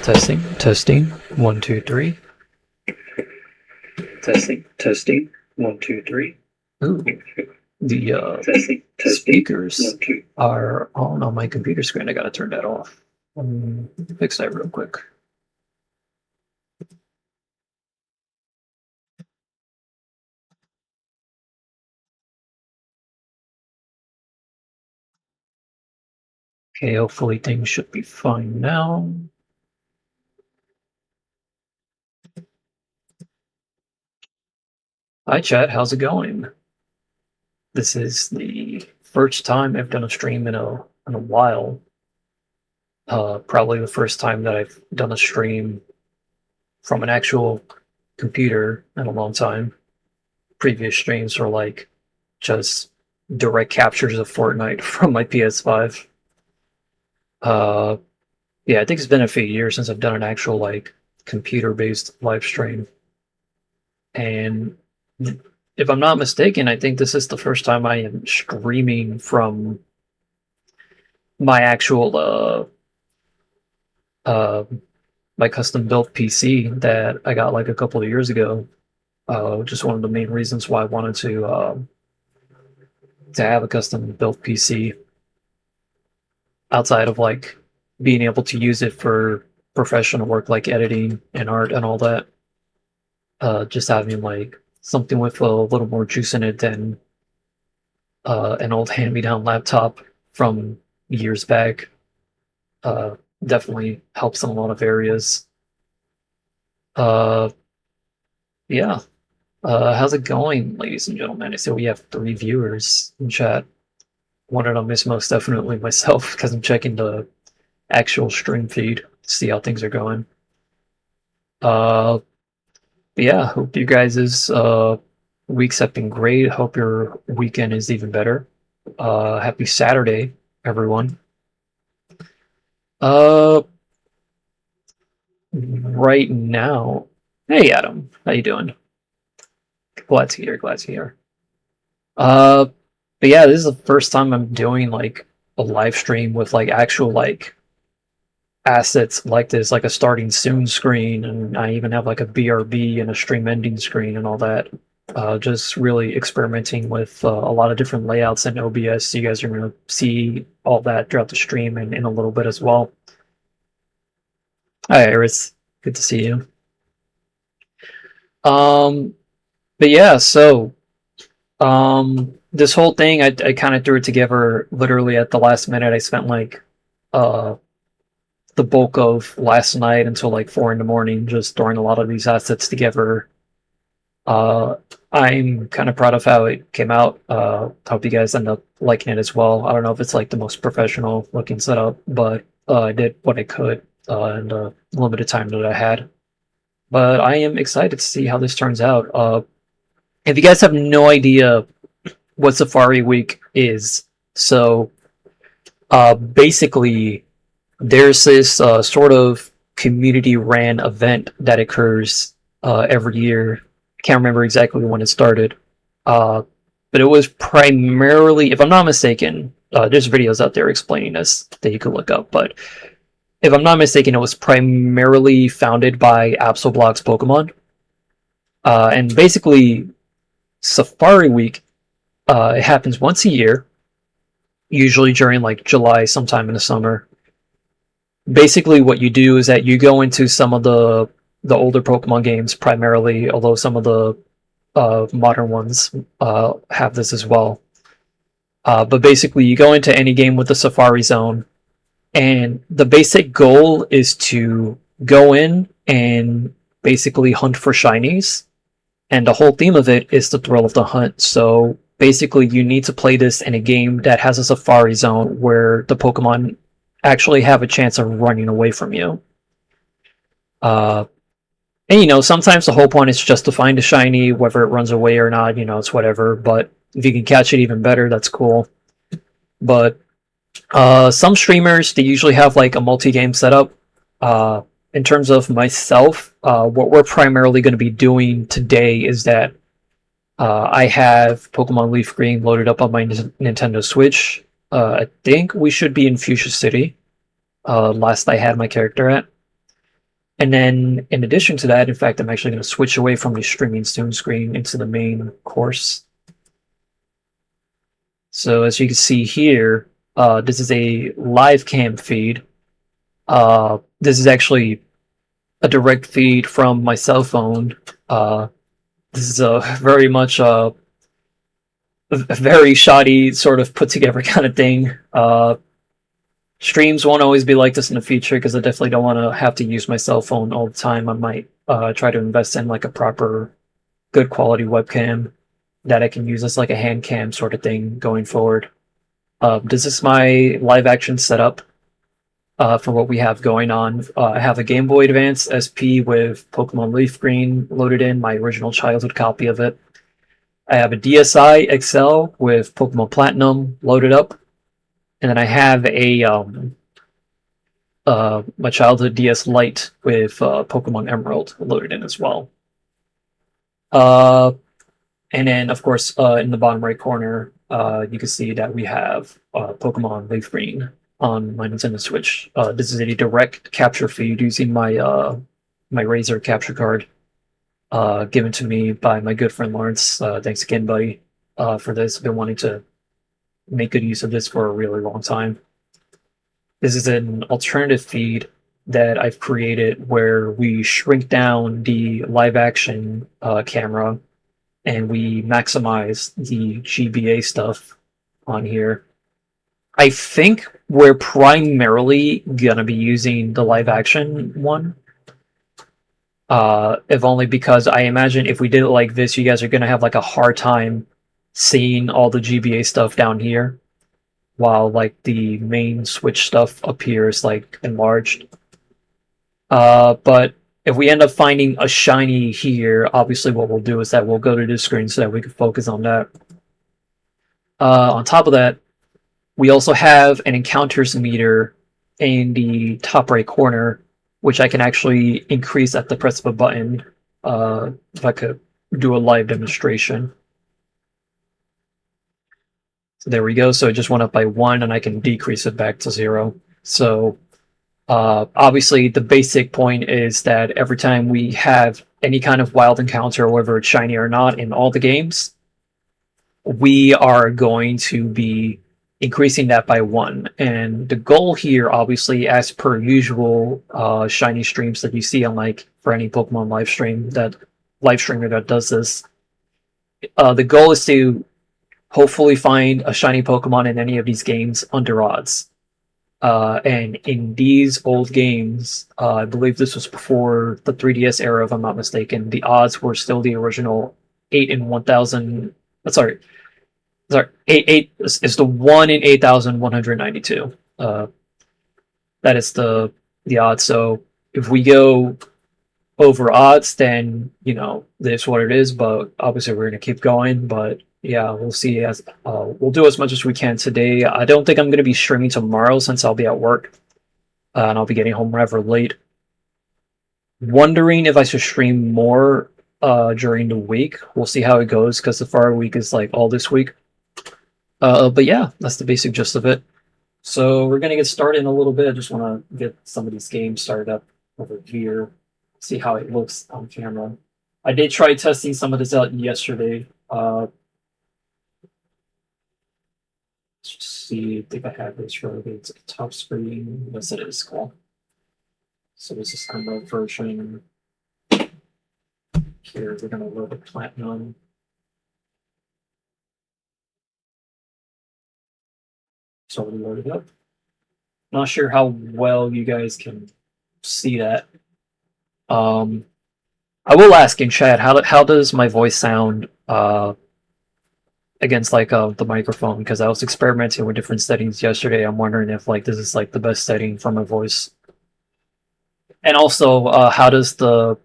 Testing, testing, 1, 2, 3. Testing, 1, 2, 3. Ooh, the Testing, speakers 1, 2. are on my computer screen. I gotta turn that off. Fix that real quick. Okay, hopefully things should be fine now. Hi chat, how's it going? This is the first time I've done a stream in a while. Probably the first time that I've done a stream from an actual computer in a long time. Previous streams were like just direct captures of Fortnite from my PS5. Yeah, I think it's been a few years since I've done an actual like computer-based live stream. And if I'm not mistaken, I think this is the first time I am streaming from my actual my custom built PC that I got like a couple of years ago. Just one of the main reasons why I wanted to have a custom built PC outside of like being able to use it for professional work like editing and art and all that. Just having like something with a little more juice in it than an old hand-me-down laptop from years back definitely helps in a lot of areas. Yeah. How's it going, ladies and gentlemen? I see we have 3 viewers in chat. One that I'll miss most definitely myself because I'm checking the actual stream feed to see how things are going. Yeah, hope you guys' weeks have been great. Hope your weekend is even better. Happy Saturday, everyone. Right now, hey Adam, how you doing? Glad to hear. Glad to hear. But yeah, this is the first time I'm doing like a live stream with like actual like assets like this, like a starting soon screen, and I even have like a BRB and a stream ending screen and all that. Just really experimenting with a lot of different layouts in OBS. So you guys are going to see all that throughout the stream and in a little bit as well. Hi, Iris. Good to see you. But yeah, so this whole thing, I kind of threw it together literally at the last minute. I spent like the bulk of last night until like 4 in the morning just throwing a lot of these assets together. I'm kind of proud of how it came out. Hope you guys end up liking it as well. I don't know if it's like the most professional looking setup, but I did what I could in the limited time that I had. But I am excited to see how this turns out. If you guys have no idea what Safari Week is, so basically there's this sort of community ran event that occurs every year. Can't remember exactly when it started, but it was primarily, if I'm not mistaken, there's videos out there explaining this that you could look up, but if I'm not mistaken, it was primarily founded by Absolblox Pokemon. And basically, Safari Week, it happens once a year, usually during like July, sometime in the summer. Basically, what you do is that you go into some of the older Pokemon games primarily, although some of the modern ones have this as well. But basically, you go into any game with the Safari Zone, and the basic goal is to go in and basically hunt for shinies. And the whole theme of it is the thrill of the hunt. So basically, you need to play this in a game that has a Safari Zone where the Pokemon actually have a chance of running away from you. And you know, sometimes the whole point is just to find a shiny, whether it runs away or not, you know, it's whatever. But if you can catch it, even better, that's cool. But some streamers, they usually have like a multi-game setup. In terms of myself, what we're primarily going to be doing today is that I have Pokemon Leaf Green loaded up on my Nintendo Switch. I think we should be in Fuchsia City. Last I had my character at. And then in addition to that, in fact, I'm actually going to switch away from the streaming soon screen into the main course. So as you can see here, this is a live cam feed. This is actually a direct feed from my cell phone. This is a very much a very shoddy sort of put together kind of thing. Streams won't always be like this in the future because I definitely don't want to have to use my cell phone all the time. I might try to invest in like a proper, good quality webcam that I can use as like a hand cam sort of thing going forward. This is my live action setup for what we have going on. I have a Game Boy Advance SP with Pokemon Leaf Green loaded in, my original childhood copy of it. I have a DSi XL with Pokemon Platinum loaded up. And then I have a my childhood DS Lite with Pokemon Emerald loaded in as well. And then, of course, in the bottom right corner, you can see that we have Pokemon Leaf Green on my Nintendo Switch. This is a direct capture feed using my my Razer capture card given to me by my good friend Lawrence. Thanks again, buddy, for this. I've been wanting to make good use of this for a really long time. This is an alternative feed that I've created where we shrink down the live action camera and we maximize the GBA stuff on here. I think we're primarily gonna be using the live action one. If only because I imagine if we did it like this, you guys are gonna have like a hard time seeing all the GBA stuff down here, while like the main Switch stuff appears like enlarged. But if we end up finding a shiny here, obviously what we'll do is that we'll go to this screen so that we can focus on that. On top of that, we also have an encounters meter in the top right corner, which I can actually increase at the press of a button if I could do a live demonstration. So there we go. So it just went up by 1, and I can decrease it back to 0. So obviously the basic point is that every time we have any kind of wild encounter, whether it's shiny or not, in all the games, we are going to be increasing that by 1. And the goal here, obviously, as per usual, shiny streams that you see on like for any Pokemon live streamer that does this, the goal is to hopefully find a shiny Pokemon in any of these games under odds. And in these old games, I believe this was before the 3DS era, if I'm not mistaken, the odds were still the original 8 in 1,000. Sorry, 8 is the 1 in 8,192. That is the odds. So if we go over odds, then you know that's what it is. But obviously, we're gonna keep going. But yeah, we'll see. As we'll do as much as we can today. I don't think I'm going to be streaming tomorrow since I'll be at work and I'll be getting home rather late. Wondering if I should stream more during the week. We'll see how it goes because the far week is like all this week. But yeah, that's the basic gist of it. So we're going to get started in a little bit. I just want to get some of these games started up over here. See how it looks on camera. I did try testing some of this out yesterday. Let's see, I think I have this relegated to the top screen. Yes, it is. Cool. So this is kind of a version. Here, we're going to load the Platinum. It's already loaded up. Not sure how well you guys can see that. I will ask in chat, how does my voice sound against like the microphone? Because I was experimenting with different settings yesterday. I'm wondering if like this is like the best setting for my voice. And also, how does the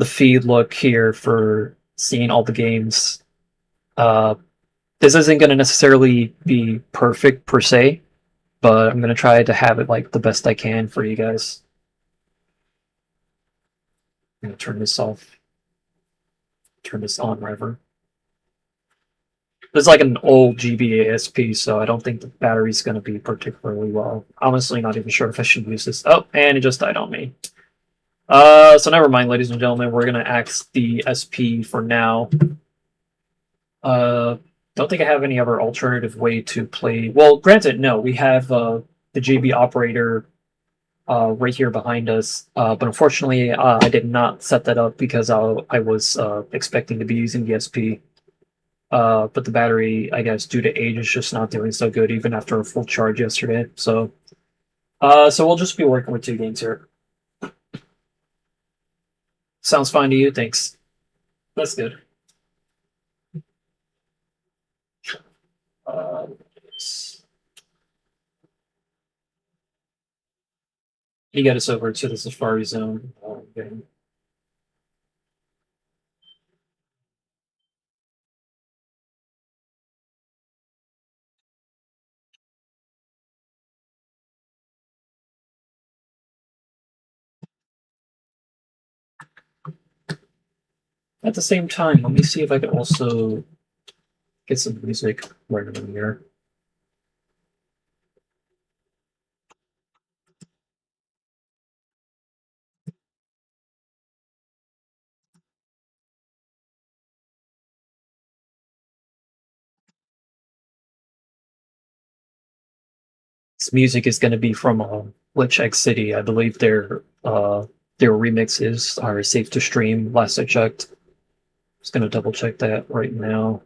feed look here for seeing all the games? This isn't going to necessarily be perfect per se, but I'm going to try to have it like the best I can for you guys. I'm going to turn this off. Turn this on, rather. This is like an old GBA SP, so I don't think the battery's going to be particularly well. Honestly, not even sure if I should use this. Oh, and it just died on me. So never mind, ladies and gentlemen. We're gonna axe the SP for now. Don't think I have any other alternative way to play. Well, granted, no, we have the JB operator right here behind us. But unfortunately, I did not set that up because I was expecting to be using the SP. But the battery, I guess, due to age, is just not doing so good even after a full charge yesterday. So we'll just be working with 2 games here. Sounds fine to you? Thanks. That's good. You get us over to the Safari Zone game. At the same time, let me see if I can also get some music right in here. This music is going to be from Glitch Egg City. I believe their remixes are safe to stream. Last I checked, just going to double check that right now.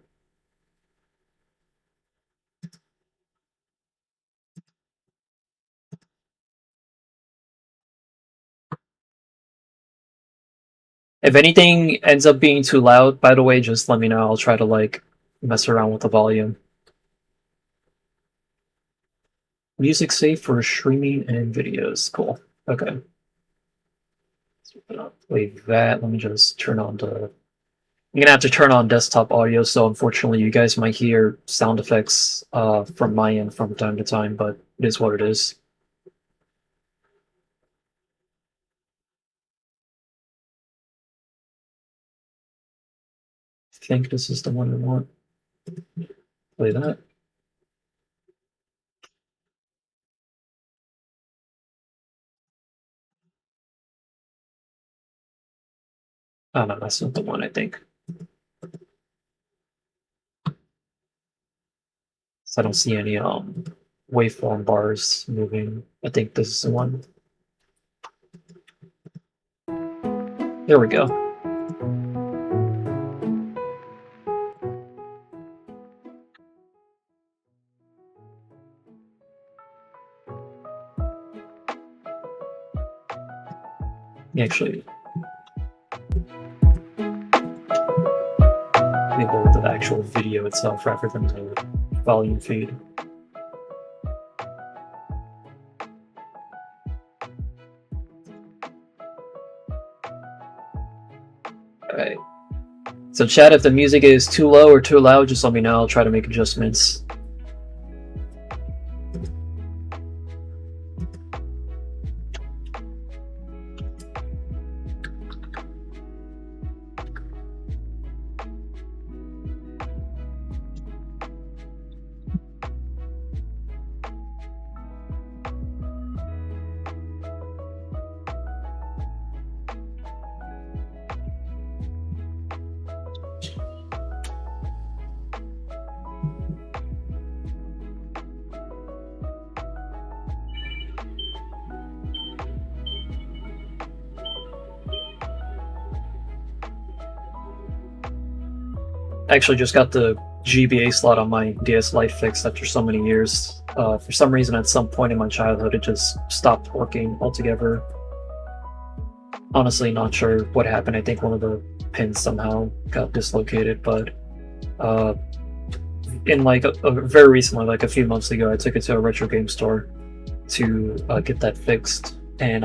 If anything ends up being too loud, by the way, just let me know. I'll try to like mess around with the volume. Music safe for streaming and videos. Cool. Okay. So play that. Let me just turn on the. I'm gonna have to turn on desktop audio, so unfortunately, you guys might hear sound effects from my end from time to time, but it is what it is. I think this is the one I want. Play that. Oh no, that's not the one, I think. So I don't see any waveform bars moving. I think this is the one. There we go. Actually, maybe go with the actual video itself rather than the volume feed. Alright. So chat, if the music is too low or too loud, just let me know. I'll try to make adjustments. I actually just got the GBA slot on my DS Lite fixed after so many years. For some reason, at some point in my childhood, it just stopped working altogether. Honestly, not sure what happened. I think one of the pins somehow got dislocated, but in like very recently, like a few months ago, I took it to a retro game store to get that fixed, and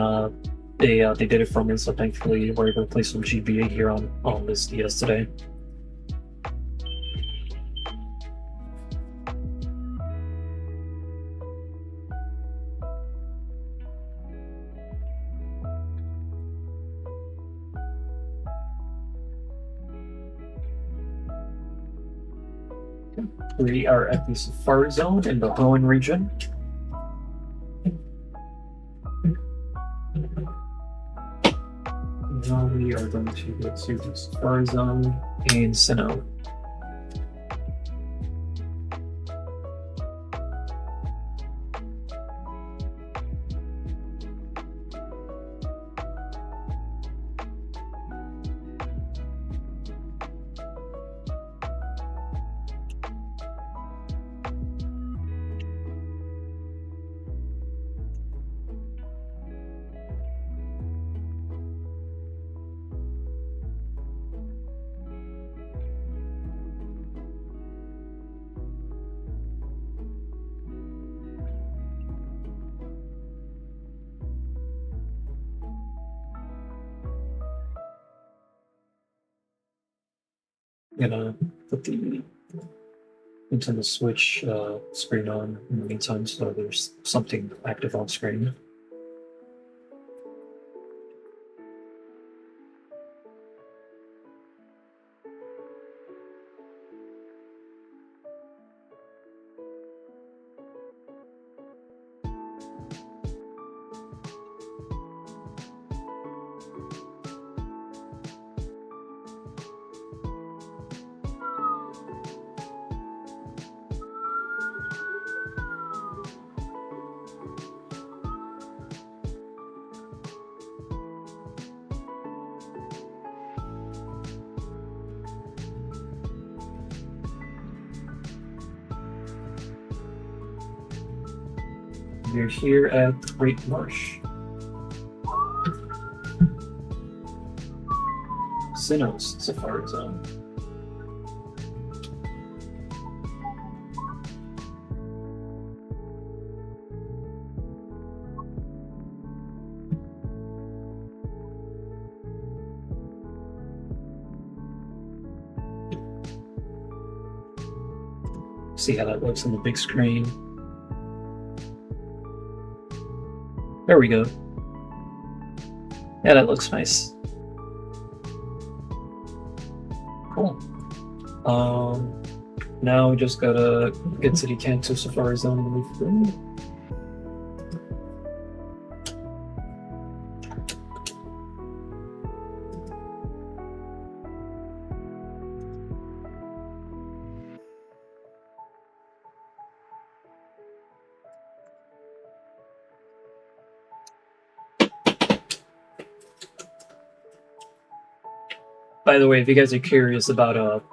they did it for me. So thankfully, we're able to play some GBA here on this DS today. We are at the Safari Zone in the Hoenn region. now we are going to go to the Safari Zone and Sinnoh. I'm gonna put the Nintendo Switch screen on in the meantime, so there's something active on screen. We're here at Great Marsh. Sinnoh's Safari Zone. See how that looks on the big screen. There we go. Yeah, that looks nice. Cool. Now we just gotta get to the Kanto Safari Zone and move through. By the way, if you guys are curious about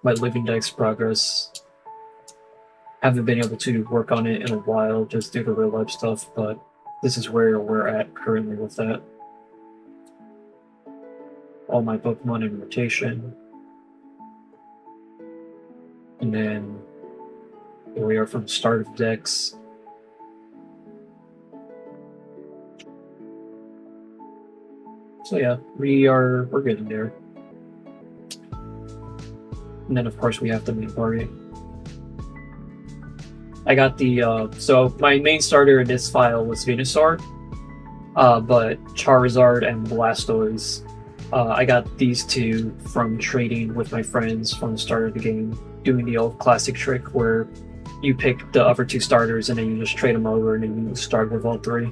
my Living Dex progress, I haven't been able to work on it in a while just due to real life stuff, but this is where we're at currently with that. All my Pokemon in rotation. And then here we are from the start of Dex. So yeah, we're getting there. And then of course we have the main party. I got the so my main starter in this file was Venusaur, but Charizard and Blastoise. I got these two from trading with my friends from the start of the game, doing the old classic trick where you pick the other two starters and then you just trade them over and then you start with all three.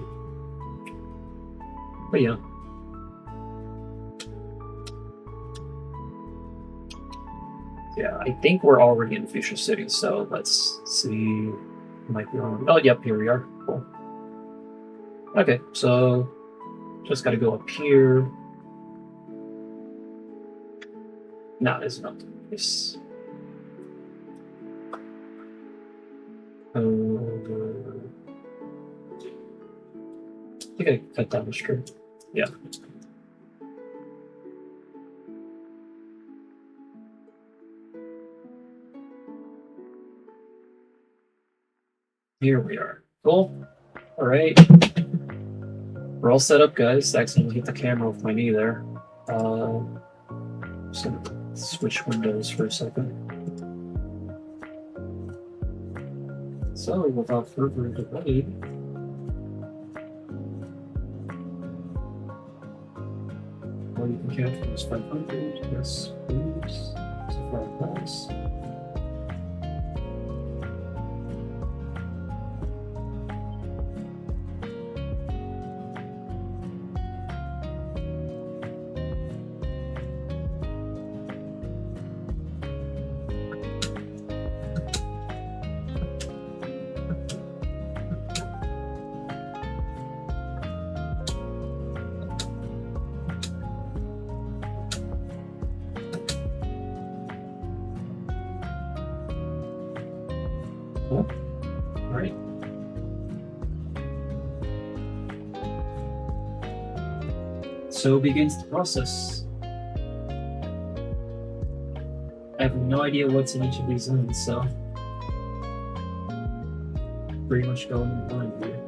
But yeah. Yeah, I think we're already in Fuchsia City, so let's see. Might be wrong. Oh, yep, here we are. Cool. Okay, so just gotta go up here. No, it's not this. I think I cut down the string. Yeah. Here we are. Cool. Alright. We're all set up, guys. Accidentally hit the camera with my knee there. Just gonna switch windows for a second. So, without further delay, all you can catch is 500. Yes, please. Safari Pass. Cool. All right. So begins the process. I have no idea what's in each of these zones, so pretty much going in blind here.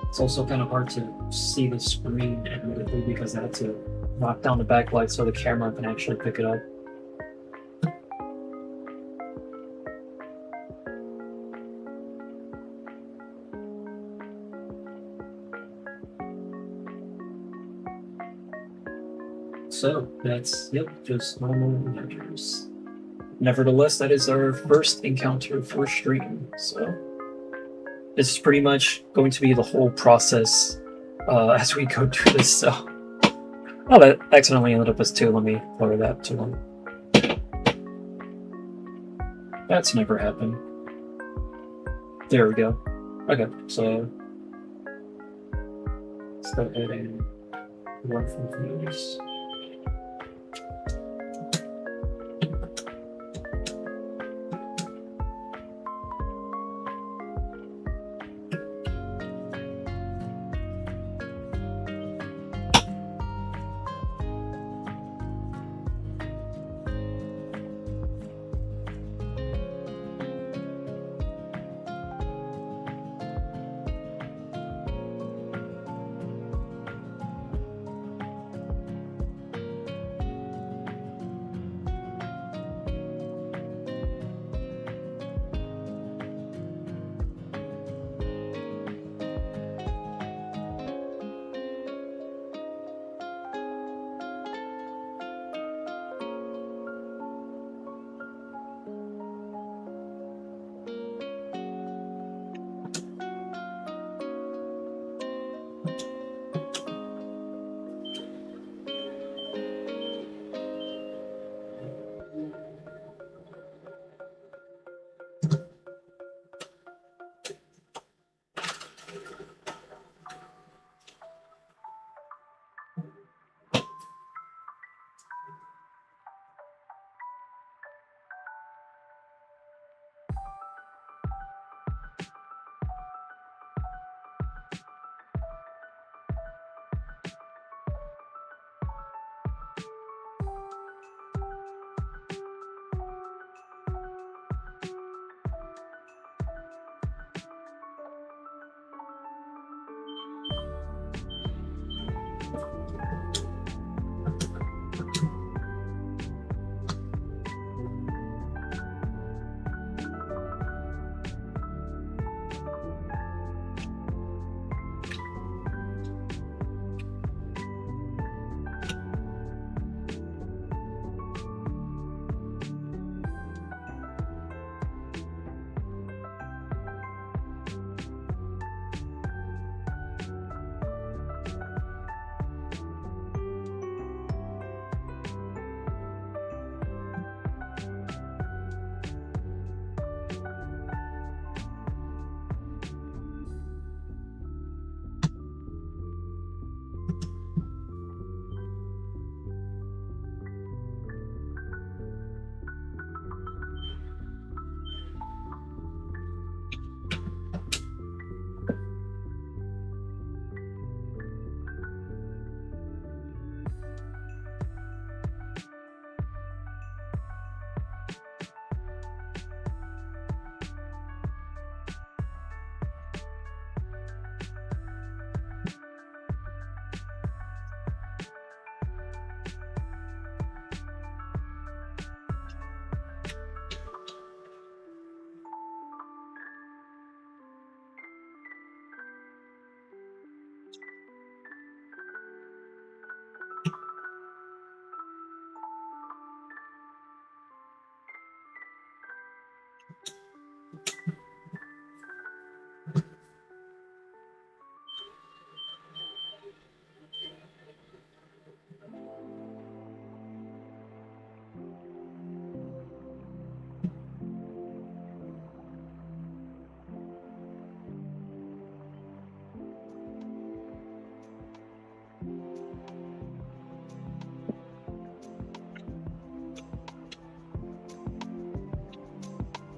It's also kind of hard to see the screen, admittedly, because I had to knock down the backlight so the camera can actually pick it up. So that's, yep, just normal encounters. Nevertheless, that is our first encounter for stream. So this is pretty much going to be the whole process as we go through this. So, oh, that accidentally ended up as 2. Let me lower that to 1. That's never happened. There we go. Okay, so let's go ahead and run from views.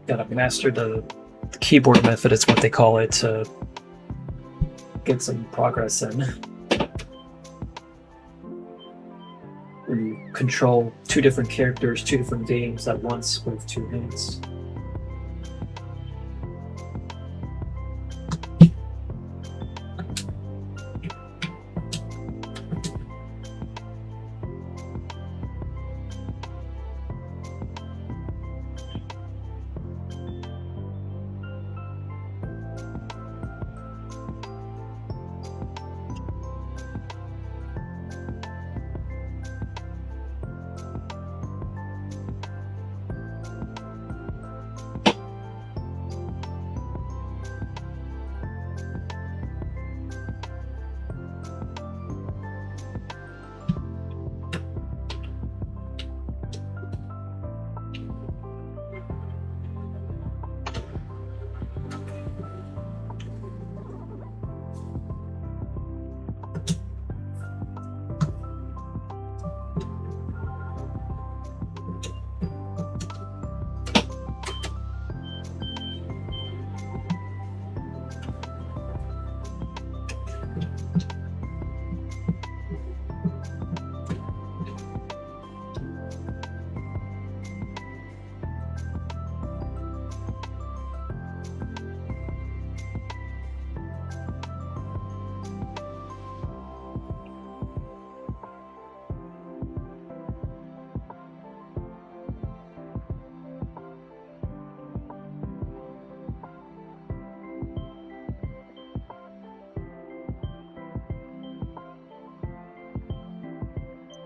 Gotta master the keyboard method, is what they call it, to get some progress in. Where you control two different characters, two different games at once with two hands.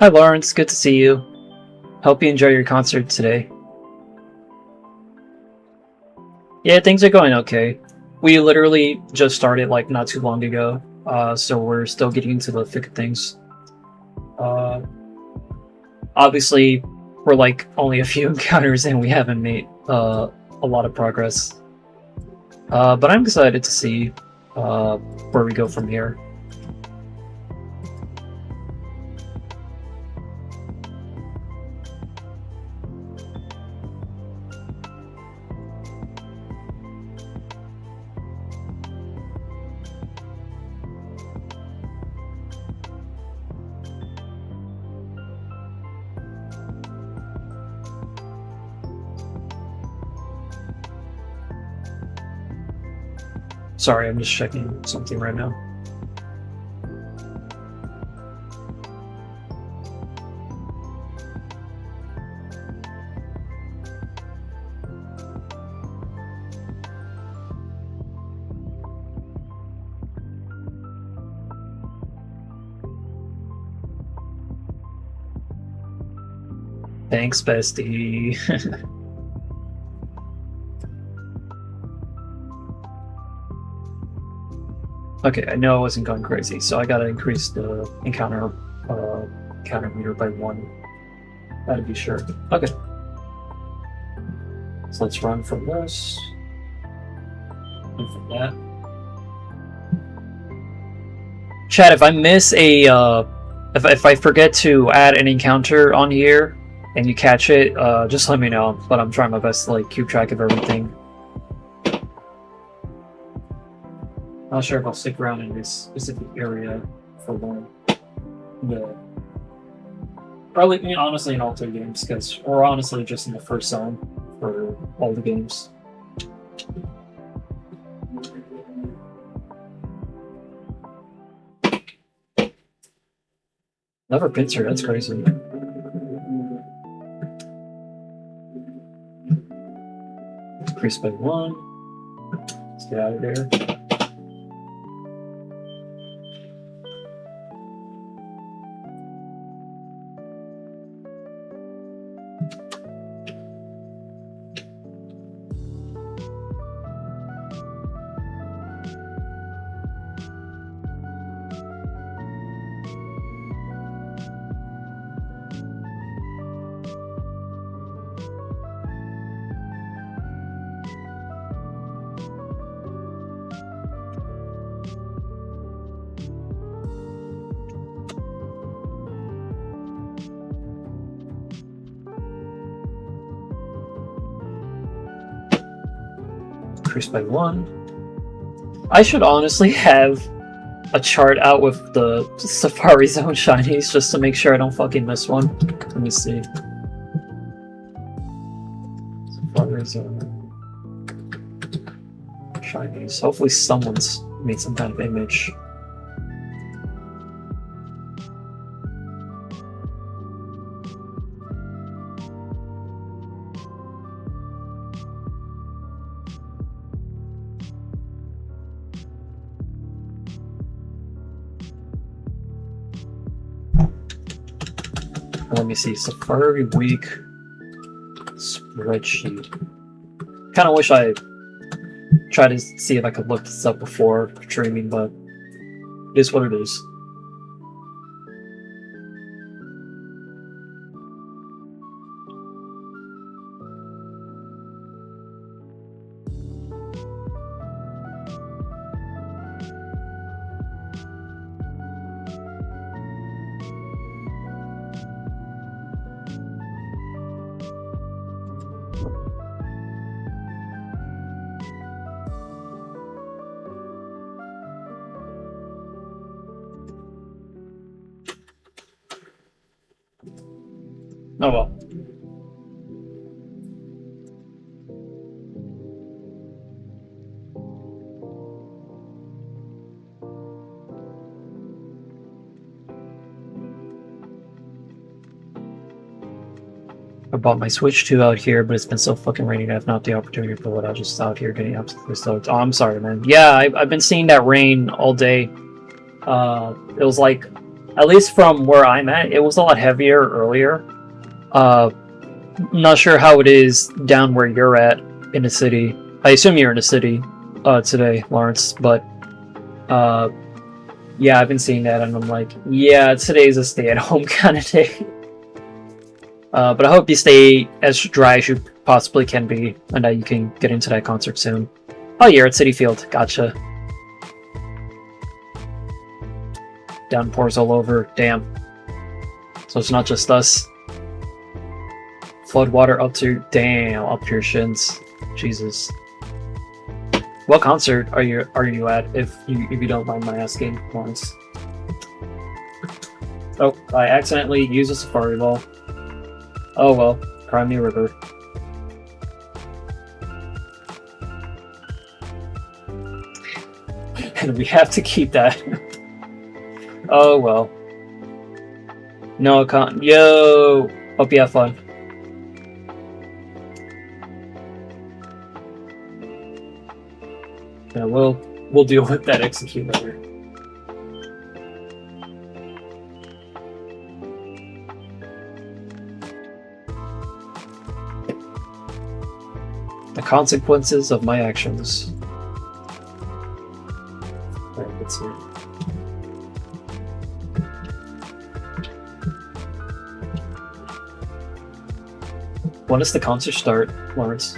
Hi Lawrence, good to see you. Hope you enjoy your concert today. Yeah, things are going okay. We literally just started like not too long ago, so we're still getting into the thick of things. Uh, Obviously, we're like only a few encounters and we haven't made a lot of progress. But I'm excited to see where we go from here. Sorry, I'm just checking something right now. Thanks, bestie. Okay, I know I wasn't going crazy, so I gotta increase the encounter meter by 1. Gotta be sure. Okay. So let's run from this. And from that. Chat, if I miss a if I forget to add an encounter on here and you catch it, just let me know. But I'm trying my best to like keep track of everything. Not sure if I'll stick around in this specific area for long. No. Probably, I mean, honestly, in all 3 games, because we're honestly just in the first zone for all the games. Never pincer, that's crazy. Increase by 1. Let's get out of there. increased by 1. I should honestly have a chart out with the Safari Zone shinies just to make sure I don't fucking miss one. Let me see. Safari Zone shinies. Hopefully someone's made some kind of image. Let me see, Safari Week spreadsheet. Kind of wish I tried to see if I could look this up before streaming, but it is what it is. Oh well. I bought my Switch 2 out here, but it's been so fucking raining I have not the opportunity to pull it out. Just out here getting absolutely stoked. Oh, I'm sorry, man. Yeah, I've been seeing that rain all day. It was like, at least from where I'm at, it was a lot heavier earlier. Not sure how it is down where you're at in the city. I assume you're in the city today, Lawrence, but yeah, I've been seeing that and I'm like, yeah, today's a stay-at-home kind of day. But I hope you stay as dry as you possibly can be and that you can get into that concert soon. Oh, you're at Citi Field. Gotcha. Downpours all over. Damn. So it's not just us. Floodwater up to... Damn, up to your shins. Jesus. What concert are you at, if you don't mind my asking, Lawrence? Oh, I accidentally used a Safari Ball. Oh well, cry me a river. And we have to keep that. Oh well. No, I can't. Yo! Hope you have fun. Yeah, we'll deal with that execute later. The consequences of my actions. Alright, let's see. When does the concert start, Lawrence?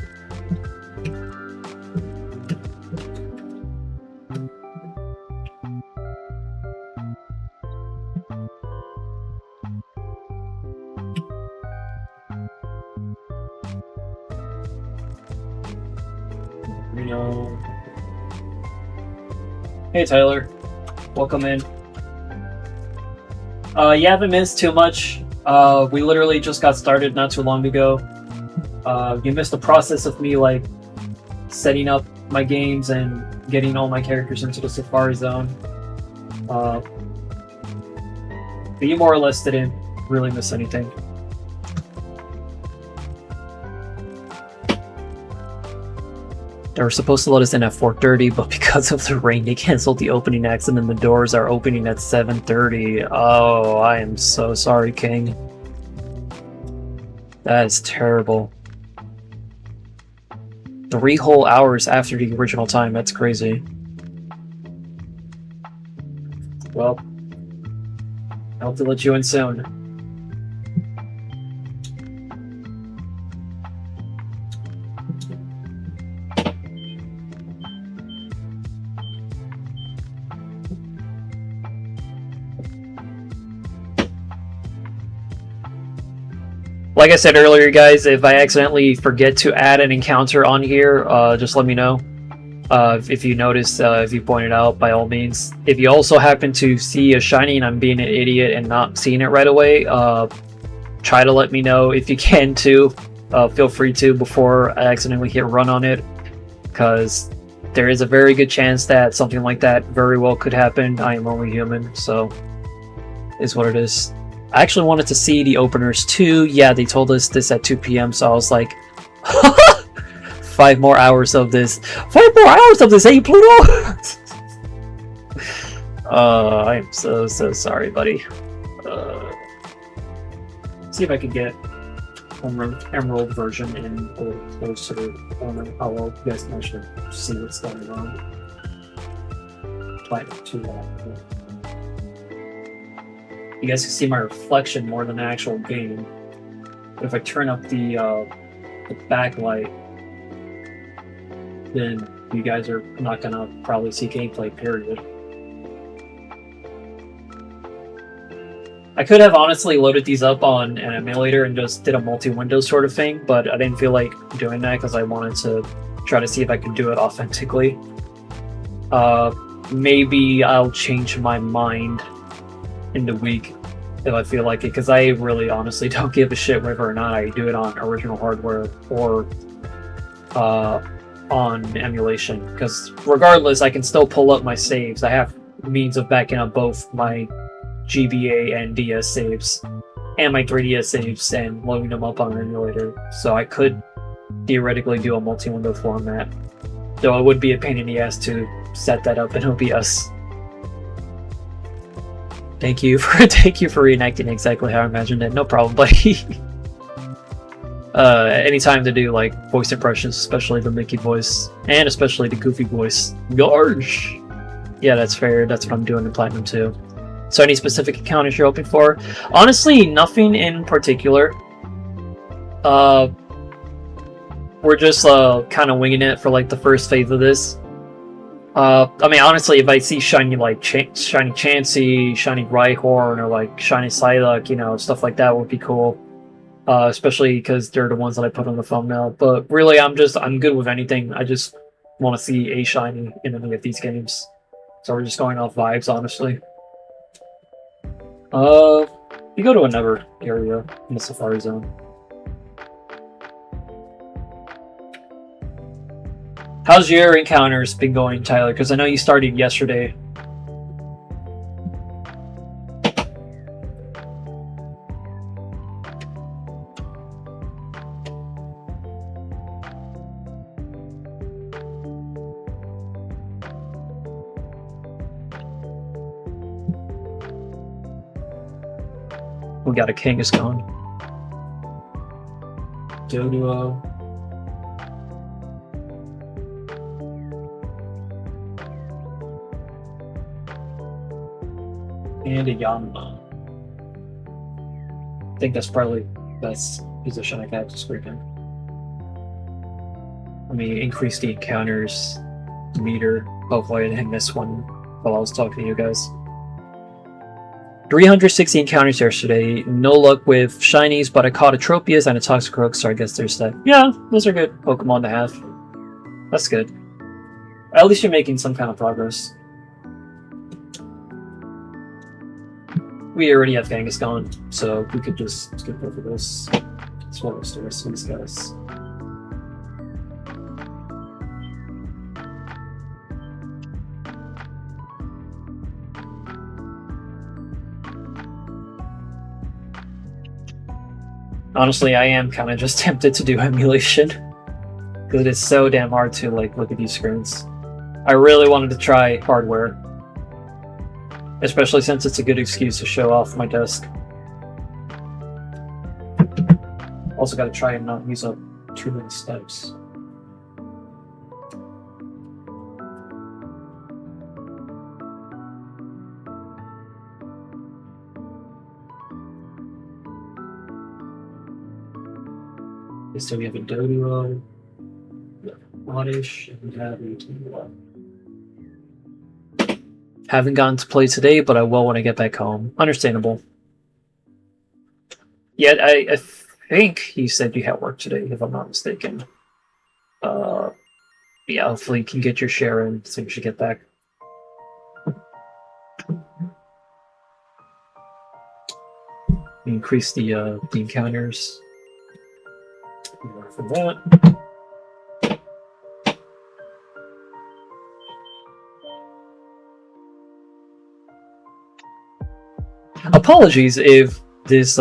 Hey Tyler, welcome in. You haven't missed too much. We literally just got started not too long ago. You missed the process of me like setting up my games and getting all my characters into the Safari Zone. But you more or less didn't really miss anything. They were supposed to let us in at 4:30, but because of the rain, they canceled the opening acts, and then the doors are opening at 7:30. Oh, I am so sorry, King. That is terrible. 3 whole hours after the original time. That's crazy. Well, I'll have to let you in soon. Like I said earlier, guys, if I accidentally forget to add an encounter on here, just let me know. If you notice, if you pointed out, by all means. If you also happen to see a shiny and I'm being an idiot and not seeing it right away, try to let me know if you can too. Feel free to before I accidentally hit run on it, because there is a very good chance that something like that very well could happen. I am only human, so is what it is. I actually wanted to see the openers too. Yeah, they told us this at 2 p.m. so I was like, 5 more hours of this. 5 more hours of this, hey Pluto! I am so sorry, buddy. See if I can get Emerald version in a little closer. I don't know how well you guys can actually see what's going on. Platinum 2. You guys can see my reflection more than the actual game. But if I turn up the backlight, then you guys are not gonna probably see gameplay, period. I could have honestly loaded these up on an emulator and just did a multi-window sort of thing, but I didn't feel like doing that because I wanted to try to see if I could do it authentically. Maybe I'll change my mind in the week if I feel like it, because I really honestly don't give a shit whether or not I do it on original hardware or on emulation, because regardless I can still pull up my saves. I have means of backing up both my GBA and DS saves and my 3DS saves and loading them up on an emulator, so I could theoretically do a multi-window format, though it would be a pain in the ass to set that up in OBS. Thank you for reenacting exactly how I imagined it. No problem, buddy. Anytime to do like voice impressions, especially the Mickey voice and especially the Goofy voice. Gosh. Yeah, that's fair. That's what I'm doing in Platinum 2. So any specific encounters you're hoping for? Honestly, nothing in particular. We're just kind of winging it for like the first phase of this. I mean, honestly, if I see shiny like shiny Chansey, shiny Rhyhorn, or like shiny Psylocke, you know, stuff like that would be cool. Especially because they're the ones that I put on the thumbnail. But really, I'm good with anything. I just want to see a shiny in any of these games. So we're just going off vibes, honestly. You go to another area in the Safari Zone. How's your encounters been going, Tyler? Because I know you started yesterday. We got a Kangaskhan. Doduo. And a Yanma. I think that's probably the best position I got to screen in. Let me increase the encounters meter. Hopefully I didn't miss one while I was talking to you guys. 360 encounters yesterday. No luck with shinies, but I caught a Tropius and a Toxicroak, so I guess there's that. Yeah, those are good Pokemon to have. That's good. At least you're making some kind of progress. We already have Kangaskhan, so we could just skip over this. As well as the rest of these guys. Honestly, I am kind of just tempted to do emulation, because it is so damn hard to like look at these screens. I really wanted to try hardware, especially since it's a good excuse to show off my desk. Also got to try and not use up too many steps. So we have a Doduo, Oddish, and we have a Doduo. Haven't gotten to play today, but I will when I get back home. Understandable. Yeah, I think he said you had work today, if I'm not mistaken. Yeah, Yeah, hopefully you can get your share in as soon as you get back. Increase the encounters. More for that. Apologies if this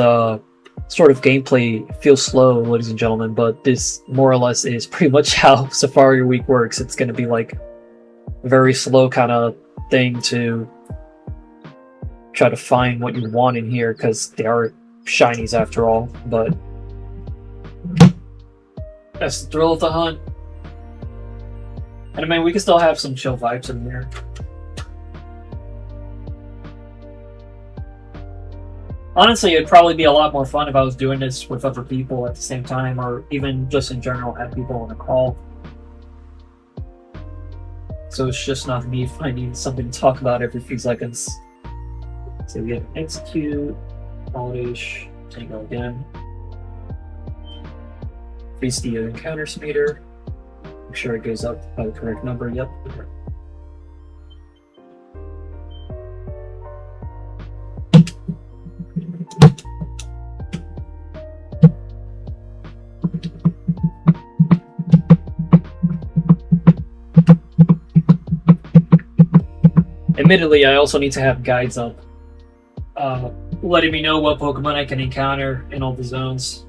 sort of gameplay feels slow, ladies and gentlemen, but this more or less is pretty much how Safari Week works. It's going to be like a very slow kind of thing to try to find what you want in here, because they are shinies after all, but that's the thrill of the hunt. And I mean, we can still have some chill vibes in there. Honestly, it'd probably be a lot more fun if I was doing this with other people at the same time, or even just in general have people on a call. So it's just not me finding something to talk about every few seconds. So we get execute, polish, tango again. Increase the encounters meter. Make sure it goes up by the correct number. Yep. Admittedly, I also need to have guides up, letting me know what Pokemon I can encounter in all the zones.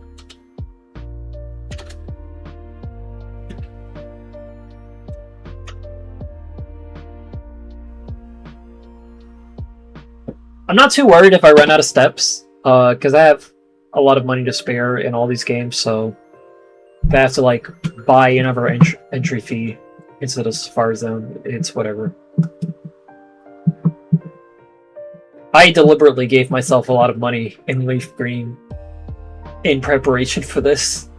I'm not too worried if I run out of steps, because I have a lot of money to spare in all these games, so if I have to like buy another entry fee instead of Safari Zone, it's whatever. I deliberately gave myself a lot of money in Leaf Green in preparation for this.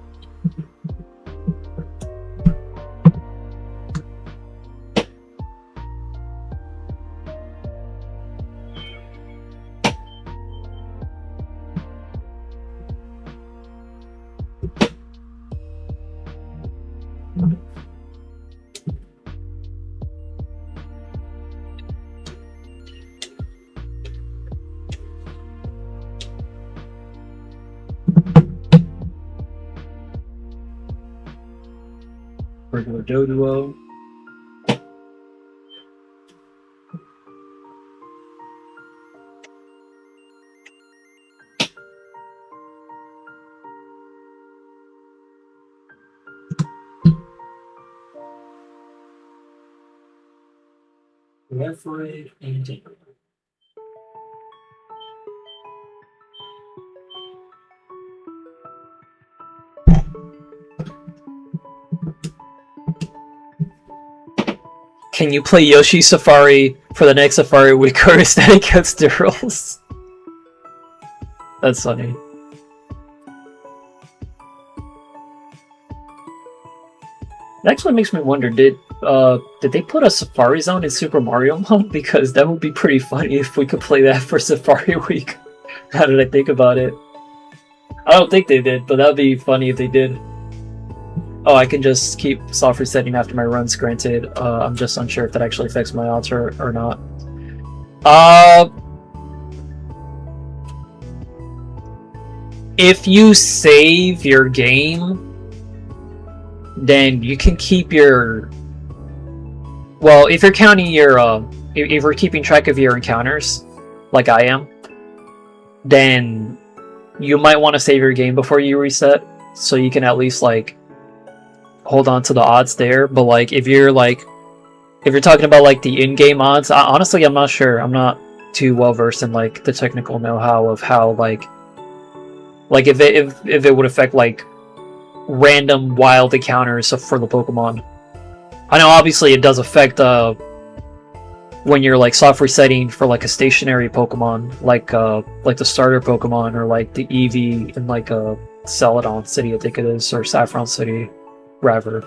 Regular Doduo. Referee and Tinker. Can you play Yoshi Safari for the next Safari Week, or is that against the rules? That's funny. It actually makes me wonder, did they put a Safari Zone in Super Mario mode? Because that would be pretty funny if we could play that for Safari Week. Now that I think about it. I don't think they did, but that would be funny if they did. Oh, I can just keep soft resetting after my runs, granted. I'm just unsure if that actually affects my odds or not. If you save your game, then you can keep your... Well, if you're counting your... if you're keeping track of your encounters, like I am, then you might want to save your game before you reset, so you can at least, like, hold on to the odds there. But like if you're talking about like the in-game odds, honestly I'm not sure. I'm not too well versed in like the technical know-how of how like if it would affect like random wild encounters for the Pokemon. I know obviously it does affect when you're like soft resetting for like a stationary Pokemon, like the starter Pokemon, or like the Eevee in like a Celadon City, I think it is, or Saffron City. Rather,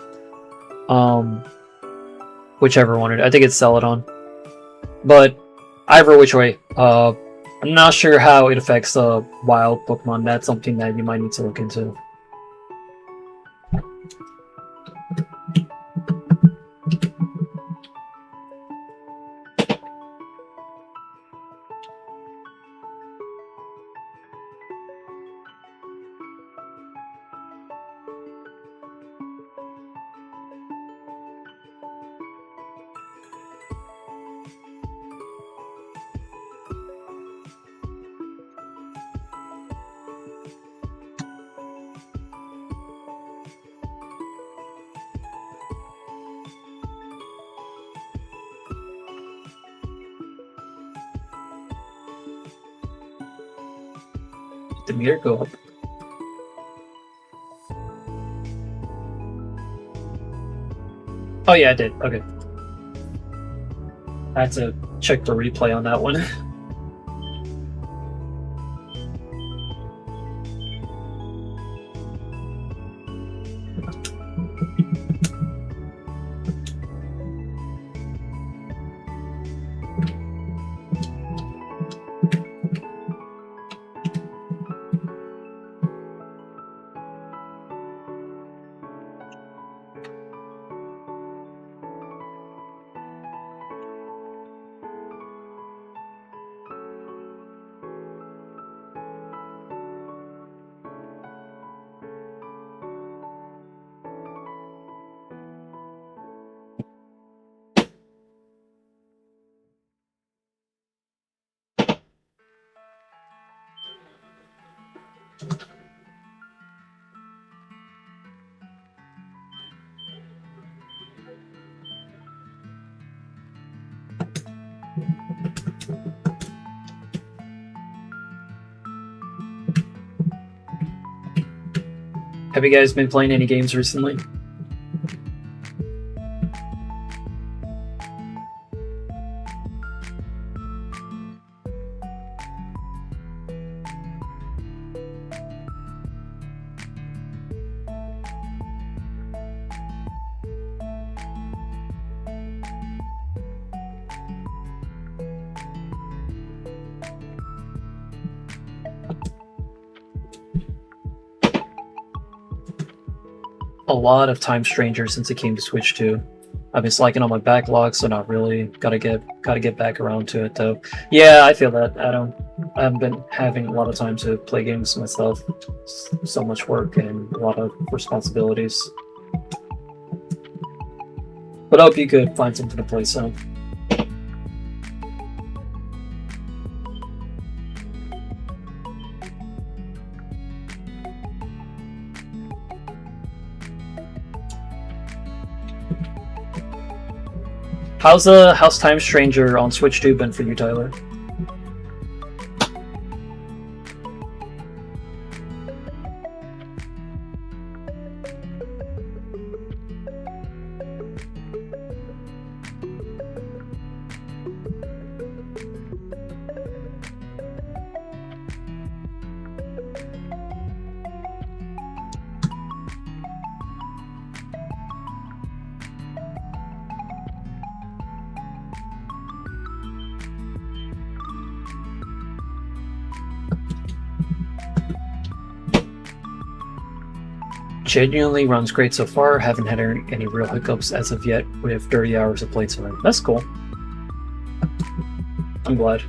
whichever one I think it's Celadon, but either which way, I'm not sure how it affects wild Pokemon. That's something that you might need to look into. the meter go up? Oh yeah, I did. Okay. I had to check the replay on that one. Have you guys been playing any games recently? A lot of Time Stranger since it came to Switch 2. I've been slacking on my backlog, so not really. Gotta get back around to it though. Yeah, I feel that. I haven't been having a lot of time to play games myself. So much work and a lot of responsibilities. But I hope you could find something to play soon. How's Time Stranger on Switch 2 been for you, Tyler? Genuinely runs great so far. Haven't had any real hiccups as of yet with 30 hours of playtime. That's cool. I'm glad.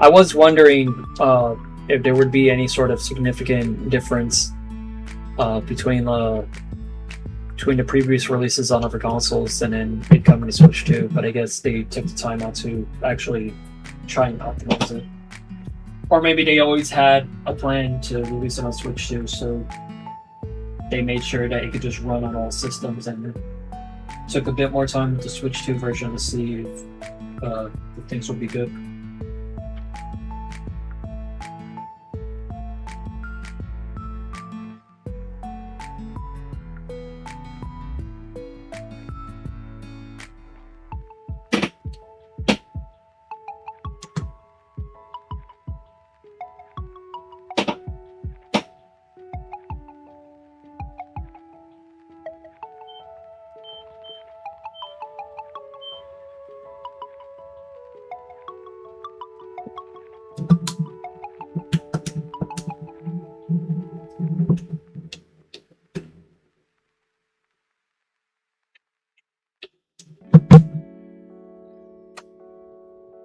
I was wondering if there would be any sort of significant difference between the previous releases on other consoles and then it coming to Switch 2, but I guess they took the time out to actually try and optimize it. Or maybe they always had a plan to release it on Switch 2, so they made sure that it could just run on all systems and took a bit more time with the Switch 2 version to see if things would be good.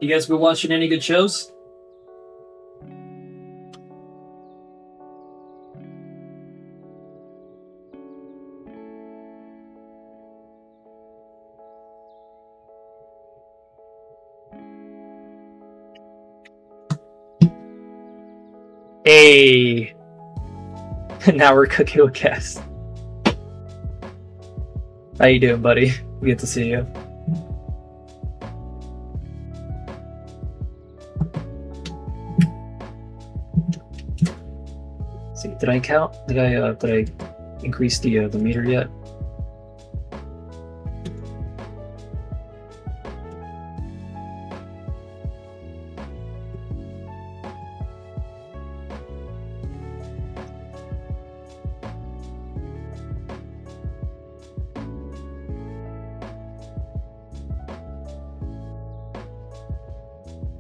You guys been watching any good shows? Hey, now we're cooking with Cass. How you doing, buddy? Good to see you. Did I count? Did I increase the meter yet?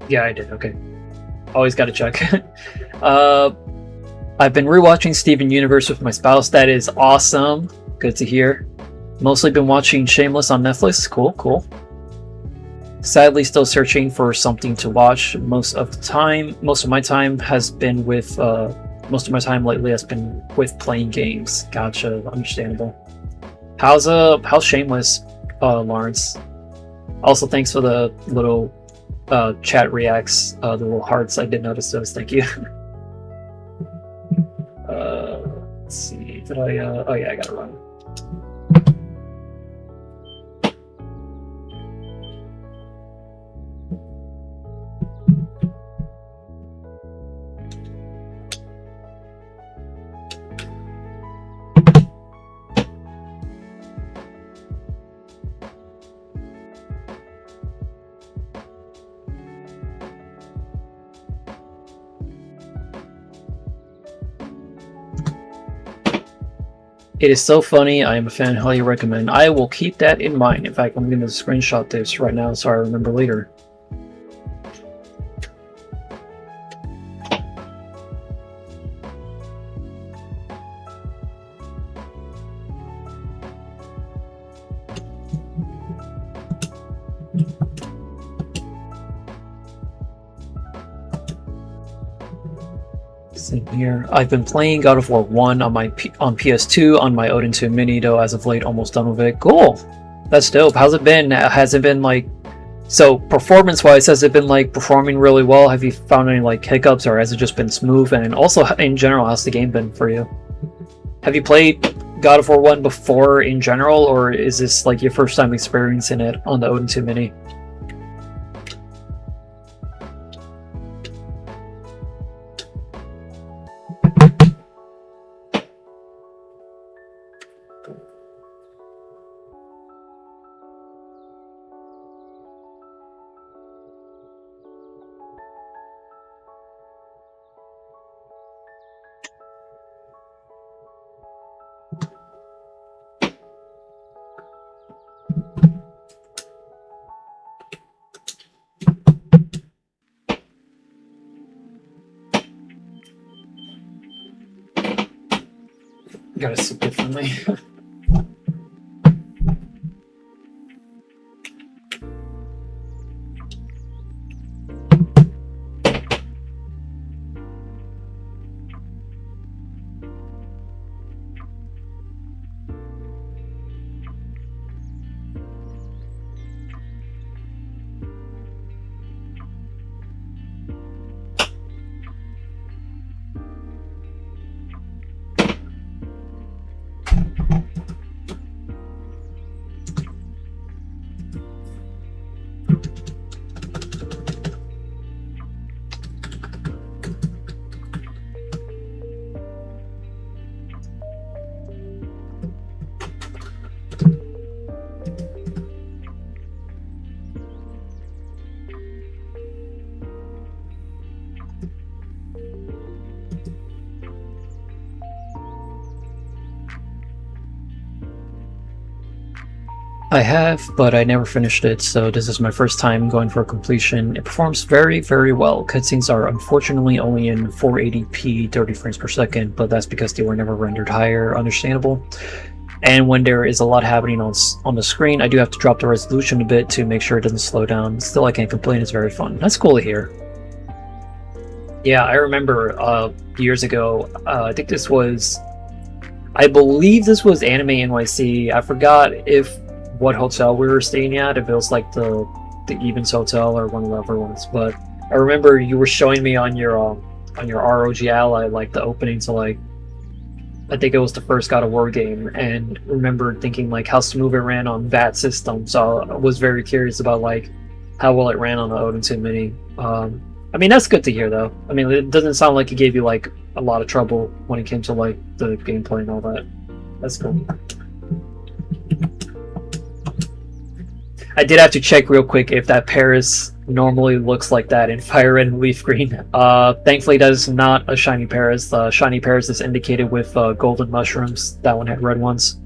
Yeah, I did. Okay. Always got to check. I've been rewatching Steven Universe with my spouse. That is awesome. Good to hear. Mostly been watching Shameless on Netflix. Cool, cool. Sadly, still searching for something to watch. Most of my time lately has been with playing games. Gotcha. Understandable. How's Shameless, Lawrence? Also, thanks for the little chat reacts, the little hearts. I did notice those. Thank you. Let's see. Did I? Oh yeah, I gotta run. It is so funny. I am a fan. Highly recommend. I will keep that in mind. In fact, I'm going to screenshot this right now so I remember later. Same here. I've been playing God of War 1 on PS2 on my Odin 2 Mini, though as of late almost done with it. Cool. That's dope. How's it been? Has it been like, so performance-wise, has it been like performing really well? Have you found any like hiccups, or has it just been smooth? And also in general, how's the game been for you? Have you played God of War 1 before in general, or is this like your first time experiencing it on the Odin 2 Mini? Gotta sit differently. I have, but I never finished it, so this is my first time going for a completion. It performs very, very well. Cutscenes are unfortunately only in 480p 30 frames per second, but that's because they were never rendered higher, understandable. And when there is a lot happening on the screen, I do have to drop the resolution a bit to make sure it doesn't slow down. Still, I can't complain, it's very fun. That's cool to hear. Yeah, I remember years ago, I think this was, I believe this was Anime NYC. I forgot what hotel we were staying at, if it was like the Evans Hotel or one of the other ones, but I remember you were showing me on your ROG Ally like the opening to like, I think it was the first God of War game, and remember thinking like how smooth it ran on that system. So I was very curious about like how well it ran on the Odin 2 Mini. I mean, that's good to hear, though. I mean, it doesn't sound like it gave you like a lot of trouble when it came to like the gameplay and all that. That's cool. I did have to check real quick if that Paris normally looks like that in Fire Red and Leaf Green. Thankfully, that is not a shiny Paris. The shiny Paris is indicated with golden mushrooms. That one had red ones.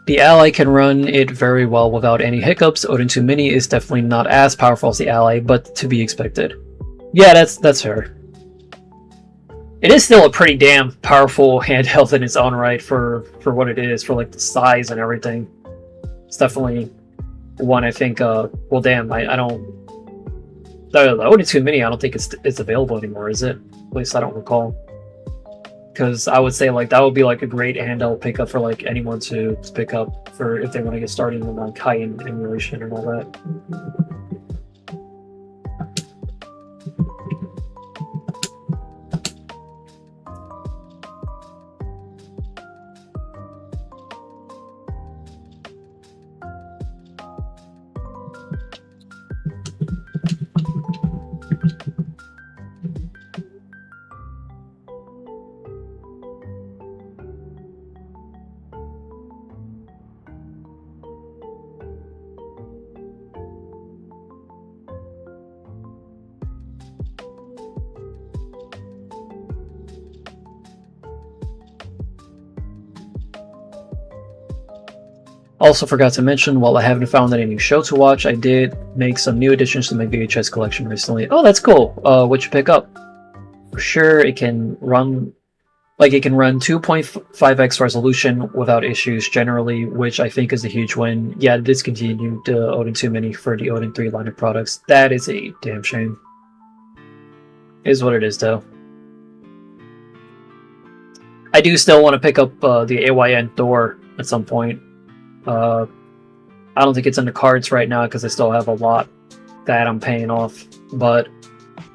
The ally can run it very well without any hiccups. Odin 2 Mini is definitely not as powerful as the ally, but to be expected. Yeah, that's fair. It is still a pretty damn powerful handheld in its own right for what it is, for like the size and everything. It's definitely one I think. Well, damn, I don't. The Odin 2 Mini, I don't think it's available anymore, is it? At least I don't recall. Because I would say like that would be like a great handheld pickup for like anyone to pick up for if they want to get started in like high-end emulation and all that. Also forgot to mention, while I haven't found any new show to watch, I did make some new additions to my VHS collection recently. Oh, that's cool. What you pick up? For sure, it can run 2.5x resolution without issues generally, which I think is a huge win. Yeah, discontinued the Odin 2 Mini for the Odin 3 line of products. That is a damn shame. It is what it is, though. I do still want to pick up the AYN Thor at some point. I don't think it's in the cards right now because I still have a lot that I'm paying off. But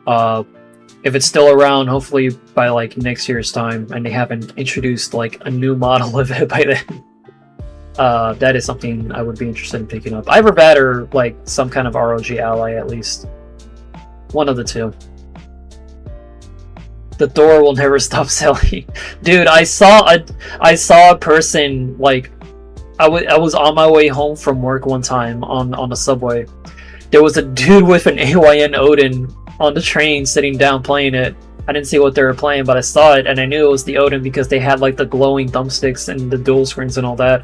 if it's still around, hopefully by like next year's time, and they haven't introduced like a new model of it by then, that is something I would be interested in picking up. Either that or like some kind of ROG ally, at least one of the two. The Thor will never stop selling, dude. I saw a person like. I was on my way home from work one time on the subway. There was a dude with an AYN Odin on the train sitting down playing it. I didn't see what they were playing, but I saw it and I knew it was the Odin because they had like the glowing thumbsticks and the dual screens and all that.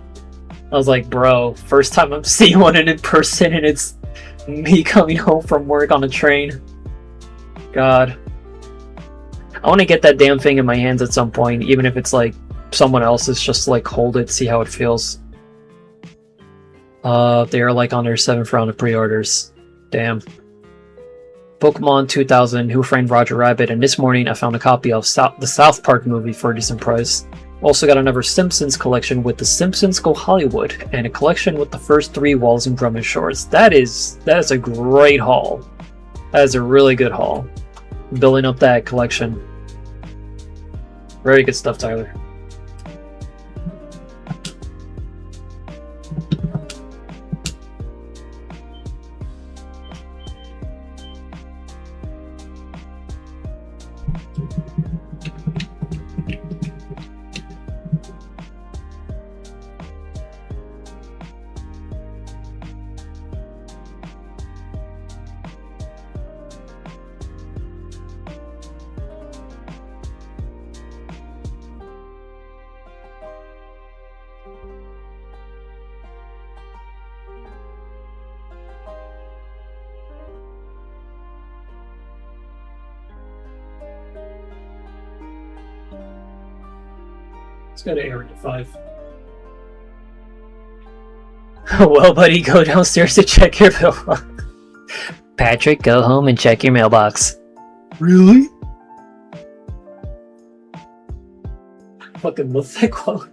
I was like, bro, first time I'm seeing one in person and it's me coming home from work on a train. God. I want to get that damn thing in my hands at some point, even if it's like someone else's, just to, like hold it, see how it feels. They are like on their 7th round of pre-orders. Damn. Pokemon 2000, Who Framed Roger Rabbit, and this morning I found a copy of the South Park movie for a decent price. Also got another Simpsons collection with The Simpsons Go Hollywood, and a collection with the first 3 Wallace and Gromit shorts. That is a great haul. That is a really good haul. Building up that collection. Very good stuff, Tyler. Let's go to area 5. Well, buddy, go downstairs to check your mailbox. Patrick, go home and check your mailbox. Really? Fucking love that quote.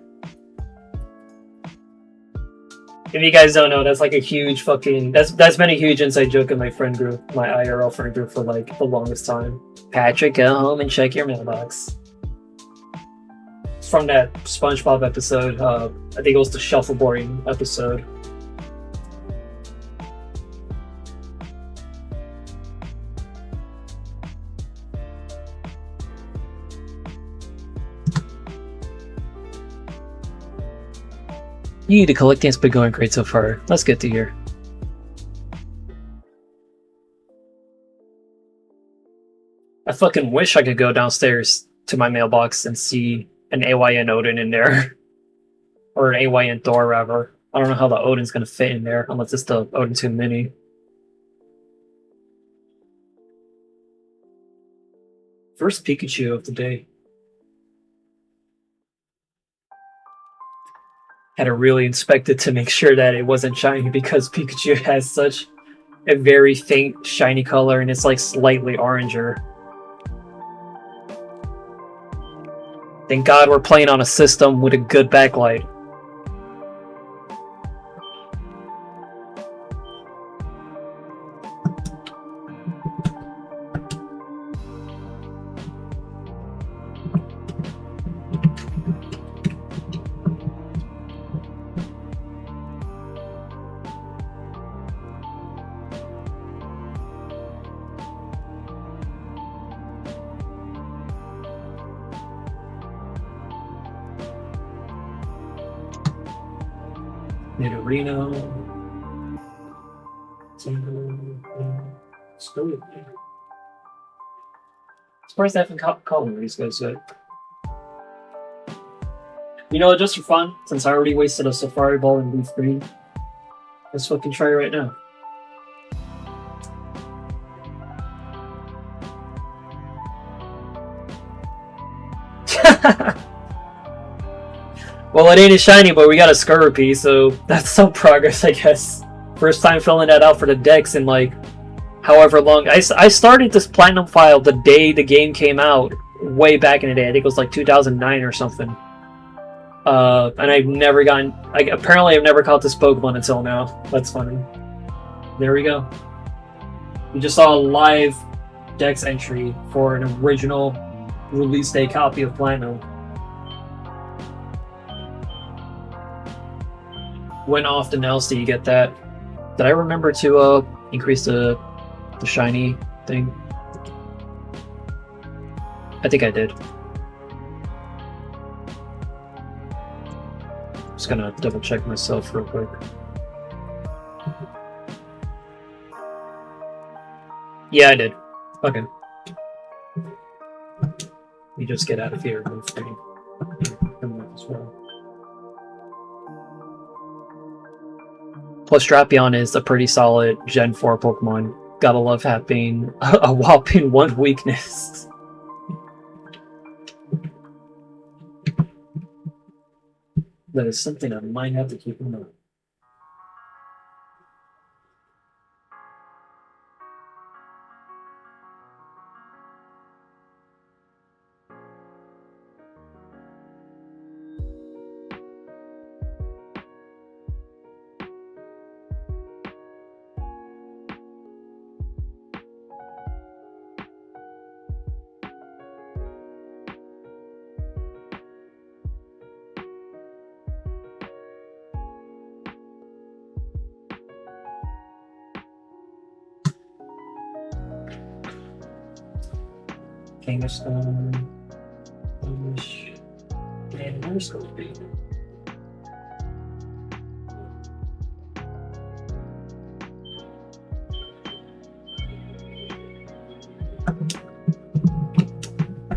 If you guys don't know, that's like a huge fucking that's been a huge inside joke in my friend group, my IRL friend group, for like the longest time. Patrick, go home and check your mailbox. It's from that SpongeBob episode. I think it was the shuffleboarding episode. The collecting's been going great so far. That's good to hear. I fucking wish I could go downstairs to my mailbox and see an AYN Odin in there. Or an AYN Thor, rather. I don't know how the Odin's gonna fit in there, unless it's the Odin 2 Mini. First Pikachu of the day. Had to really inspect it to make sure that it wasn't shiny, because Pikachu has such a very faint shiny color and it's like slightly oranger. Thank God we're playing on a system with a good backlight. Nidorino. Surprised I haven't called one of these guys yet. You know, just for fun, since I already wasted a Safari Ball in Leaf Green, let's fucking try it right now. Well, it ain't a shiny, but we got a Skirpy, so that's some progress, I guess. First time filling that out for the decks in like however long. I started this Platinum file the day the game came out, way back in the day. I think it was like 2009 or something. And I've never gotten... apparently I've never caught this Pokemon until now. That's funny. There we go. We just saw a live Dex entry for an original release day copy of Platinum. When often else do you get that? Did I remember to increase the shiny thing? I think I did. Just gonna double check myself real quick. Yeah, I did. Okay. You just get out of here. As well. Plus, Drapion is a pretty solid Gen 4 Pokemon. Gotta love having a whopping 1 weakness. That is something I might have to keep in mind. Kangaskhan, English, and where's Scorpion?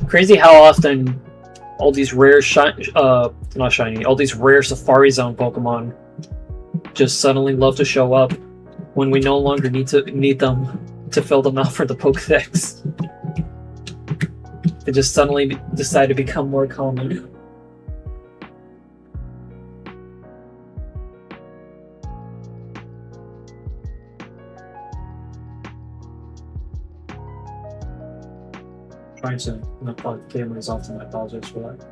Crazy how often all these rare not shiny, all these rare Safari Zone Pokemon just suddenly love to show up when we no longer need them to fill them out for the Pokedex. They just suddenly decide to become more common. Trying to not plug the cameras off, and I apologize for that.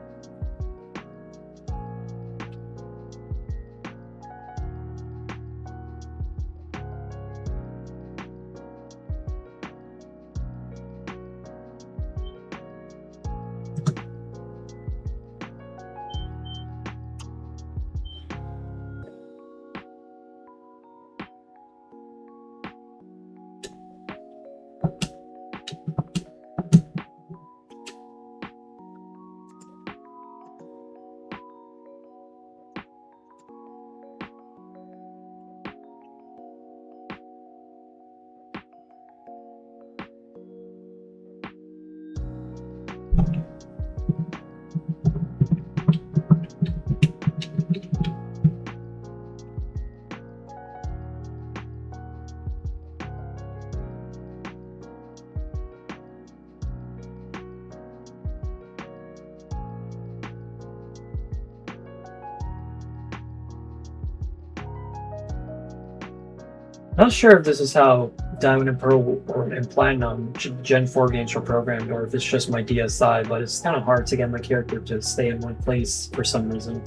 Not sure if this is how Diamond and Pearl and Platinum Gen 4 games were programmed, or if it's just my DSi, but it's kind of hard to get my character to stay in one place for some reason.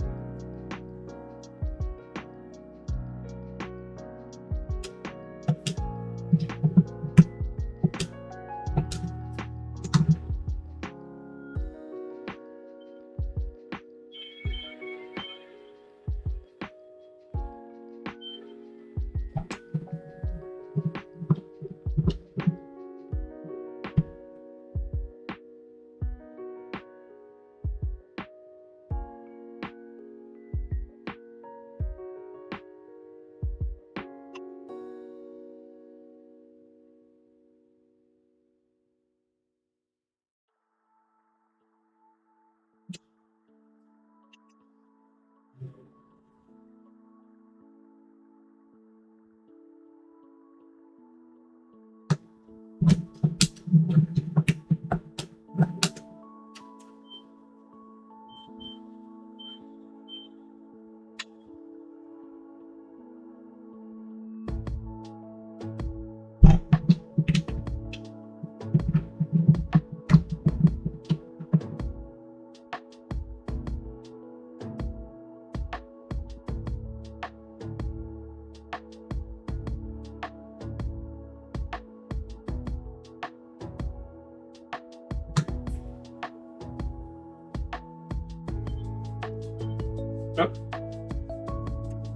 Oh.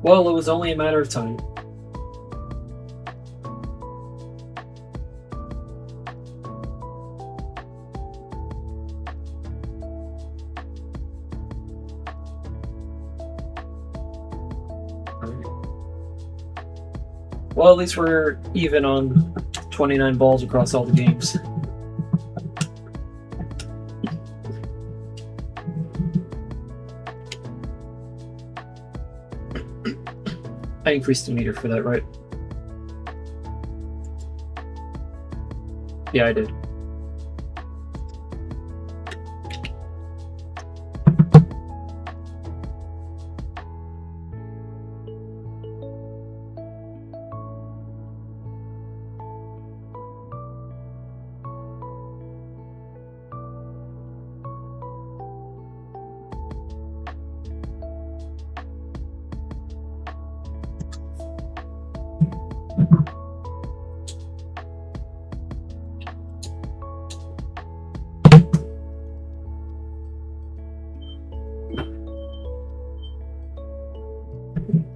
Well, it was only a matter of time. Well, at least we're even on 29 balls across all the games. I increased the meter for that, right? Yeah, I did.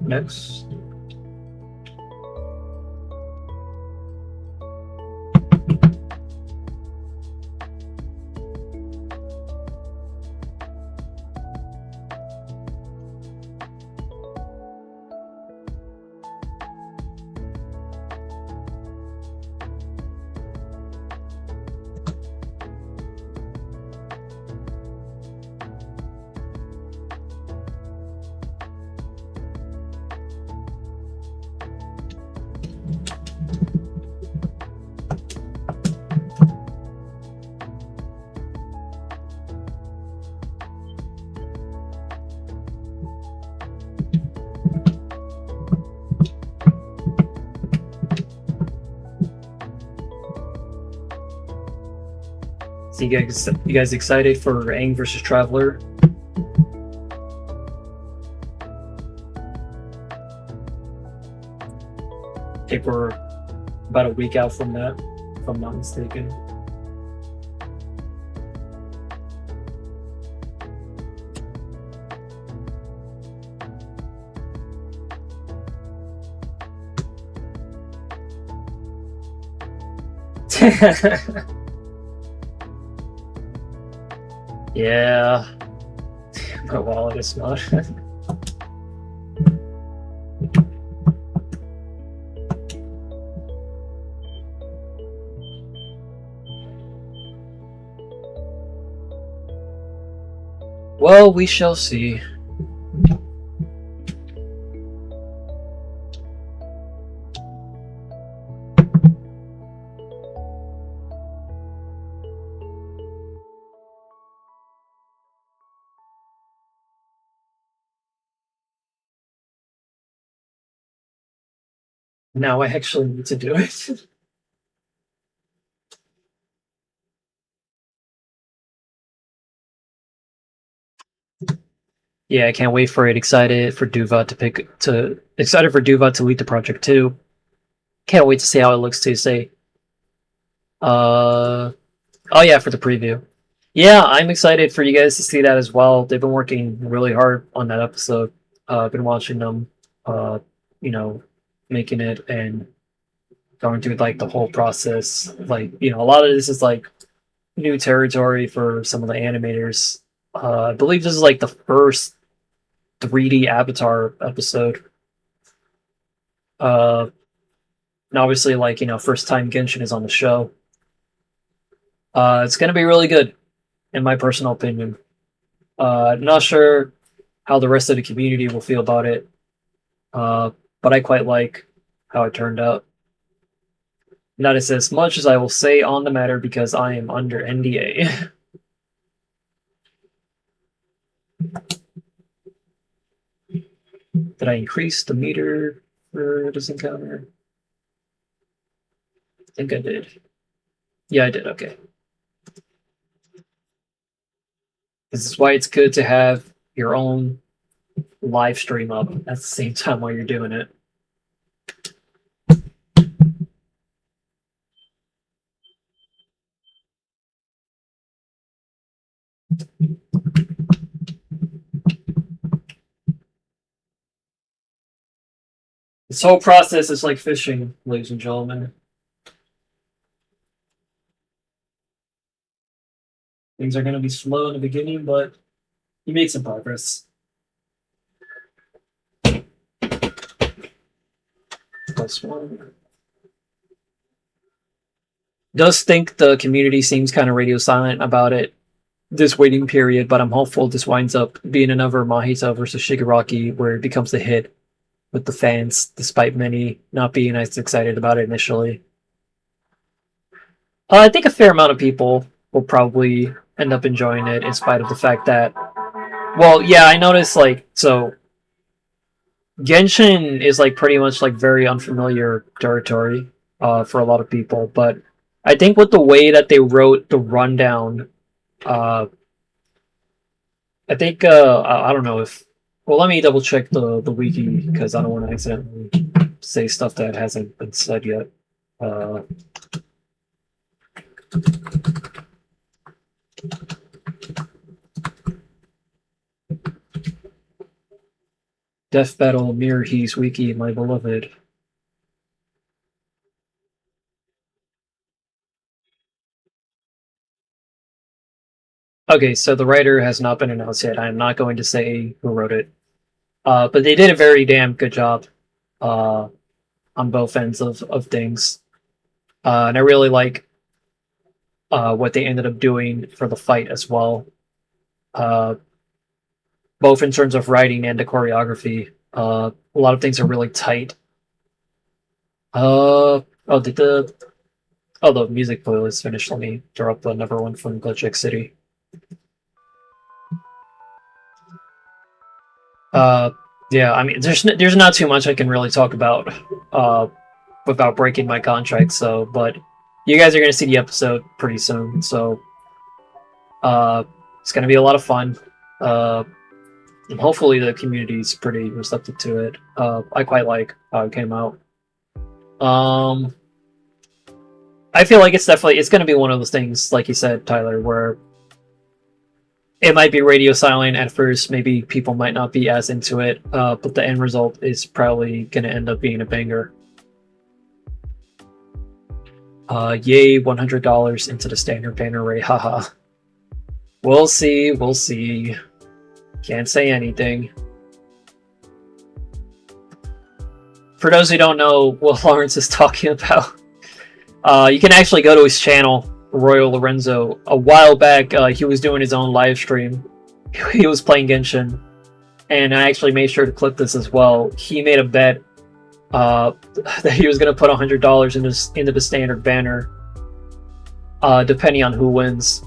Next. So you guys excited for Aang versus Traveler? I think we're about a week out from that, if I'm not mistaken. Yeah, my wallet is not. Well, we shall see. Now I actually need to do it. Yeah, I can't wait for it. Excited for Duva to lead the project too. Can't wait to see how it looks Tuesday. Oh yeah, for the preview. Yeah, I'm excited for you guys to see that as well. They've been working really hard on that episode. I've been watching them, you know, making it and going through like the whole process. Like, a lot of this is like new territory for some of the animators. I believe this is like the first 3D Avatar episode. And obviously, like, first time Genshin is on the show. It's gonna be really good, in my personal opinion. Not sure how the rest of the community will feel about it, but I quite like how it turned out. Not as much as I will say on the matter because I am under NDA. Did I increase the meter for this encounter? I think I did. Yeah, I did. Okay. This is why it's good to have your own live stream up at the same time while you're doing it. This whole process is like fishing, ladies and gentlemen. Things are going to be slow in the beginning, but you make some progress. +1. Does think the community seems kind of radio silent about it this waiting period, but I'm hopeful this winds up being another Mahito versus Shigaraki where it becomes a hit with the fans, despite many not being as excited about it initially. I think a fair amount of people will probably end up enjoying it in spite of the fact that, well, yeah, I noticed, like, so Genshin is like pretty much like very unfamiliar territory for a lot of people, but I think with the way that they wrote the rundown, I think I don't know if, well, let me double check the wiki because I don't want to accidentally say stuff that hasn't been said yet. Death Battle Mirror He's Wiki, my beloved. Okay, so the writer has not been announced yet. I am not going to say who wrote it. But they did a very damn good job on both ends of things. And I really like what they ended up doing for the fight as well. Both in terms of writing and the choreography. A lot of things are really tight. The music playlist finished. Let me throw up another one from Glitch X City. Yeah, I mean, there's not too much I can really talk about without breaking my contract. So, but you guys are gonna see the episode pretty soon. So, It's going to be a lot of fun. And hopefully the community's pretty receptive to it. I quite like how it came out. I feel like it's going to be one of those things, like you said, Tyler, where it might be radio silent at first. Maybe people might not be as into it, but the end result is probably going to end up being a banger. Yay, $100 into the standard banner rate, haha. We'll see, we'll see. Can't say anything. For those who don't know what Lawrence is talking about, you can actually go to his channel, Royal Lorenzo. A while back, he was doing his own live stream. He was playing Genshin, and I actually made sure to clip this as well. He made a bet that he was going to put $100 into the standard banner, depending on who wins.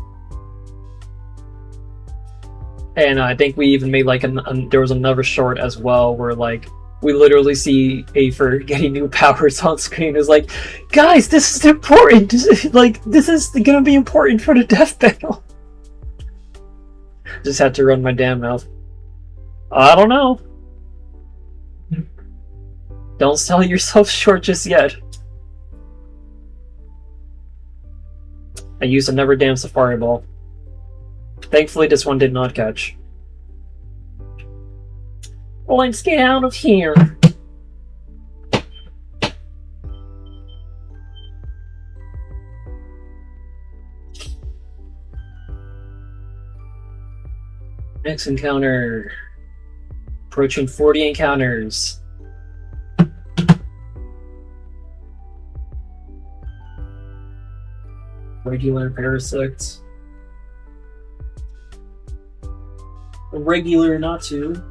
And I think we even made like there was another short as well where like we literally see Aether getting new powers on screen. It's like, guys, this is important. This is gonna be important for the death battle. Just had to run my damn mouth. I don't know. Don't sell yourself short just yet. I used another damn Safari Ball. Thankfully, this one did not catch. Let's get out of here. Next encounter. Approaching 40 encounters. Regular Parasect. Regular Natu.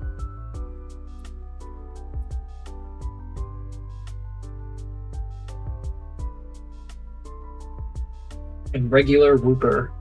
And regular Wooper.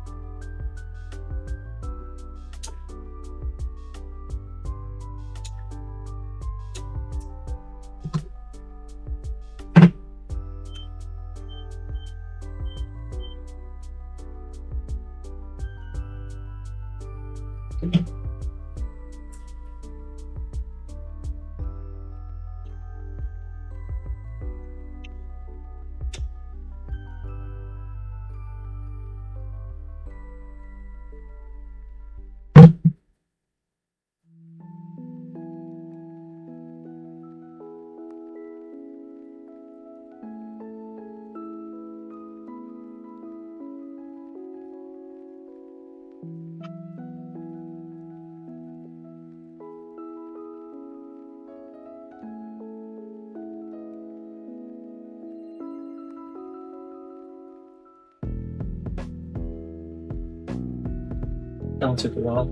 That one took a while.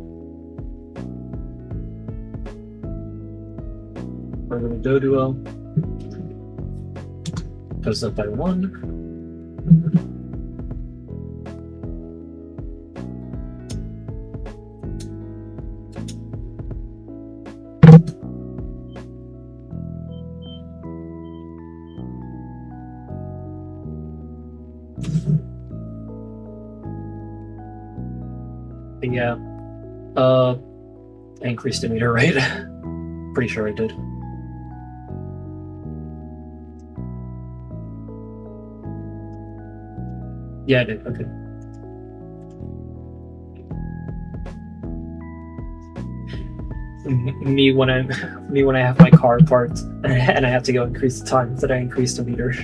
Regular Doduo. Goes up by 1. Yeah. I increased the meter rate. Pretty sure I did. Yeah, I did. Okay. Me when I have my car parked and I have to go increase the time that I increased the meter.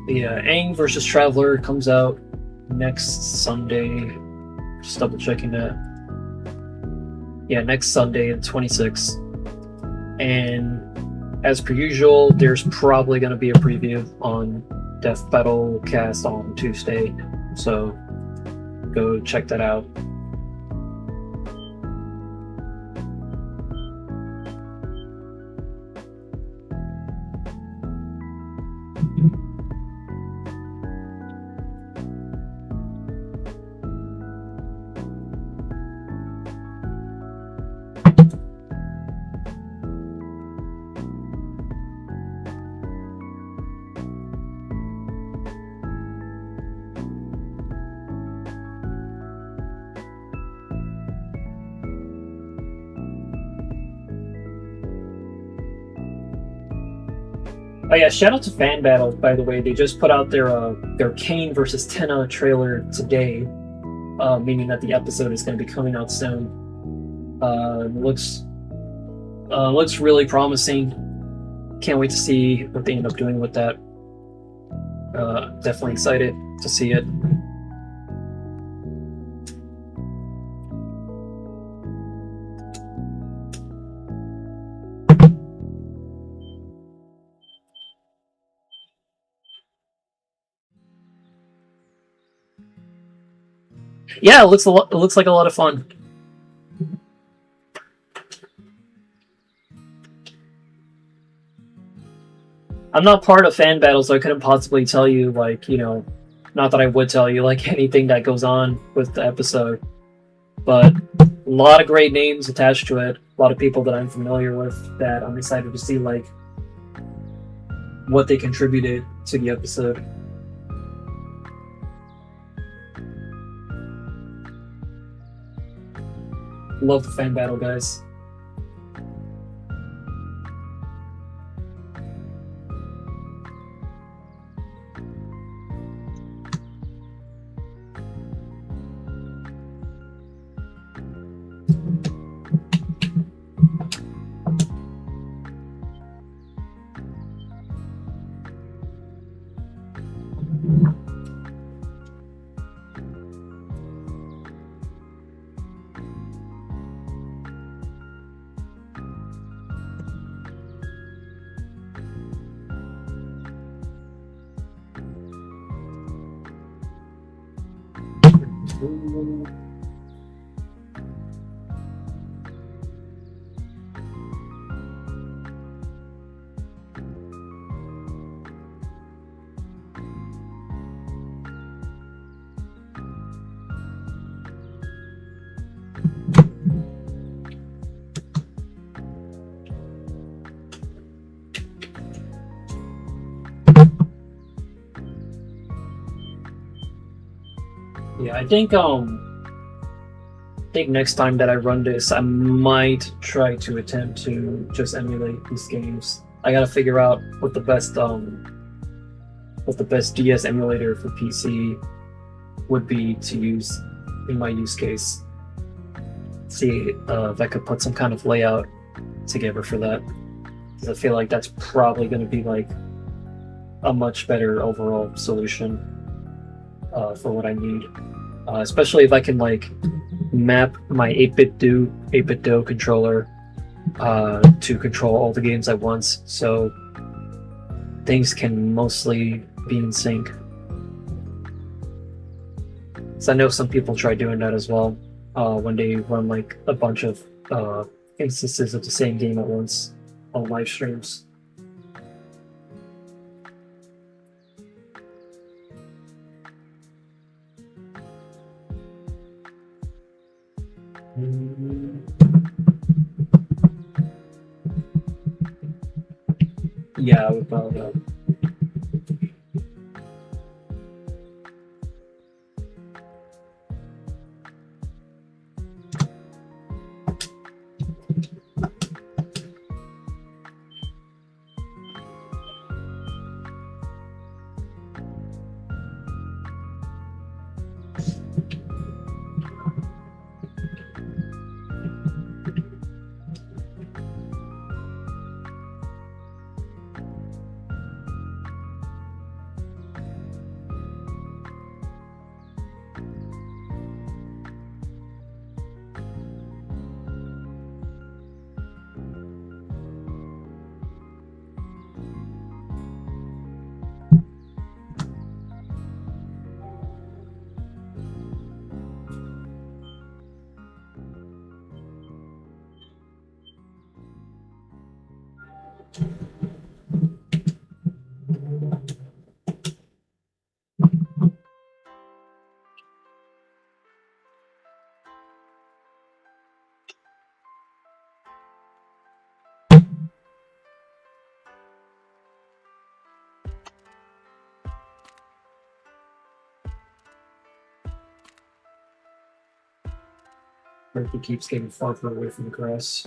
Yeah, Aang versus Traveler comes out next Sunday. Just double checking that. Yeah, next Sunday, the 26th. And as per usual, there's probably going to be a preview on Death Battle Cast on Tuesday. So go check that out. Oh yeah, shout out to Fan Battle, by the way. They just put out their Kane versus Tenna trailer today, meaning that the episode is going to be coming out soon. Looks really promising. Can't wait to see what they end up doing with that. Definitely excited to see it. Yeah, it looks like a lot of fun. I'm not part of Fan Battle, so I couldn't possibly tell you, like, you know, not that I would tell you, like, anything that goes on with the episode. But a lot of great names attached to it. A lot of people that I'm familiar with that I'm excited to see, like, what they contributed to the episode. Love the Fan Battle, guys. Yeah, I think next time that I run this, I might try to attempt to just emulate these games. I gotta figure out what the best DS emulator for PC would be to use in my use case. See if I could put some kind of layout together for that. Because I feel like that's probably going to be like a much better overall solution for what I need. Especially if I can like map my 8-bit Do controller to control all the games at once, so things can mostly be in sync. So I know some people try doing that as well when they run like a bunch of instances of the same game at once on live streams. Yeah, we found out. Berkeley keeps getting farther away from the grass.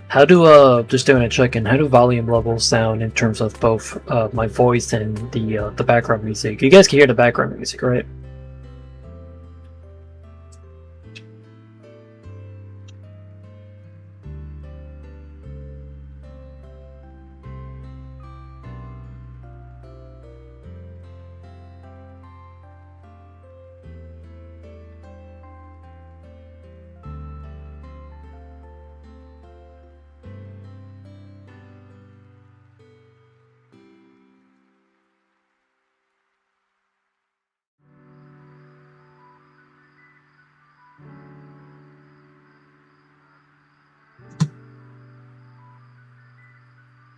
How do just doing a check-in? How do volume levels sound in terms of both my voice and the background music? You guys can hear the background music, right?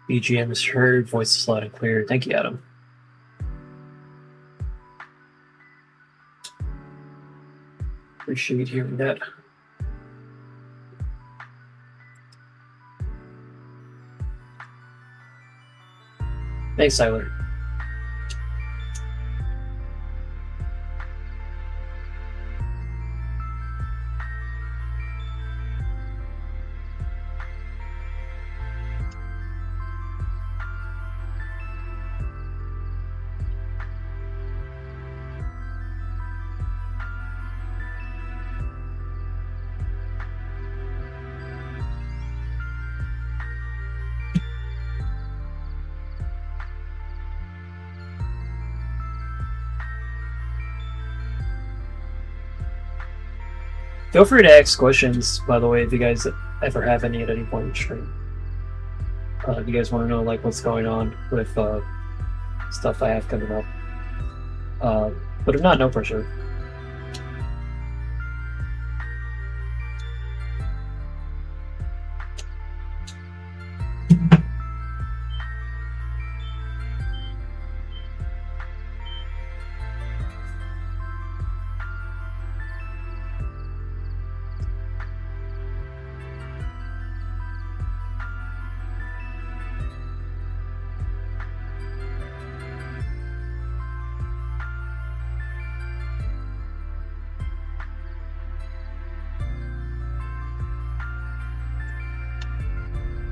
BGM is heard, voice is loud and clear. Thank you, Adam. Appreciate hearing that. Thanks, Tyler. Feel free to ask questions, by the way, if you guys ever have any at any point in the stream. If you guys want to know like what's going on with stuff I have coming up. But if not, no pressure.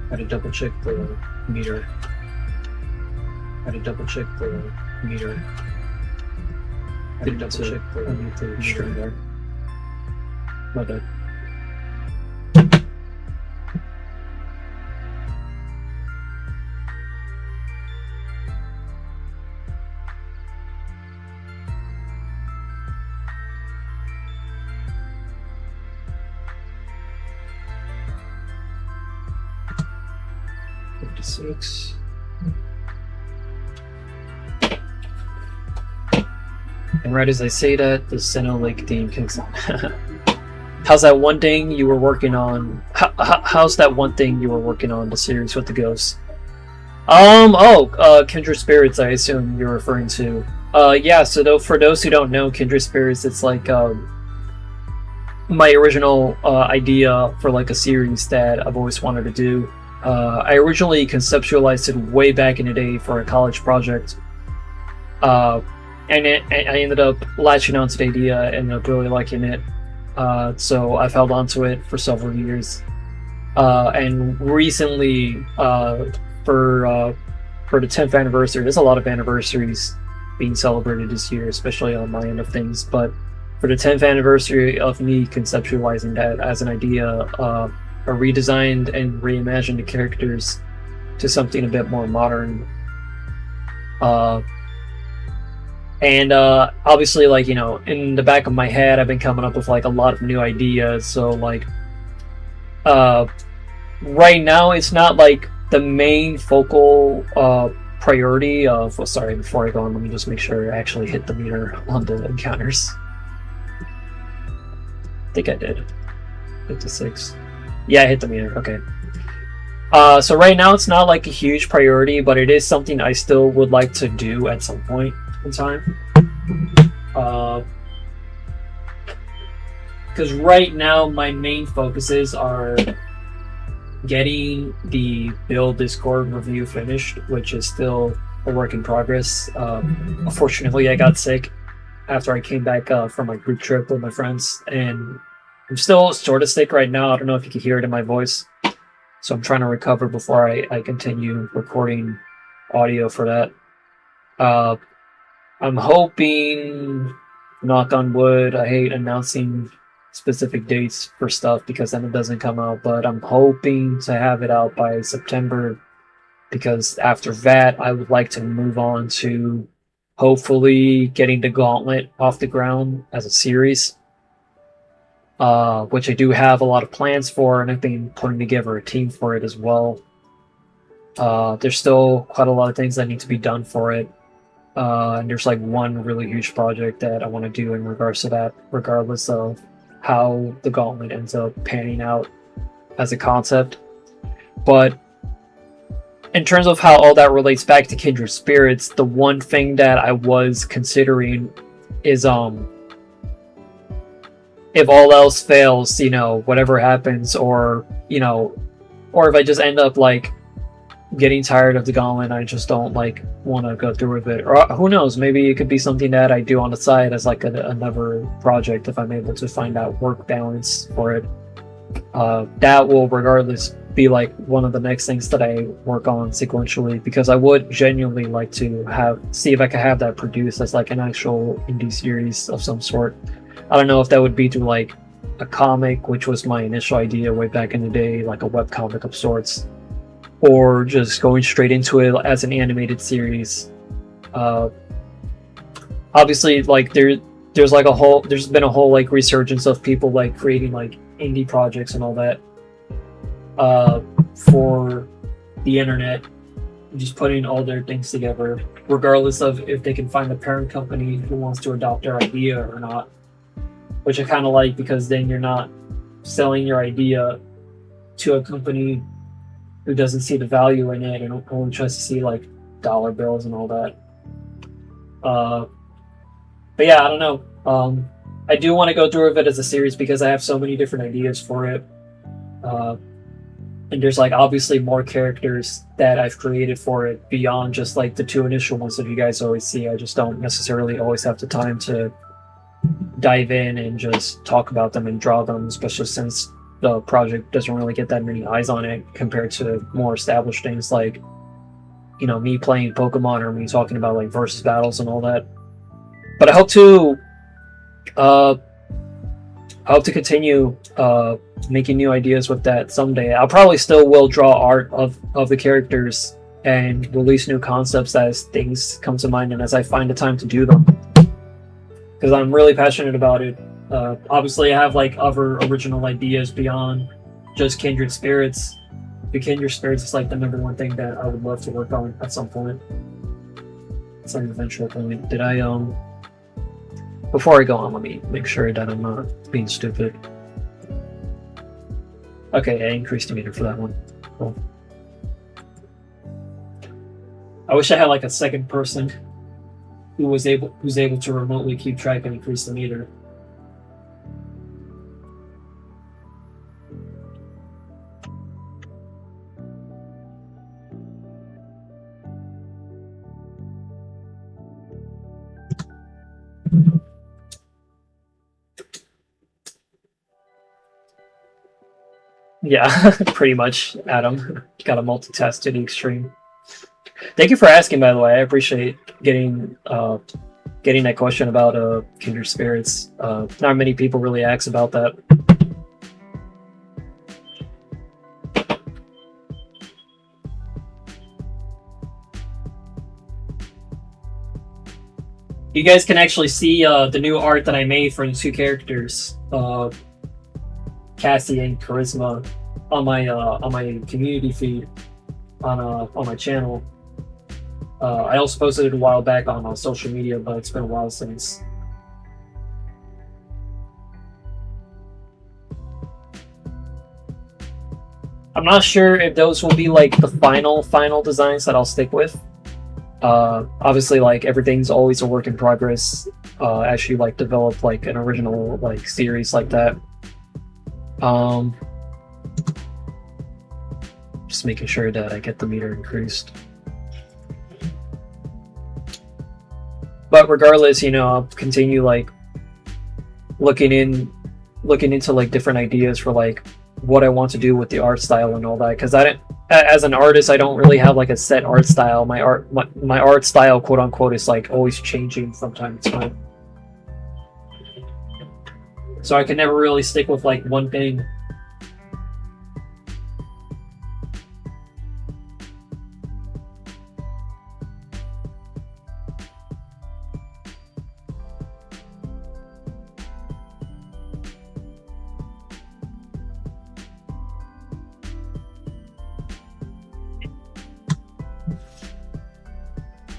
I had to double check the meter. I had to double check the meter. I had to double check the stream there. My bad. Six. And right as I say that, the Sinnoh Lake theme kicks on. How's that one thing you were working on? How's that one thing you were working on? The series with the ghosts. Kindred Spirits. I assume you're referring to. Yeah. So for those who don't know, Kindred Spirits, it's like my original idea for like a series that I've always wanted to do. I originally conceptualized it way back in the day for a college project, and I ended up latching onto the idea and ended up really liking it. So I've held on to it for several years, and recently for the 10th anniversary, there's a lot of anniversaries being celebrated this year, especially on my end of things. But for the 10th anniversary of me conceptualizing that as an idea, I redesigned and reimagined the characters to something a bit more modern. And obviously, like, you know, in the back of my head, I've been coming up with like a lot of new ideas. So like, right now, it's not like the main focal priority of. Oh, sorry, before I go on, let me just make sure I actually hit the meter on the encounters. I think I did. 56. Yeah, I hit the meter. Okay. So right now it's not like a huge priority, but it is something I still would like to do at some point in time. Because right now my main focuses are getting the build Discord review finished, which is still a work in progress. Unfortunately, I got sick after I came back from my group trip with my friends, and I'm still sort of sick right now. I don't know if you can hear it in my voice. So I'm trying to recover before I continue recording audio for that. I'm hoping, knock on wood, I hate announcing specific dates for stuff because then it doesn't come out, but I'm hoping to have it out by September, because after that I would like to move on to hopefully getting the Gauntlet off the ground as a series. Which I do have a lot of plans for, and I've been putting together a team for it as well. There's still quite a lot of things that need to be done for it, and there's like one really huge project that I want to do in regards to that, regardless of how the Gauntlet ends up panning out as a concept. But in terms of how all that relates back to Kindred Spirits, the one thing that I was considering is if all else fails, you know, whatever happens, or, you know, or if I just end up like getting tired of the Gauntlet, I just don't like want to go through with it, or who knows, maybe it could be something that I do on the side as like another project if I'm able to find out work balance for it. That will regardless be like one of the next things that I work on sequentially, because I would genuinely like to see if I can have that produced as like an actual indie series of some sort. I don't know if that would be through like a comic, which was my initial idea way back in the day, like a webcomic of sorts, or just going straight into it as an animated series. Obviously, like there's been a whole like resurgence of people like creating like indie projects and all that for the internet, just putting all their things together, regardless of if they can find a parent company who wants to adopt their idea or not. Which I kind of like, because then you're not selling your idea to a company who doesn't see the value in it and only tries to see like dollar bills and all that. But yeah, I don't know. I do want to go through it as a series because I have so many different ideas for it. And there's like obviously more characters that I've created for it beyond just like the two initial ones that you guys always see. I just don't necessarily always have the time to dive in and just talk about them and draw them, especially since the project doesn't really get that many eyes on it compared to more established things like, you know, me playing Pokemon or me talking about like versus battles and all that. But I hope to continue making new ideas with that someday. I'll probably still will draw art of the characters and release new concepts as things come to mind and as I find the time to do them, because I'm really passionate about it. Obviously I have like other original ideas beyond just Kindred Spirits. The Kindred Spirits is like the #1 thing that I would love to work on at some point. Some eventual point. Did I before I go on, let me make sure that I'm not being stupid. Okay, I increased the meter for that one. Cool. I wish I had like a second person who's able to remotely keep track and increase the meter. Yeah, pretty much, Adam. Got to multitask to the extreme. Thank you for asking, by the way. I appreciate getting that question about Kindred Spirits. Not many people really ask about that. You guys can actually see the new art that I made for the two characters, Cassie and Charisma, on my community feed on my channel. I also posted it a while back on social media, but it's been a while since. I'm not sure if those will be like the final designs that I'll stick with. Obviously, like everything's always a work in progress. Actually, like develop like an original like series like that. Just making sure that I get the meter increased. But regardless, you know, I'll continue like looking into like different ideas for like what I want to do with the art style and all that. Because as an artist, I don't really have like a set art style. My art style, quote unquote, is like always changing from time to time. So I can never really stick with like one thing.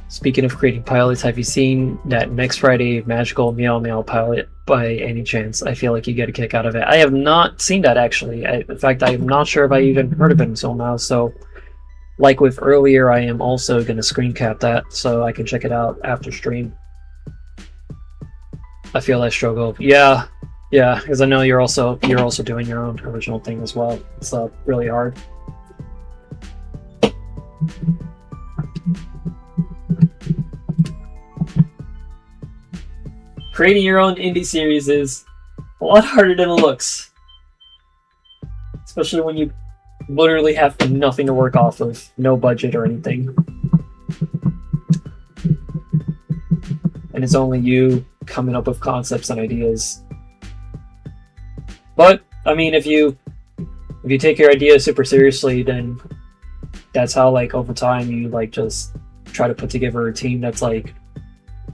Speaking of creating pilots, have you seen that next Friday Magical Meow Meow pilot by any chance? I feel like you get a kick out of it. I have not seen that actually. In fact, I'm not sure if I even heard of it until now. So, like with earlier, I am also going to screen cap that so I can check it out after stream. I feel that struggle. Yeah, because I know you're also doing your own original thing as well. It's really hard. Creating your own indie series is a lot harder than it looks. Especially when you literally have nothing to work off of, no budget or anything. And it's only you coming up with concepts and ideas. But, I mean, if you take your idea super seriously, then that's how, like, over time you, like, just try to put together a team that's, like,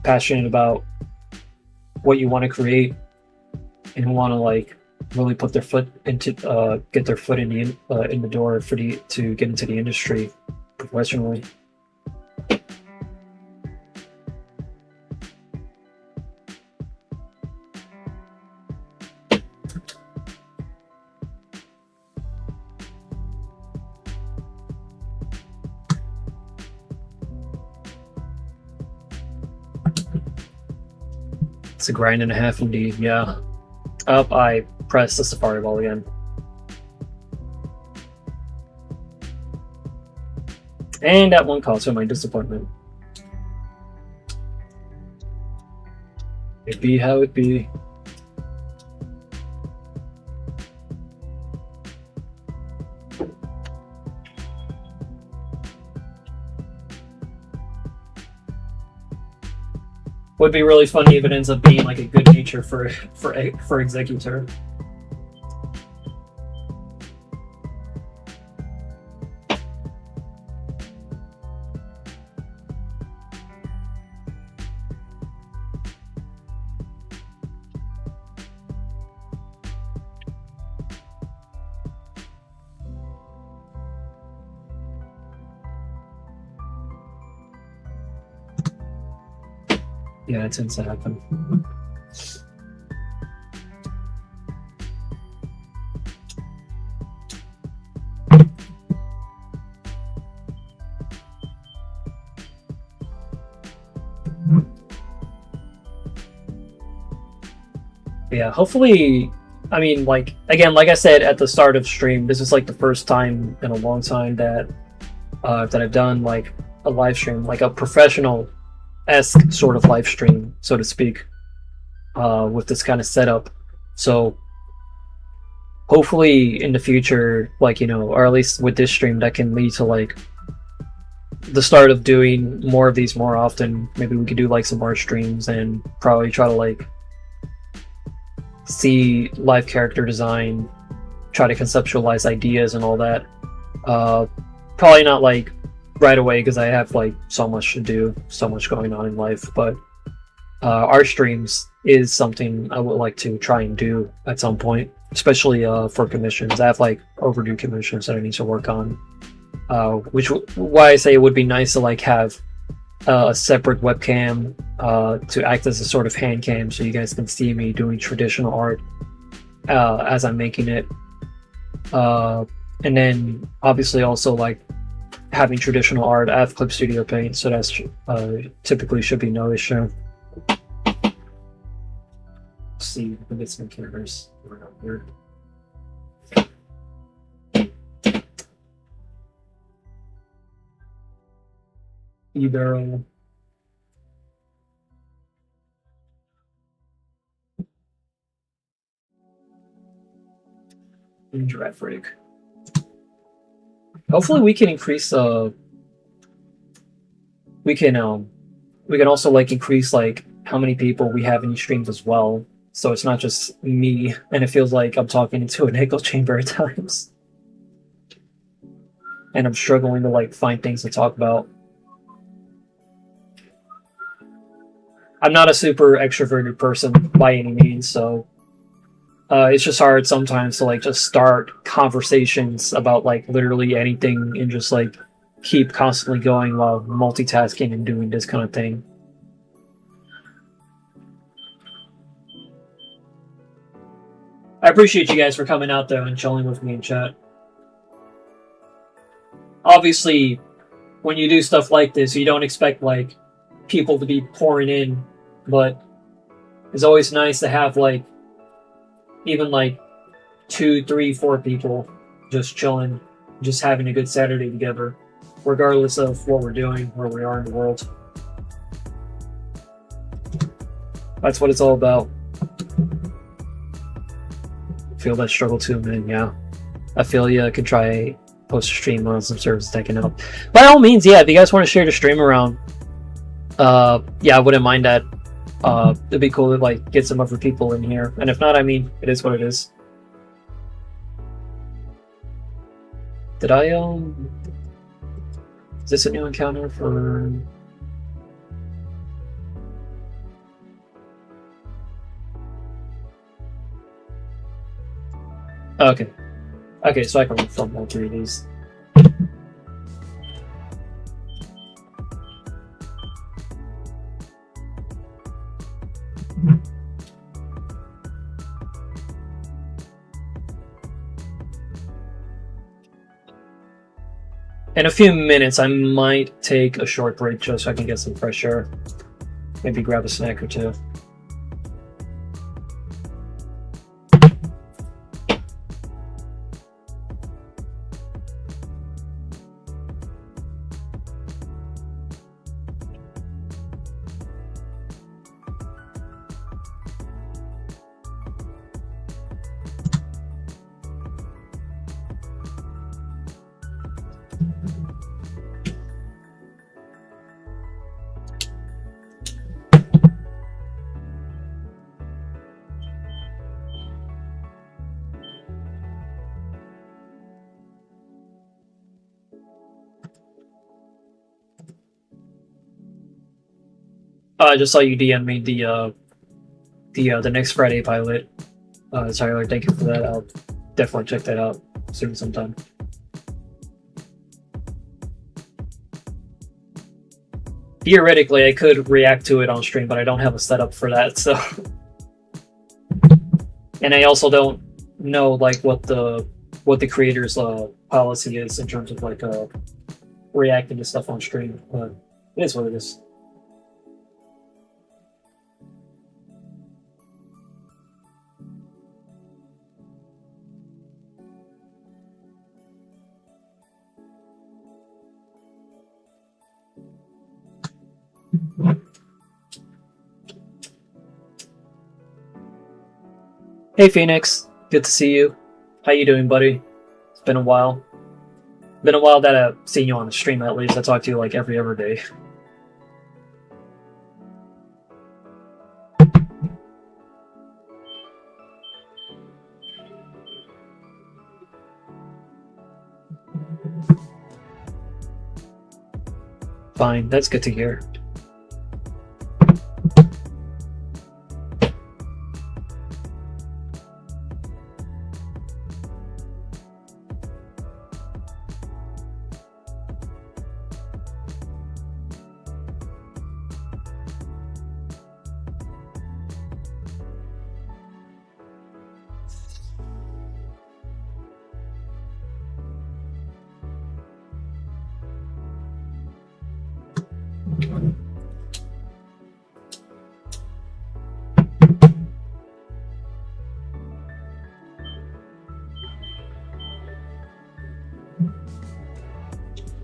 passionate about what you want to create and who want to like really put their foot into get their foot in the door to get into the industry professionally. It's a grind and a half indeed, yeah. Up, I press the Safari ball again. And that one cost for my disappointment. It be how it be. Would be really funny if it ends up being like a good nature for Executor. Yeah, it tends to happen. Yeah, hopefully, I mean, like, again, like I said at the start of stream, this is like the first time in a long time that I've done like a live stream, like a professional-esque sort of live stream, so to speak, with this kind of setup. So hopefully in the future, like, you know, or at least with this stream, that can lead to like the start of doing more of these more often. Maybe we could do like some more streams and probably try to like see live character design, try to conceptualize ideas and all that. Probably not like right away because I have like so much to do, so much going on in life, but our streams is something I would like to try and do at some point, especially for commissions. I have like overdue commissions that I need to work on, why I say it would be nice to like have a separate webcam to act as a sort of hand cam so you guys can see me doing traditional art as I'm making it, and then obviously also like having traditional art. I have Clip Studio Paint, so that's typically should be no issue. Let's see if we can get some cameras around here. E-barrel. And giraffe rig. Hopefully we can increase we can also like increase like how many people we have in these streams as well, so it's not just me and it feels like I'm talking into an echo chamber at times and I'm struggling to like find things to talk about. I'm not a super extroverted person by any means, so it's just hard sometimes to like just start conversations about like literally anything and just like keep constantly going while multitasking and doing this kind of thing. I appreciate you guys for coming out though and chilling with me in chat. Obviously, when you do stuff like this, you don't expect like people to be pouring in, but it's always nice to have like even like 2, 3, 4 people just chilling, just having a good Saturday together, regardless of what we're doing, where we are in the world. That's what it's all about. Feel that struggle too, man. Yeah, I feel you. I could try post a stream on some servers taking up. By all means, yeah. If you guys want to share the stream around, yeah, I wouldn't mind that. It'd be cool to like get some other people in here, and if not, I mean, it is what it is. Did I is this a new encounter for? Okay. Okay, so I can film all three of these. In a few minutes, I might take a short break just so I can get some fresh air. Maybe grab a snack or two. I just saw you DM me the next Friday pilot. Tyler, thank you for that. I'll definitely check that out soon sometime. Theoretically, I could react to it on stream, but I don't have a setup for that, so. And I also don't know like what the creator's policy is in terms of like reacting to stuff on stream. But it is what it is. Hey Phoenix, good to see you. How you doing, buddy? It's been a while. Been a while that I've seen you on the stream at least. I talk to you like every other day. Fine, that's good to hear.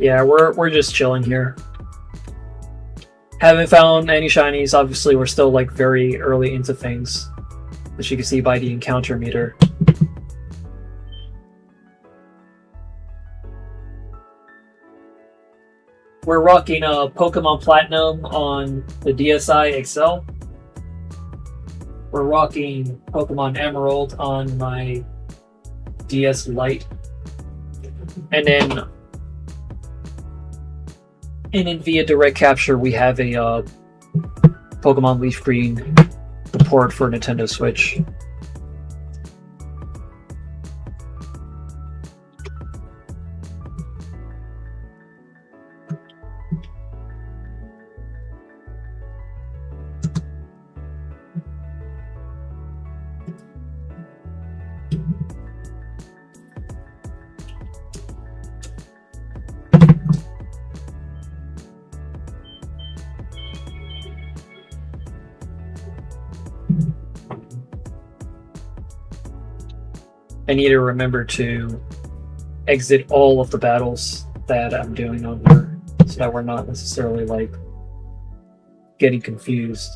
Yeah, we're just chilling here. Haven't found any shinies. Obviously, we're still like very early into things, as you can see by the encounter meter. We're rocking Pokemon Platinum on the DSi XL. We're rocking Pokemon Emerald on my DS Lite. And then via Direct Capture, we have a Pokemon Leaf Green port for Nintendo Switch. I need to remember to exit all of the battles that I'm doing on here so that we're not necessarily like getting confused.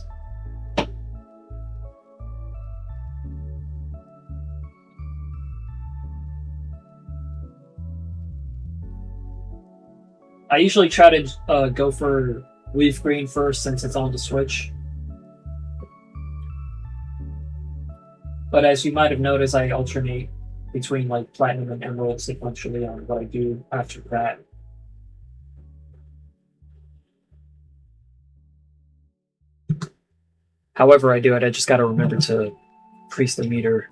I usually try to go for Leaf Green first since it's on the Switch. But as you might have noticed, I alternate between like Platinum and Emerald sequentially on what I do after that. However I do it, I just gotta remember to increase the meter.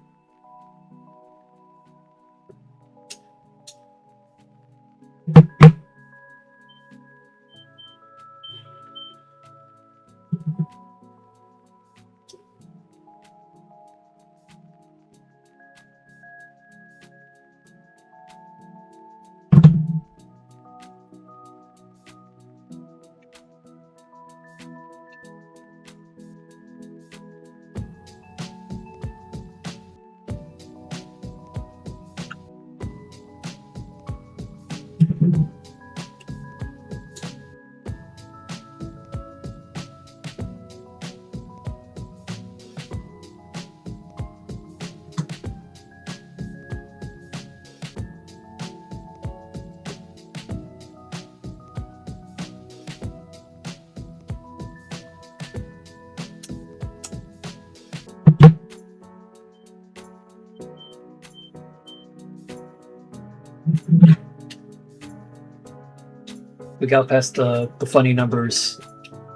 We got past the funny numbers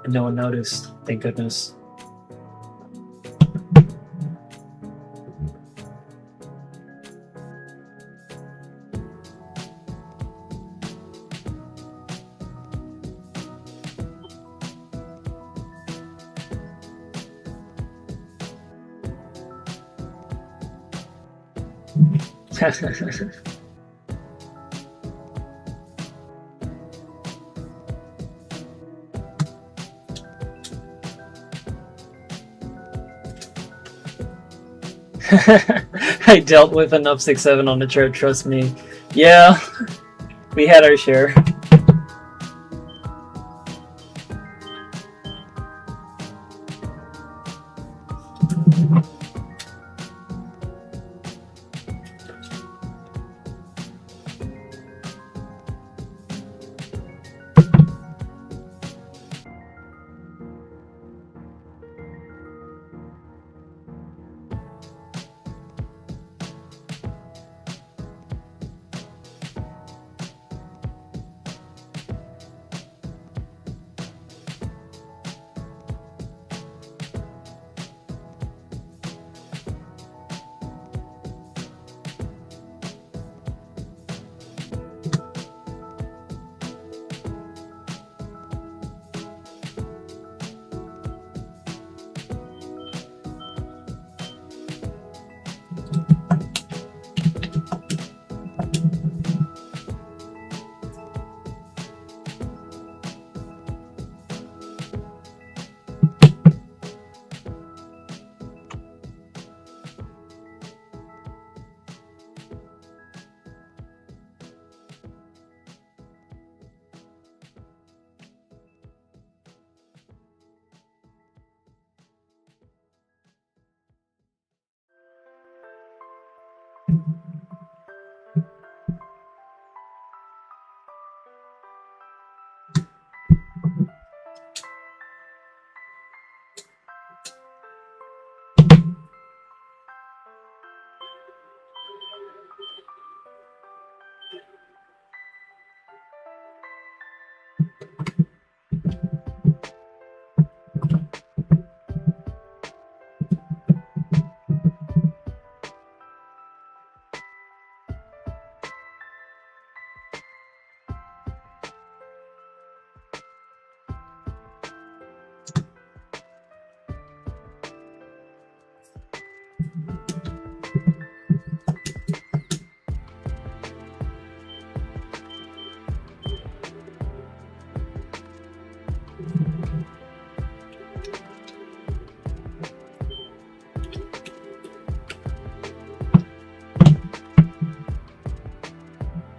and no one noticed. Thank goodness. I dealt with enough 6-7 on the chart, trust me. Yeah, we had our share.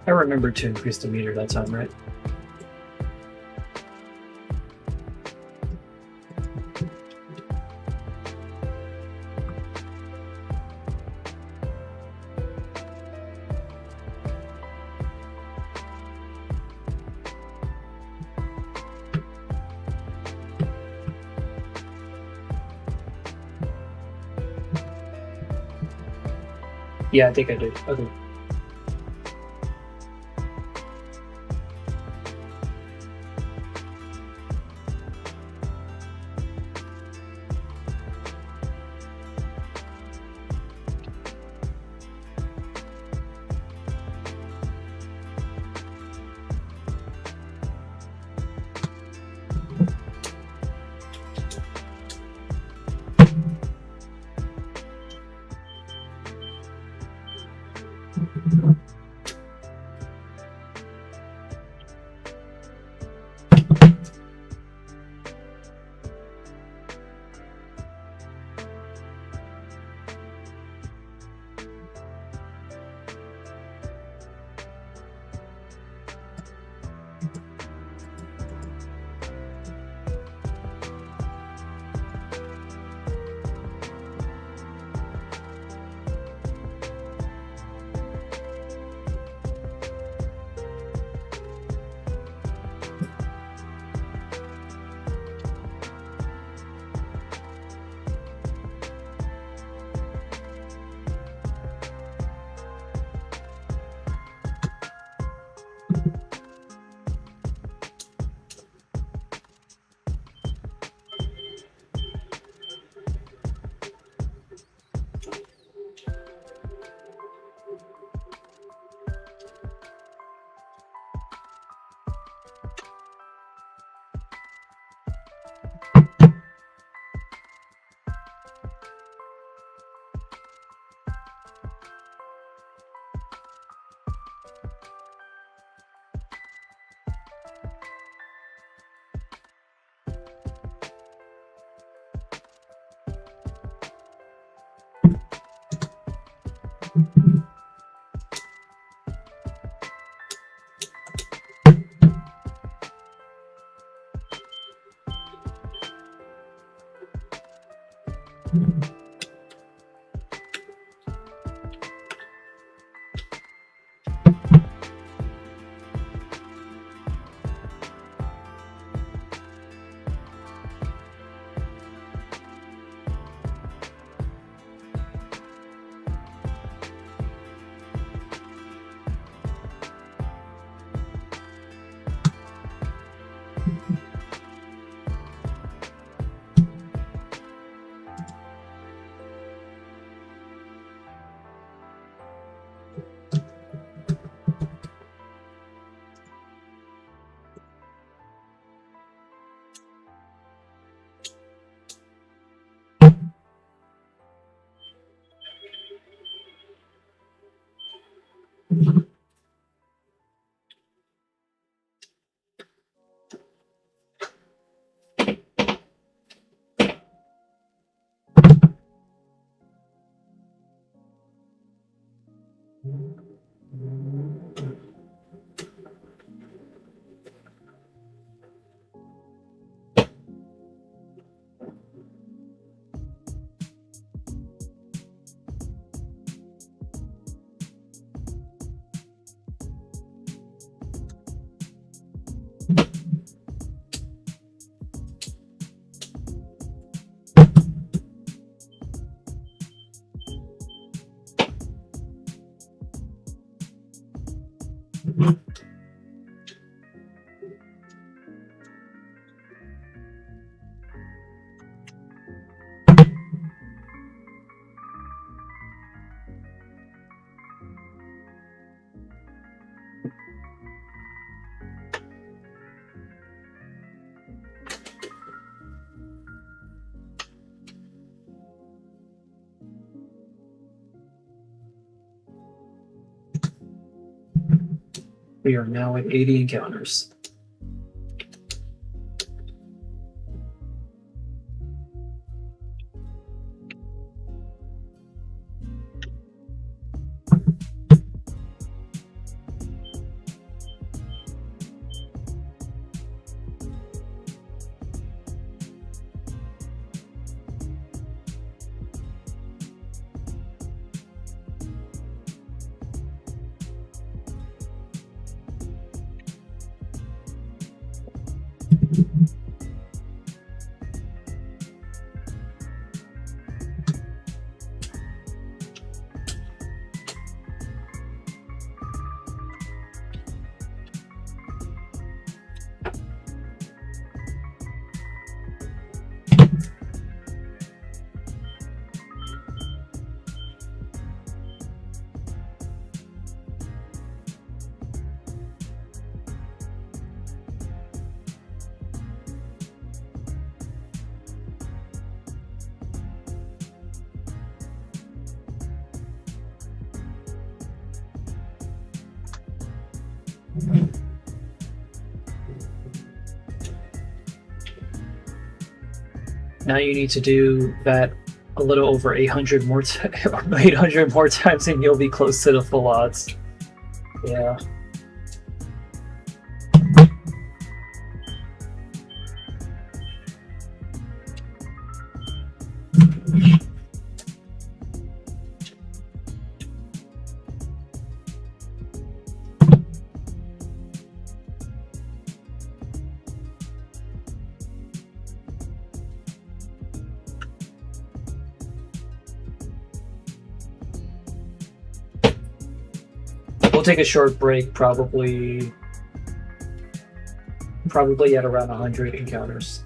I remember to increase the meter that time, right? Yeah, I think I did. Okay. We are now at 80 encounters. Now you need to do that a little over 800 more 800 more times and you'll be close to the full odds. Yeah. We'll take a short break, probably at around 100 encounters.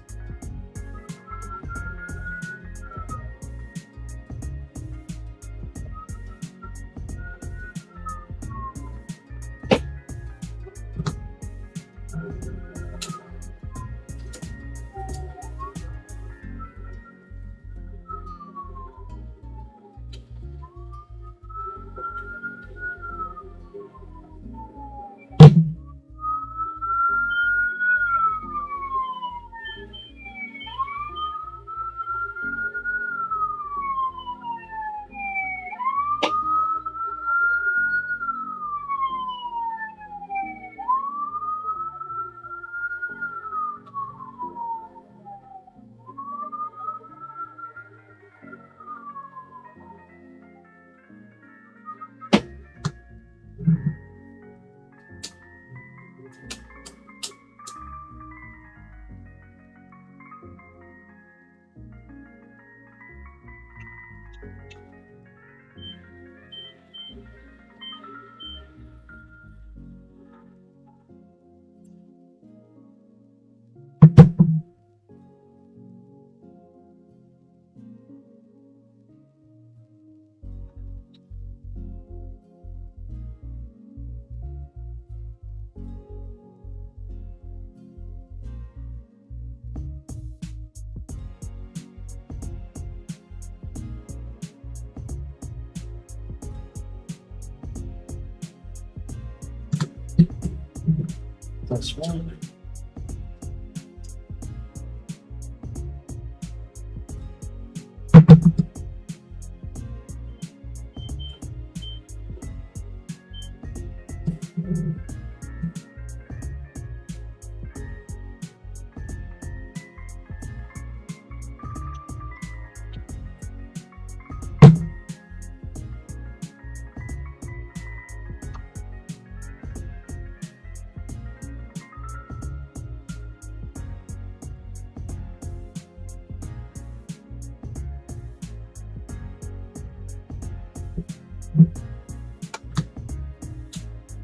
Plus 1.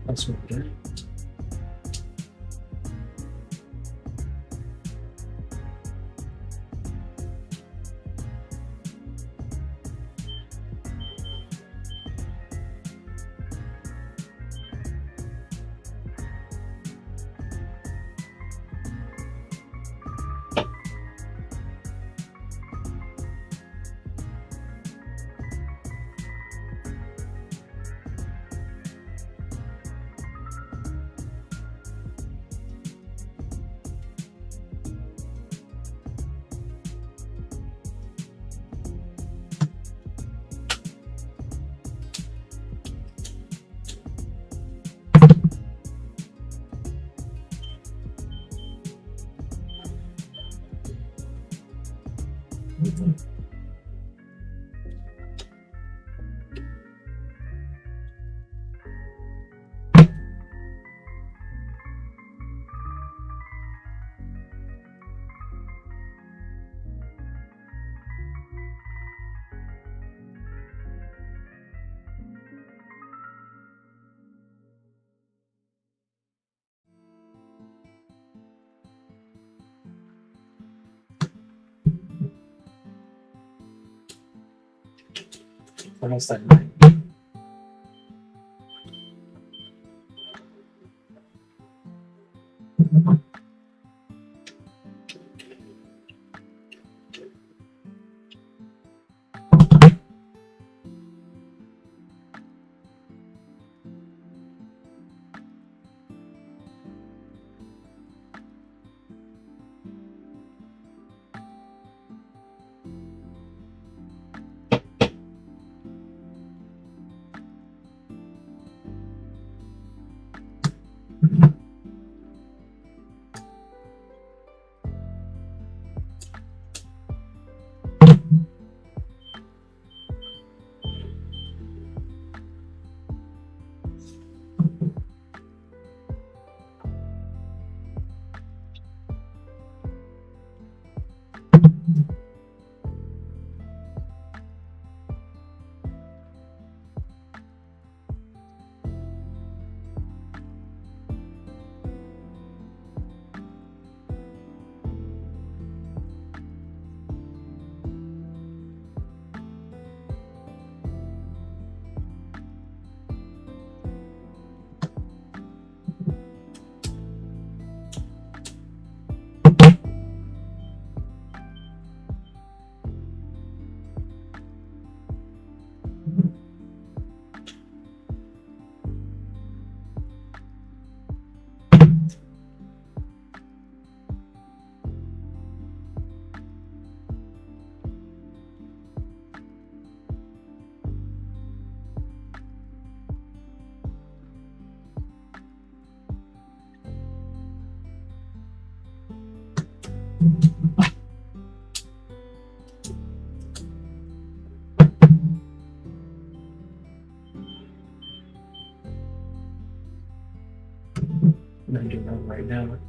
Plus 1 again. Almost at 9. I'm doing that right now.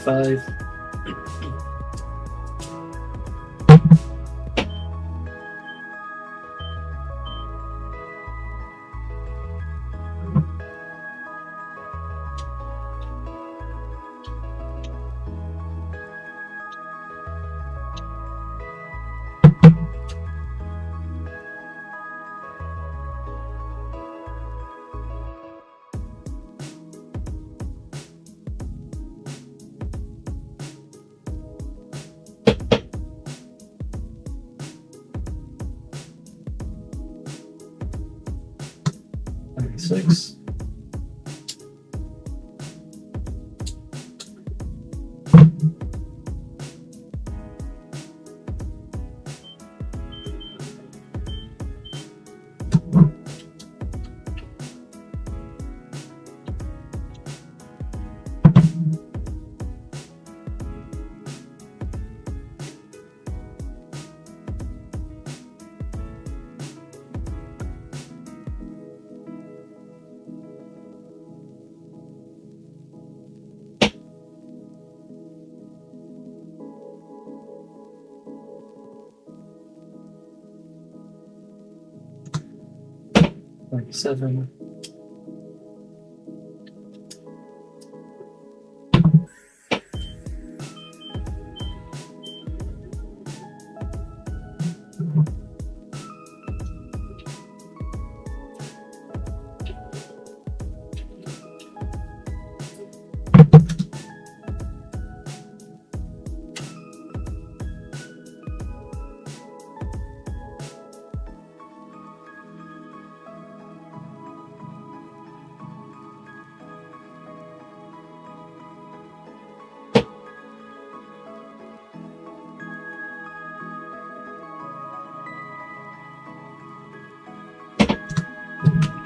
95. Six. Seven.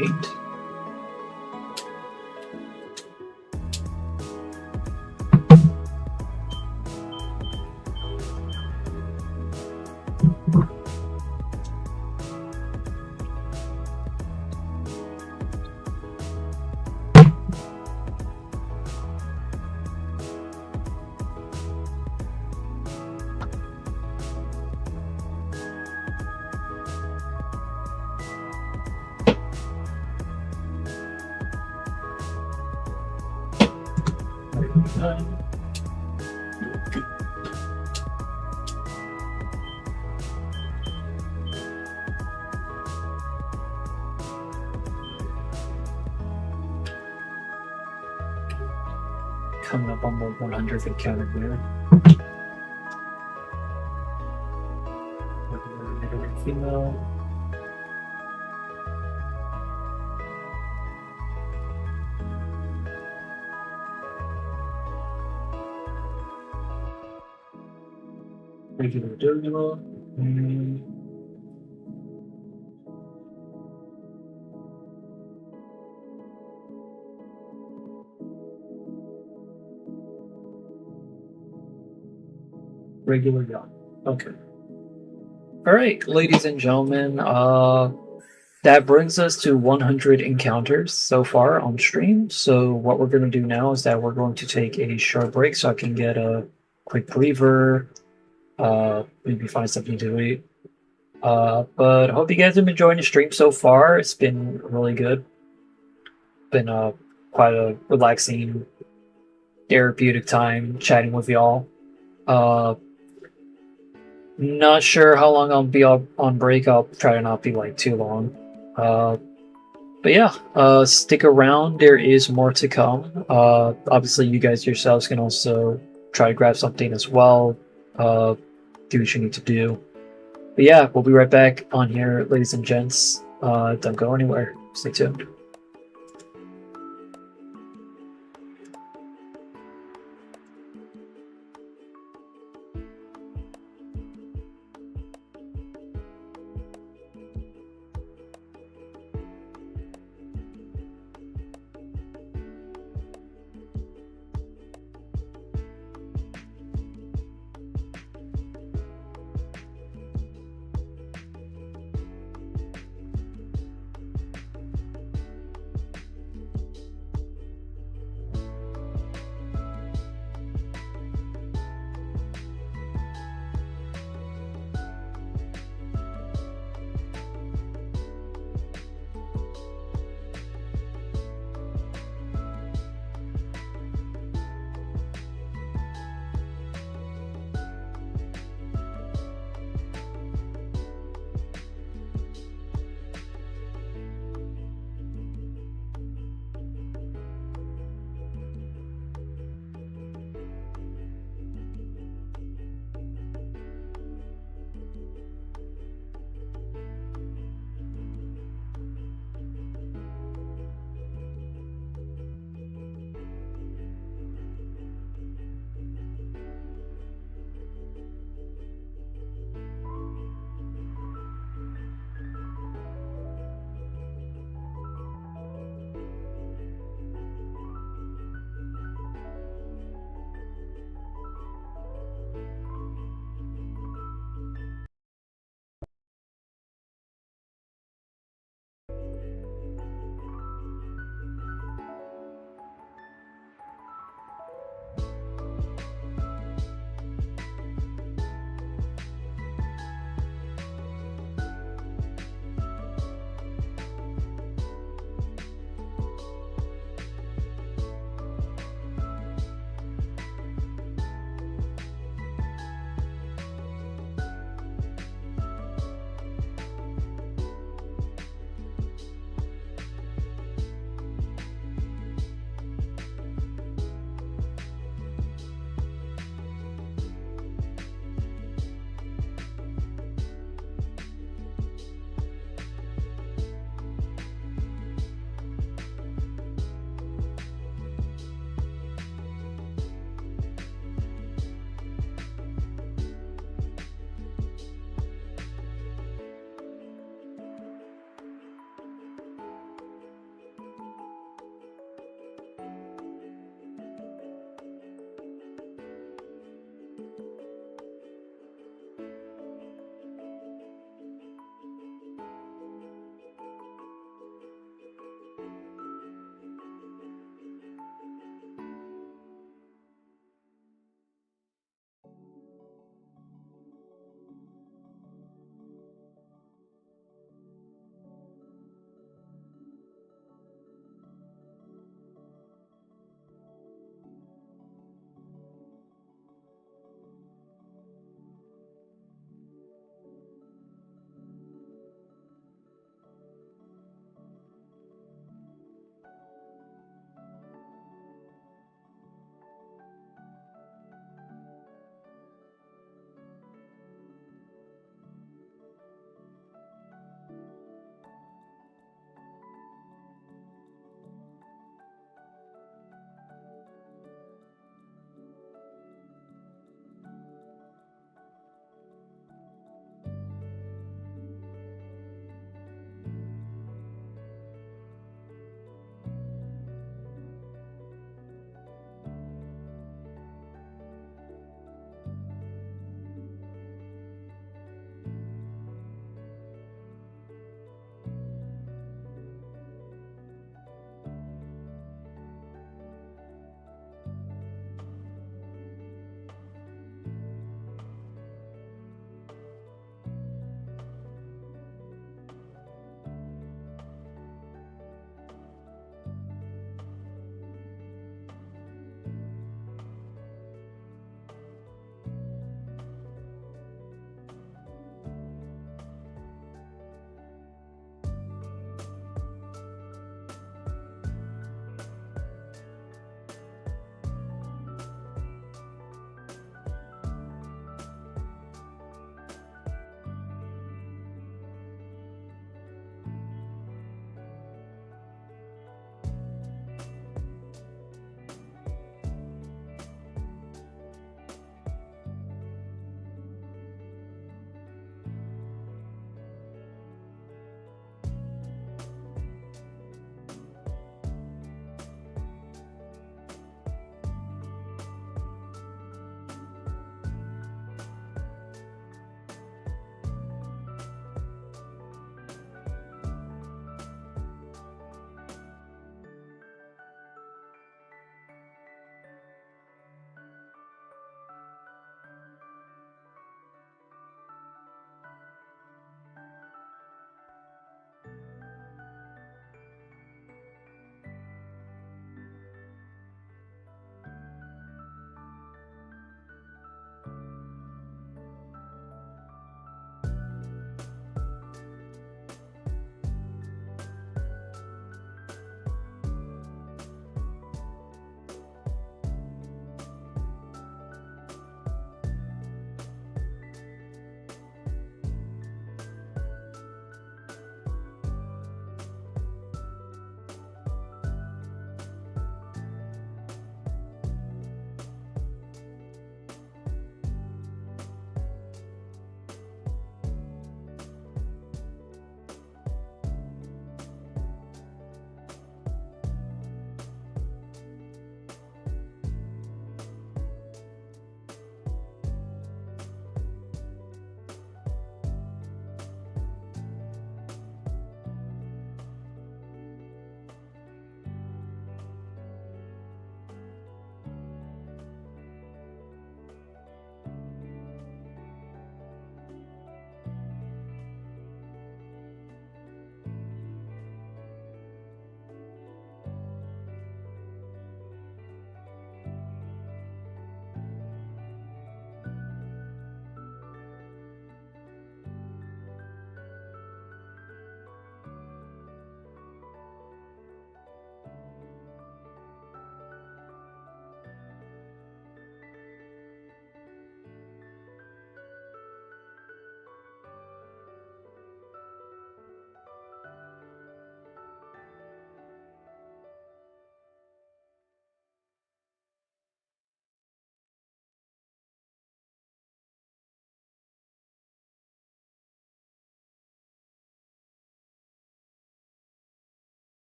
Eight. Nine. Coming up on the 100th encounter here. Female. Regular Douglas. Regular yacht. Okay. All right, ladies and gentlemen, that brings us to 100 encounters so far on stream. So what we're going to do now is that we're going to take a short break so I can get a quick breather, maybe find something to eat. But I hope you guys have been enjoying the stream so far. It's been really good. Been quite a relaxing, therapeutic time chatting with y'all. Not sure how long I'll be on break. I'll try to not be like too long. But yeah, stick around. There is more to come. Obviously, you guys yourselves can also try to grab something as well. Do what you need to do. But yeah, we'll be right back on here, ladies and gents. Don't go anywhere. Stay tuned.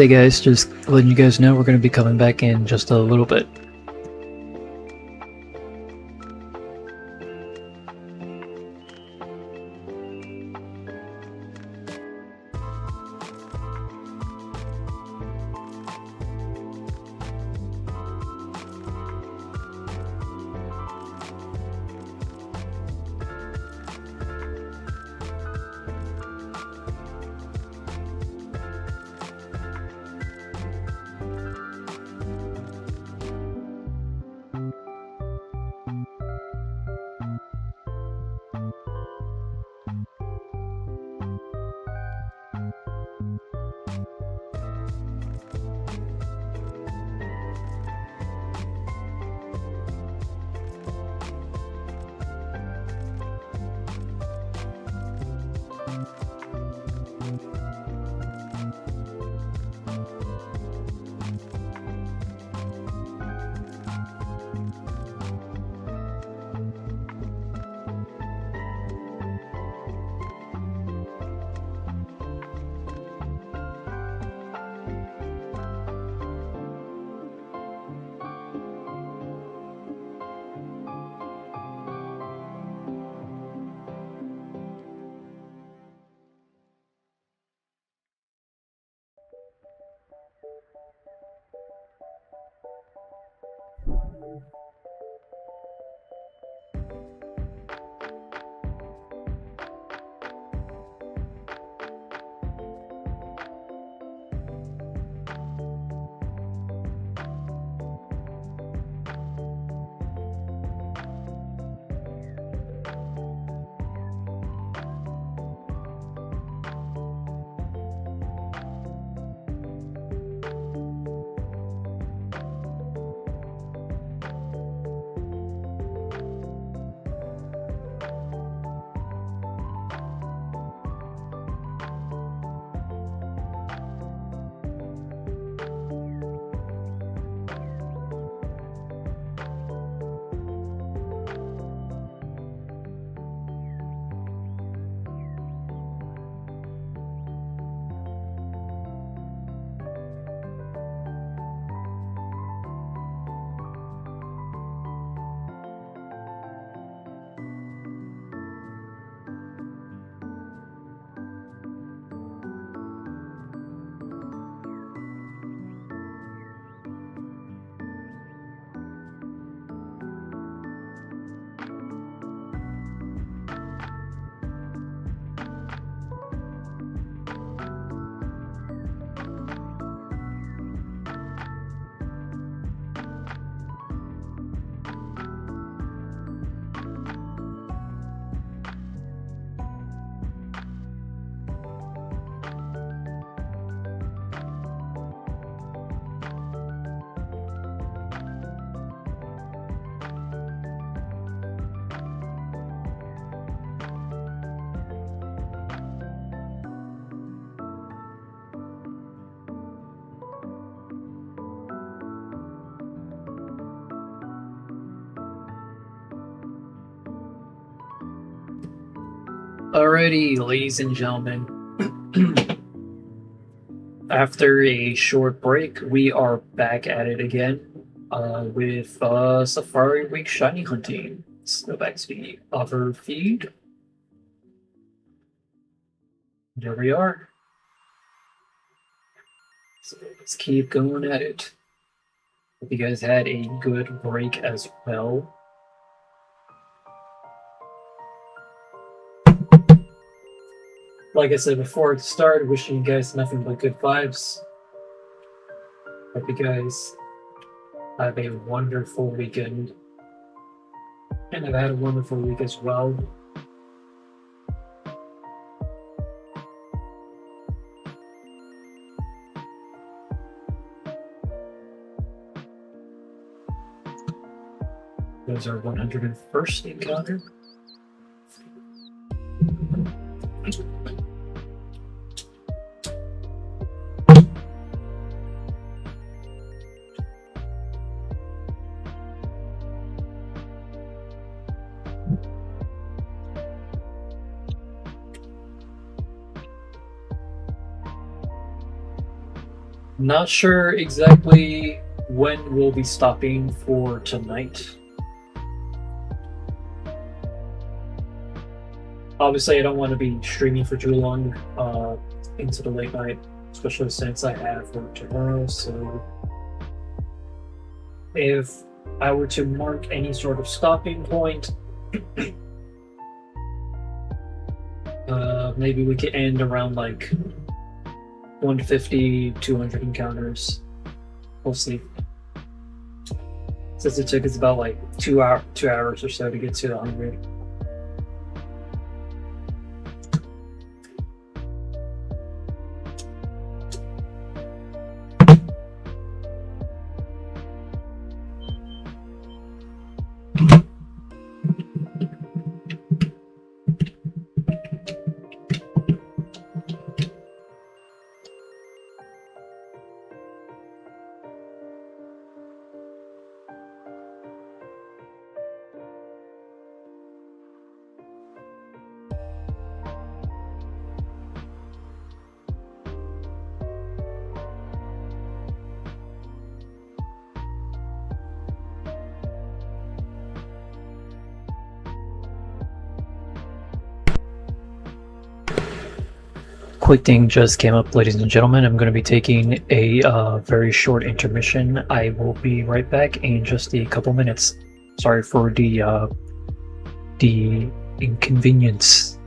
Hey guys, just letting you guys know we're going to be coming back in just a little bit. Alrighty, ladies and gentlemen. After a short break, we are back at it again with Safari Week Shiny Hunting. Let's go back to the other feed. There we are. So let's keep going at it. Hope you guys had a good break as well. Like I said before it started, wishing you guys nothing but good vibes. Hope you guys have a wonderful weekend. And I've had a wonderful week as well. There's our 101st encounter. Not sure exactly when we'll be stopping for tonight. Obviously, I don't want to be streaming for too long into the late night, especially since I have work tomorrow. So, if I were to mark any sort of stopping point, maybe we could end around like 150, 200 encounters. We'll see. Since it took us about like 2 hours or so to get to 100. Quick thing just came up, ladies and gentlemen. I'm going to be taking a very short intermission. I will be right back in just a couple minutes. Sorry for the inconvenience.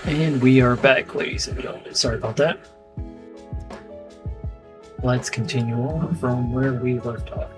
And we are back, ladies and gentlemen. Sorry about that. Let's continue on from where we left off.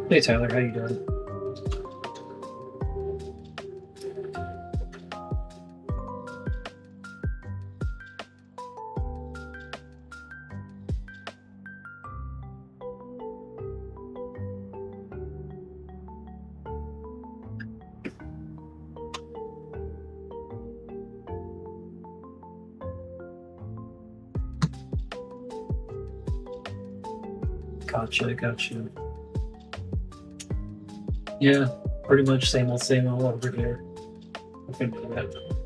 Hey Tyler, how you doing? Gotcha. Yeah, pretty much same old over here. I can do that.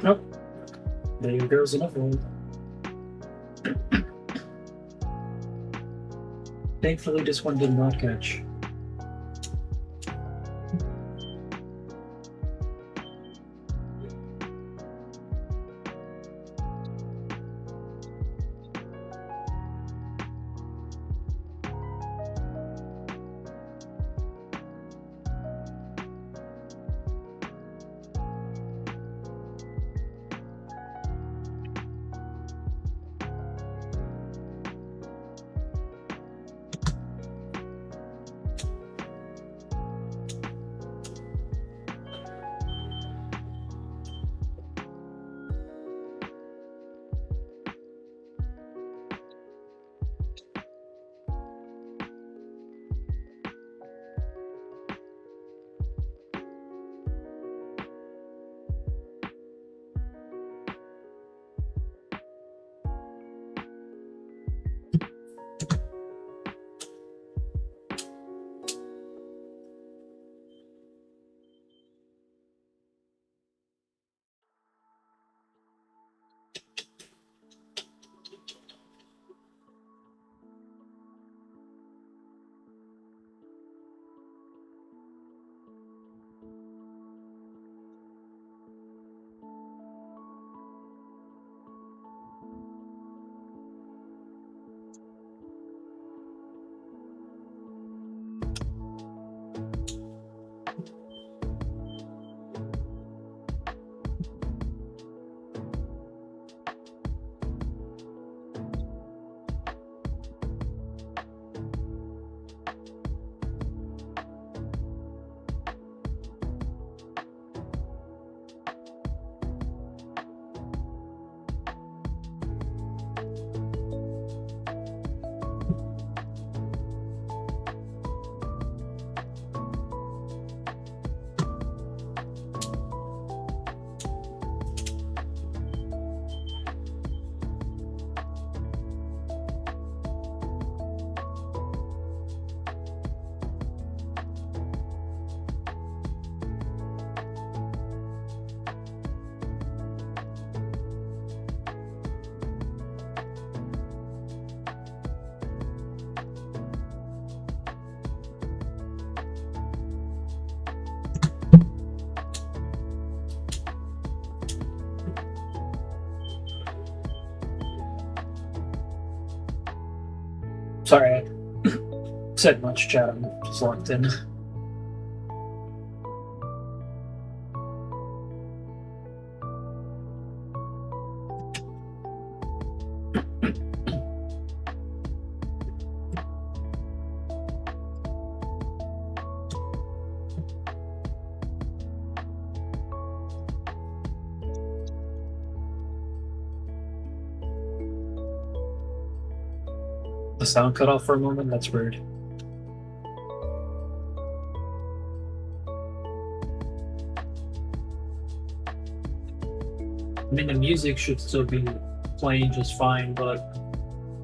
Nope. There goes another one. Thankfully, this one did not catch. Sorry, I said much chat. I'm just locked in. The sound cut off for a moment? That's weird. I mean, the music should still be playing just fine, but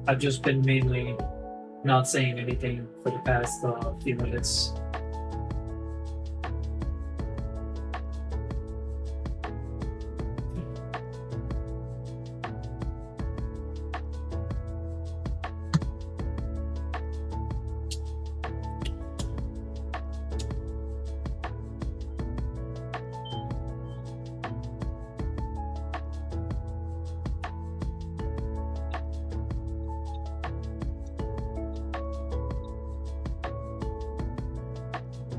I've just been mainly not saying anything for the past few minutes.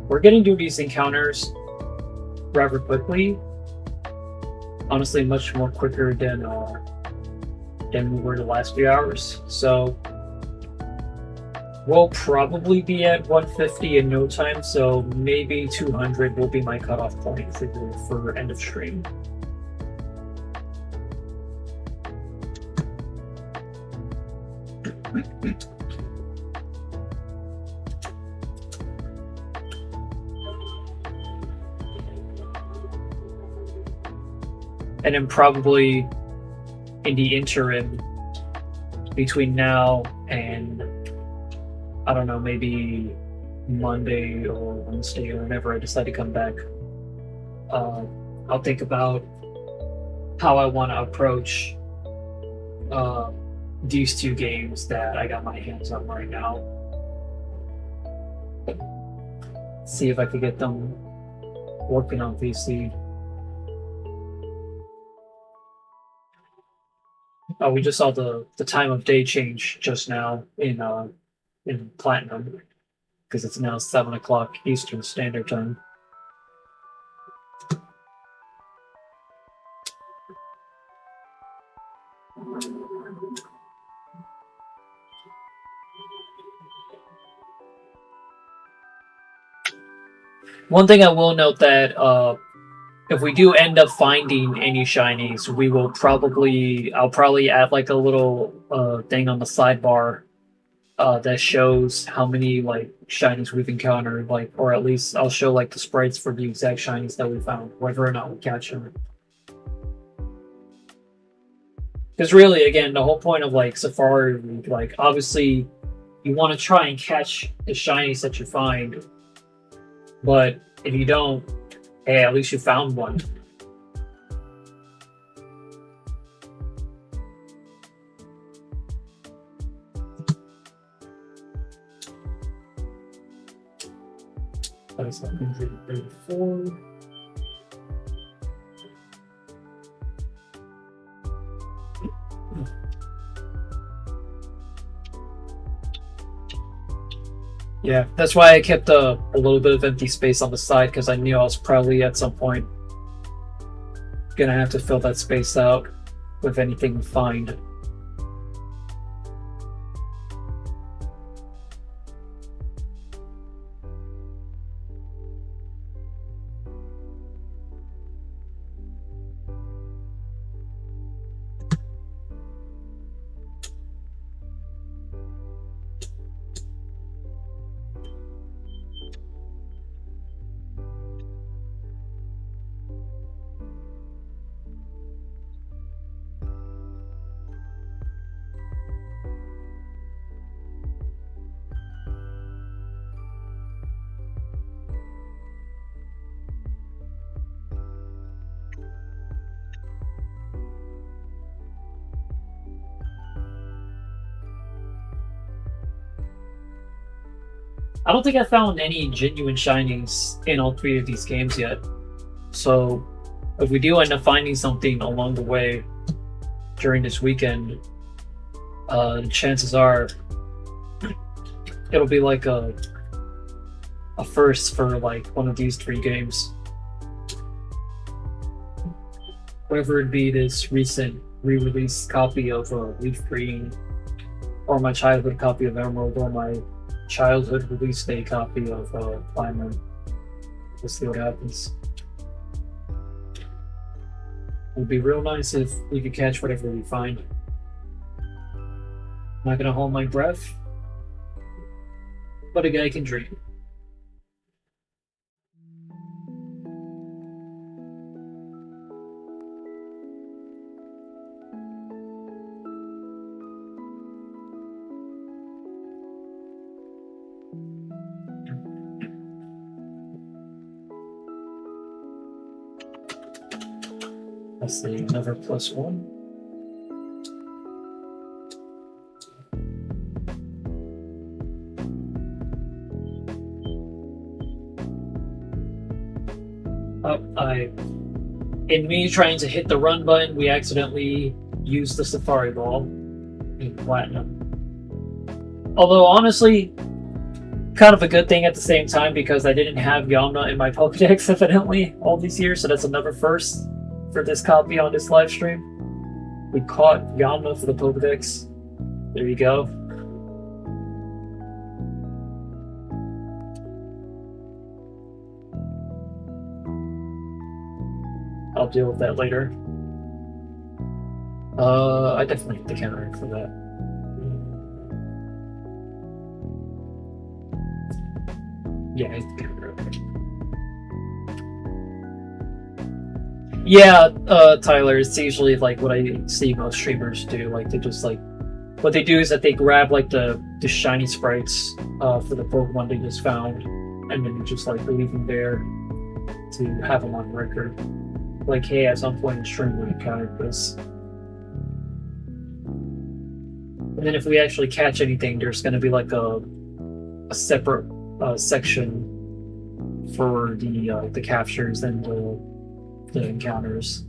We're getting to these encounters rather quickly. Honestly, much more quicker than we were the last few hours. So we'll probably be at 150 in no time. So maybe 200 will be my cutoff point for end of stream. And then probably in the interim between now and, I don't know, maybe Monday or Wednesday or whenever I decide to come back, I'll think about how I want to approach uh, these two games that I got my hands on right now. See if I could get them working on PC. Oh, we just saw the time of day change just now in Platinum because it's now 7 o'clock Eastern Standard Time. One thing I will note that if we do end up finding any shinies, I'll probably add like a little thing on the sidebar that shows how many like shinies we've encountered, like, or at least I'll show like the sprites for the exact shinies that we found, whether or not we catch them. Because really, again, the whole point of like Safari, like obviously you want to try and catch the shinies that you find, but if you don't, hey, at least you found one. That's 134. Yeah, that's why I kept a little bit of empty space on the side, because I knew I was probably at some point gonna have to fill that space out with anything we find. I don't think I found any genuine shinies in all three of these games yet. So if we do end up finding something along the way during this weekend, chances are it'll be like a first for like one of these three games. Whether it be this recent re-release copy of Leaf Green, or my childhood copy of Emerald, or my childhood release day copy of Platinum. We'll see what happens. It would be real nice if we could catch whatever we find. Not gonna hold my breath, but a guy can dream. Let's see, another +1. In me trying to hit the run button, we accidentally used the Safari Ball in Platinum. Although, honestly, kind of a good thing at the same time, because I didn't have Yamna in my Pokedex, evidently, all these years, so that's another first for this copy on this live stream. We caught Yamna for the Pokedex. There you go. I'll deal with that later. I definitely have to counter for that. Yeah, I have to counter it. Yeah, Tyler, it's usually like what I see most streamers do. Like they just like, what they do is that they grab like the shiny sprites for the Pokemon they just found, and then just like leave them there to have them on record. like, hey, at some point in stream we encountered this. And then if we actually catch anything, there's going to be like a separate section for the captures and the encounters.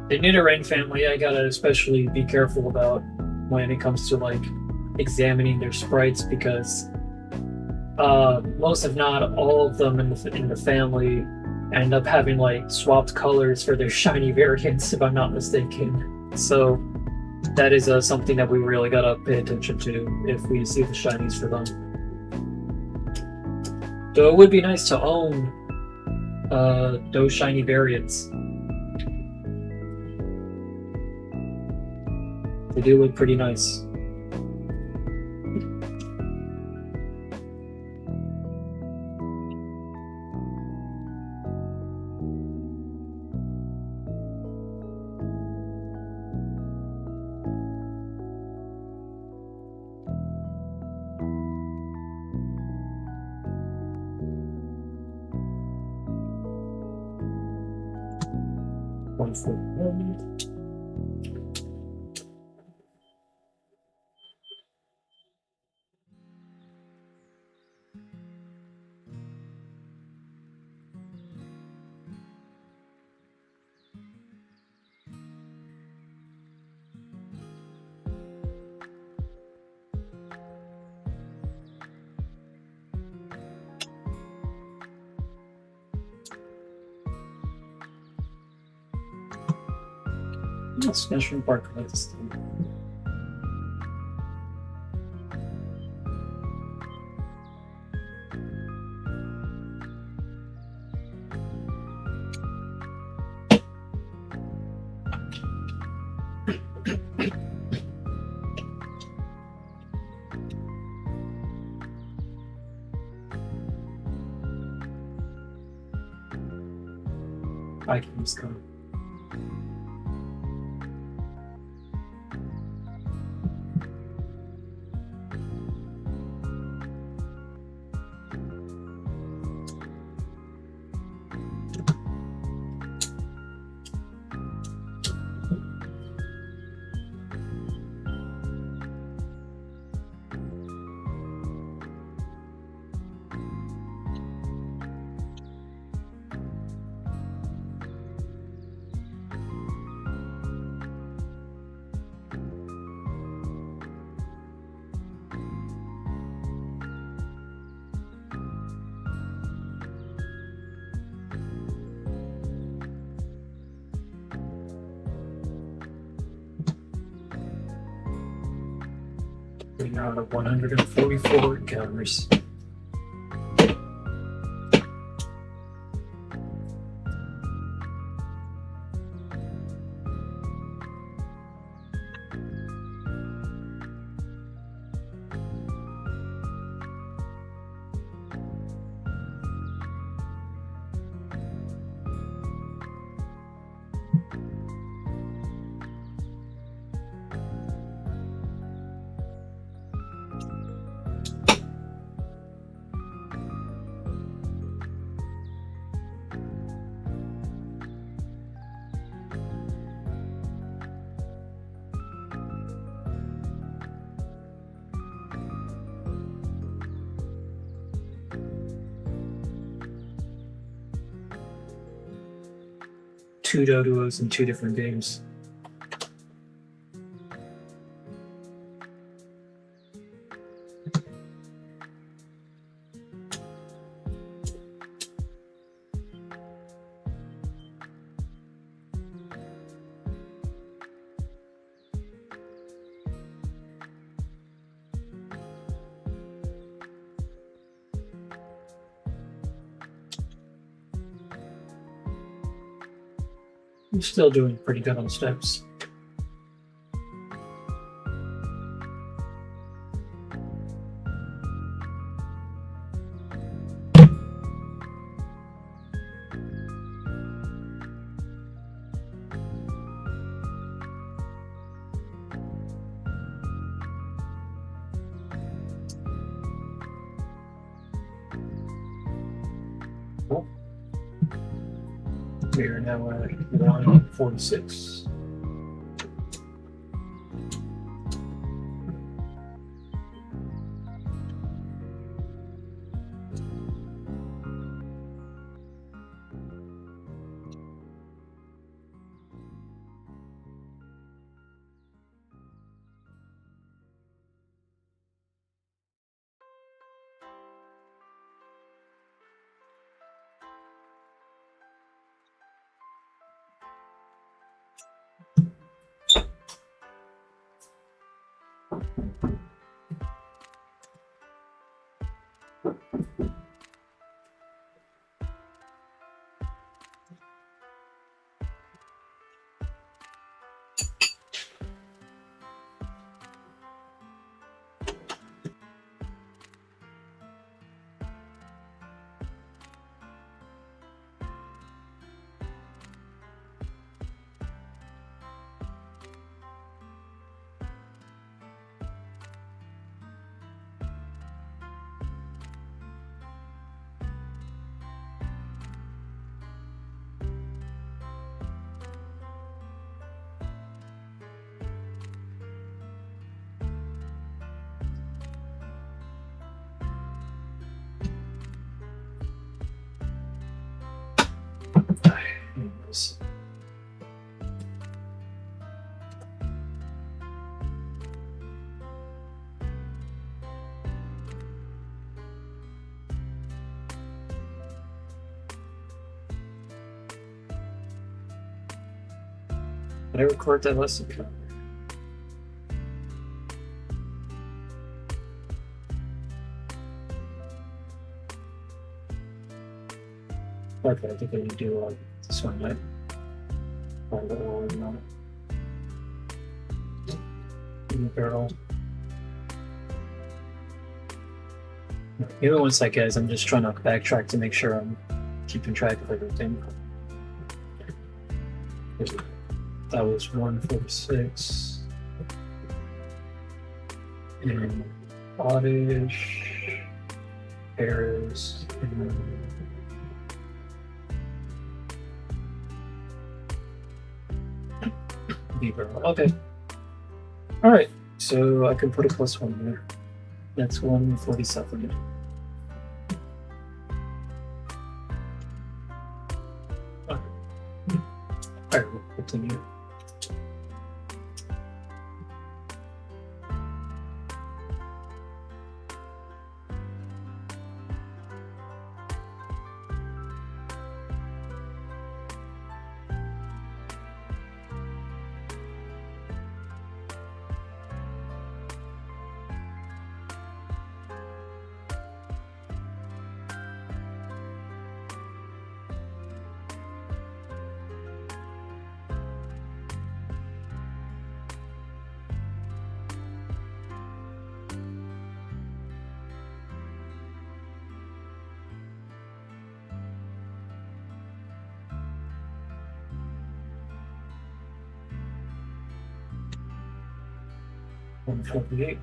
The Nidoran family, I gotta especially be careful about when it comes to like examining their sprites, because most, if not all of them in the family end up having like swapped colors for their shiny variants, if I'm not mistaken. So that is something that we really gotta pay attention to if we see the shinies for them. So it would be nice to own those shiny variants. They do look pretty nice. One for one. Special part of this thing. Items come. Out of 144 encounters. Two Doduos in two different games. I'm still doing pretty good on steps. We are now at 146. Anyways. Did I record that lesson? Okay, I think I need to do this one, right? Barrel. Give me 1 sec, guys. I'm just trying to backtrack to make sure I'm keeping track of everything. That was 146. And Oddish, Paris, Beaver. Okay. Alright, so I can put a +1 there. That's 147. Okay. Alright, we'll continue. $148.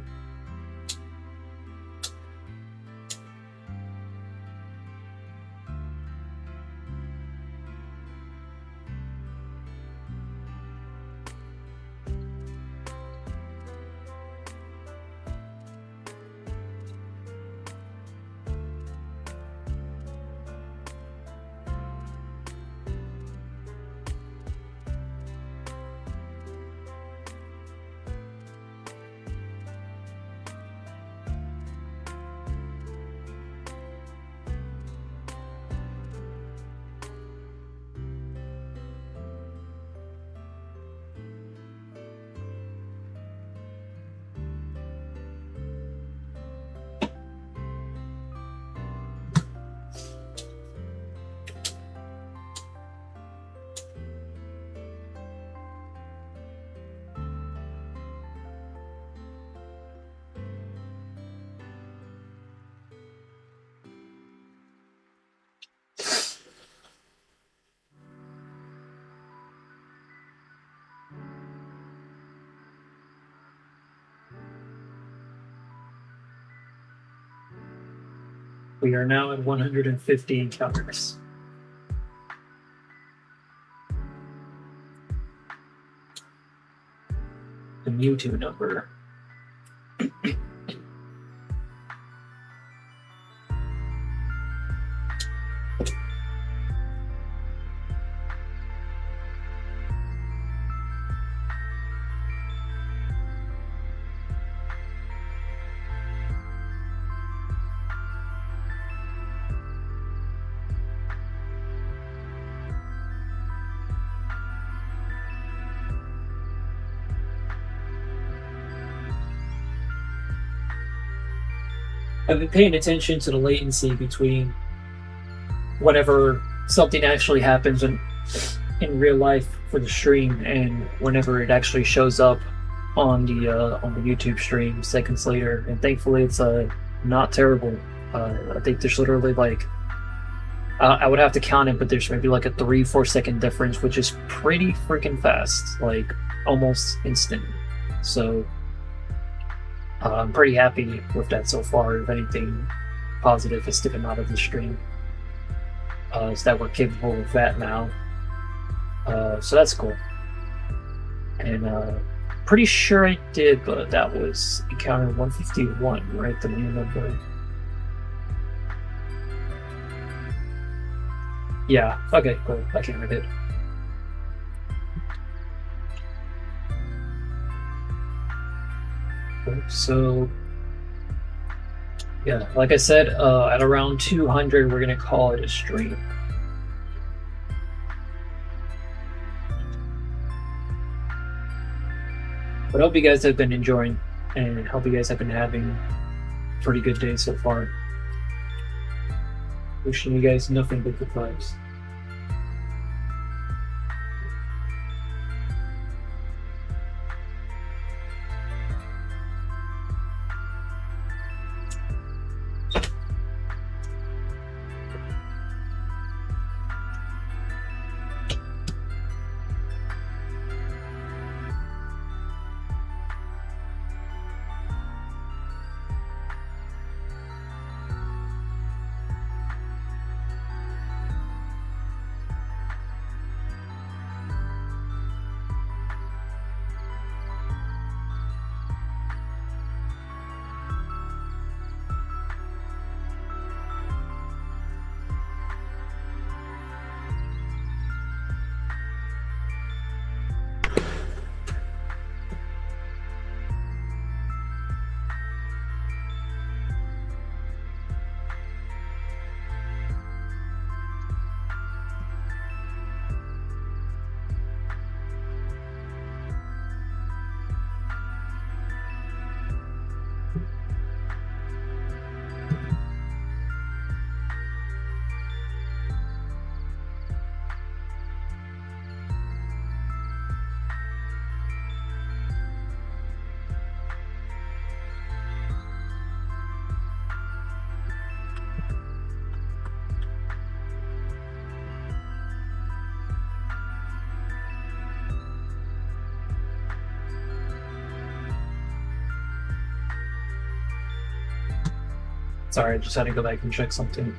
We are now at 150 encounters. The Mewtwo number. I've been paying attention to the latency between whenever something actually happens in real life for the stream and whenever it actually shows up on the YouTube stream seconds later. And thankfully, it's not terrible. I think there's literally like I would have to count it, but there's maybe like a 3-4 second difference, which is pretty freaking fast, like almost instant. So I'm pretty happy with that so far. If anything positive is sticking out of the stream, is that we're capable of that now. So that's cool. And pretty sure I did, but that was encounter 151, right? The main number. Yeah. Okay. Cool. I counted it. So, yeah, like I said, at around 200, we're gonna call it a stream. But I hope you guys have been enjoying, and hope you guys have been having a pretty good day so far. Wishing you guys nothing but good vibes. Sorry, I just had to go back and check something.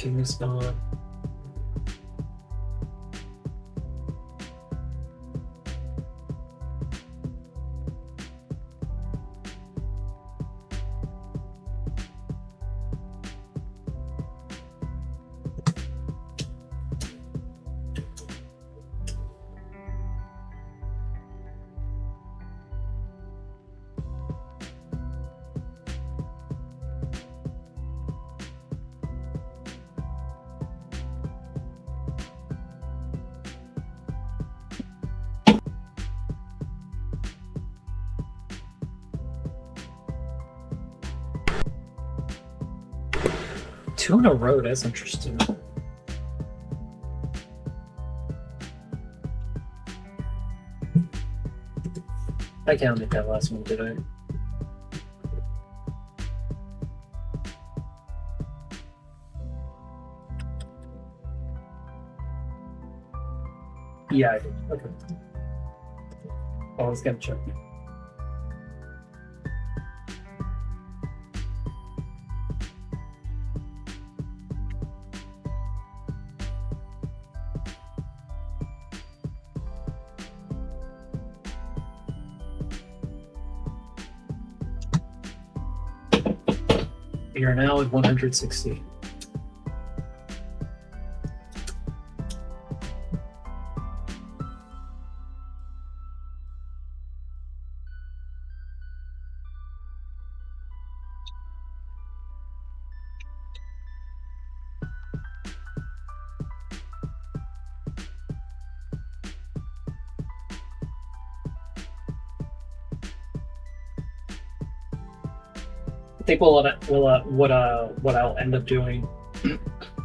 King is gone. Two in a row, that's interesting. I counted that last one, did I? Yeah, I did. Okay. Always gotta check. We are now at 160. I think what I'll end up doing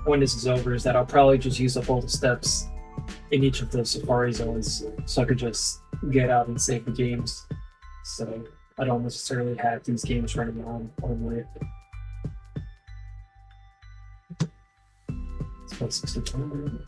when this is over is that I'll probably just use up all the steps in each of the Safari zones, so I could just get out and save the games. So I don't necessarily have these games running on only. It's about 62.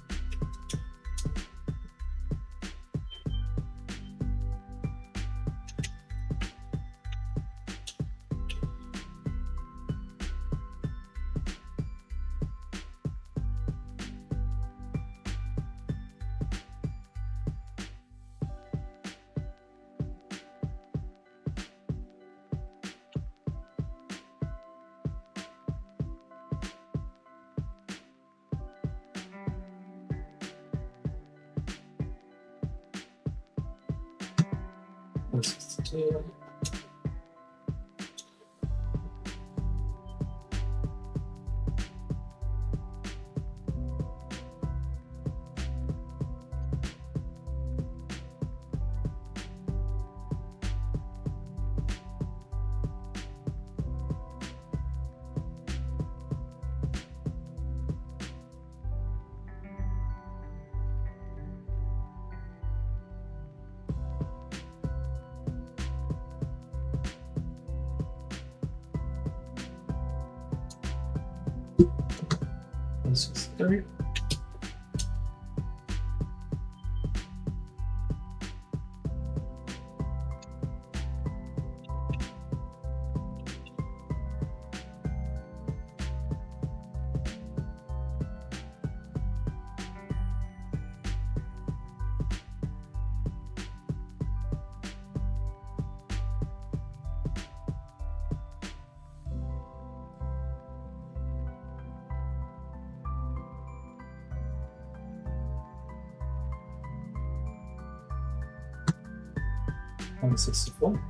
Three. One 64.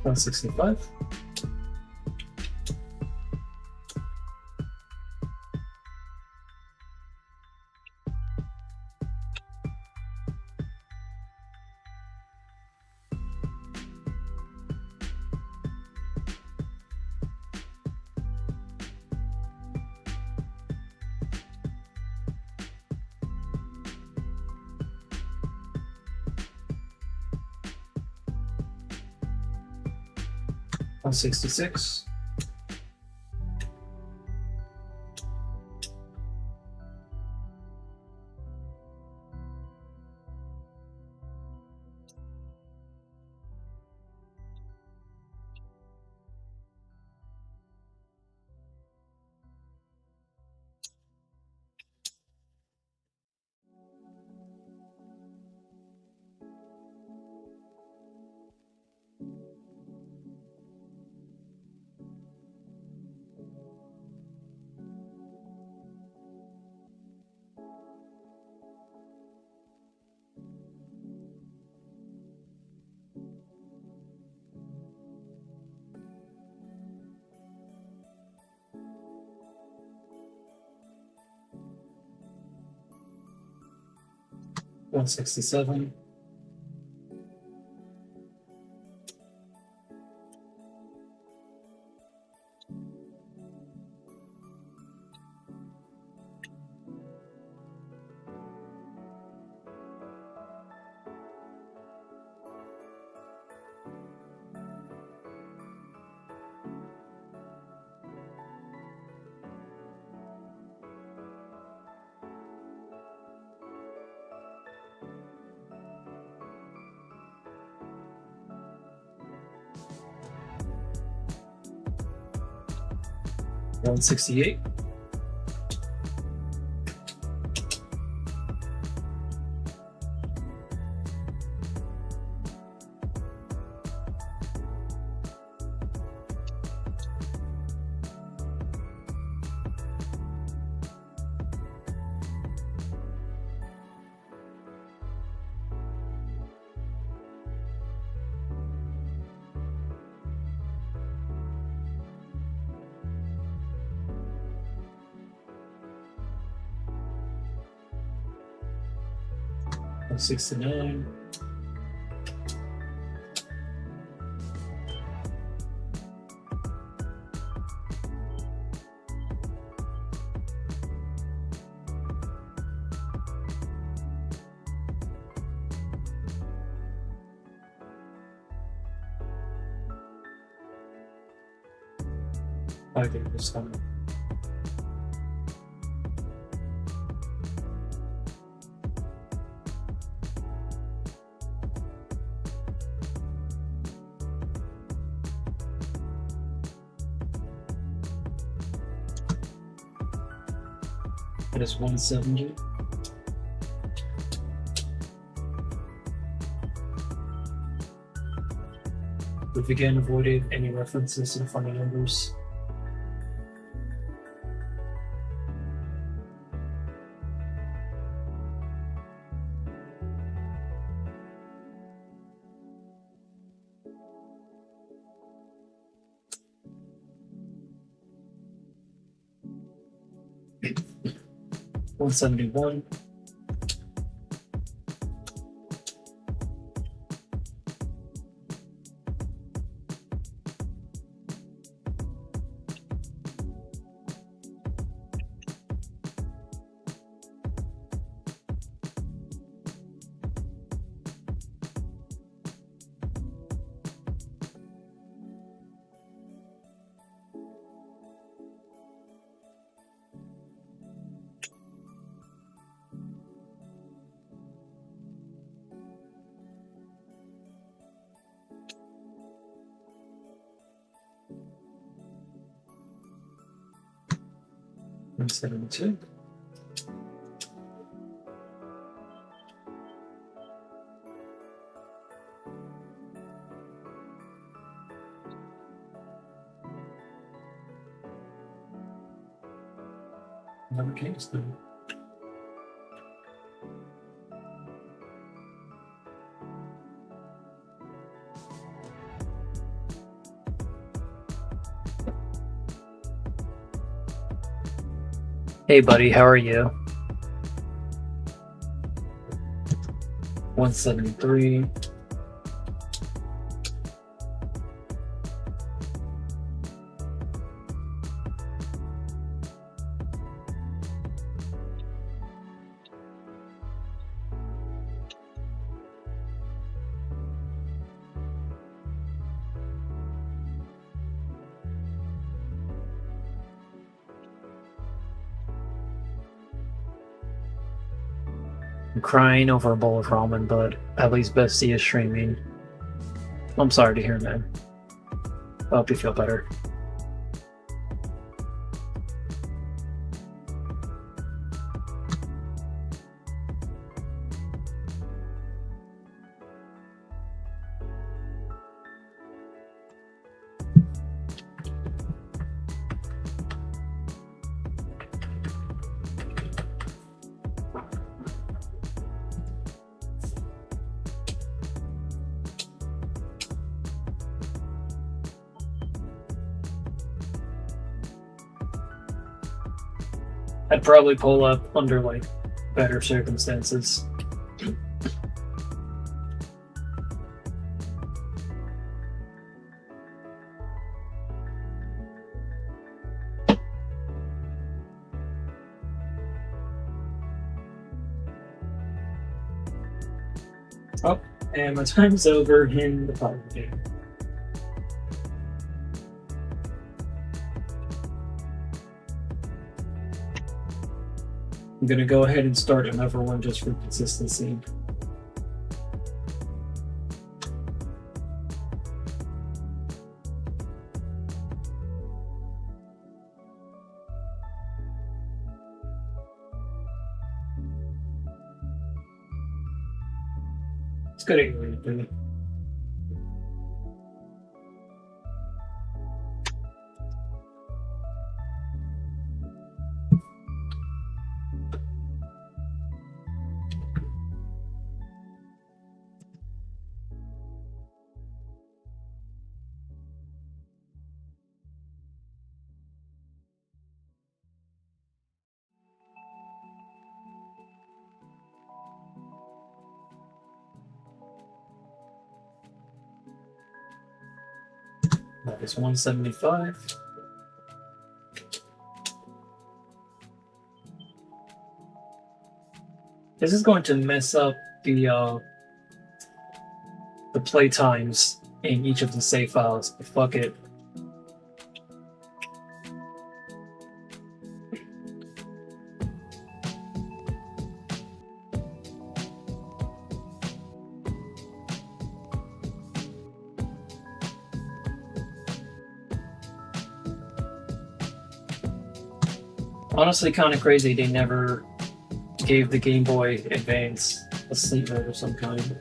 165. 166. 167. 168. 169. 587. 170. 'We've again avoided any references to the funny numbers. 171. 172. 1 case then. Hey buddy, how are you? 173. I'm crying over a bowl of ramen, but at least Bestie is streaming. I'm sorry to hear, man. I hope you feel better. I'd probably pull up under like better circumstances. Oh, and my time's over in the power game. I'm gonna go ahead and start another one just for consistency. It's good at your That is 175. This is going to mess up the play times in each of the save files. But fuck it. Honestly, kind of crazy they never gave the Game Boy Advance a sleep mode of some kind.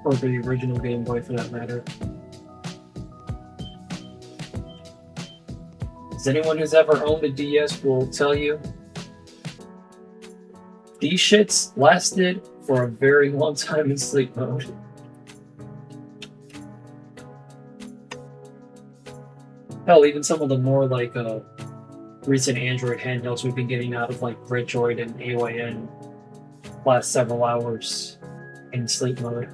Or the original Game Boy for that matter. As anyone who's ever owned a DS will tell you, these shits lasted for a very long time in sleep mode. Hell, even some of the more like recent Android handhelds we've been getting out of like Bridgeoid and AON last several hours in sleep mode.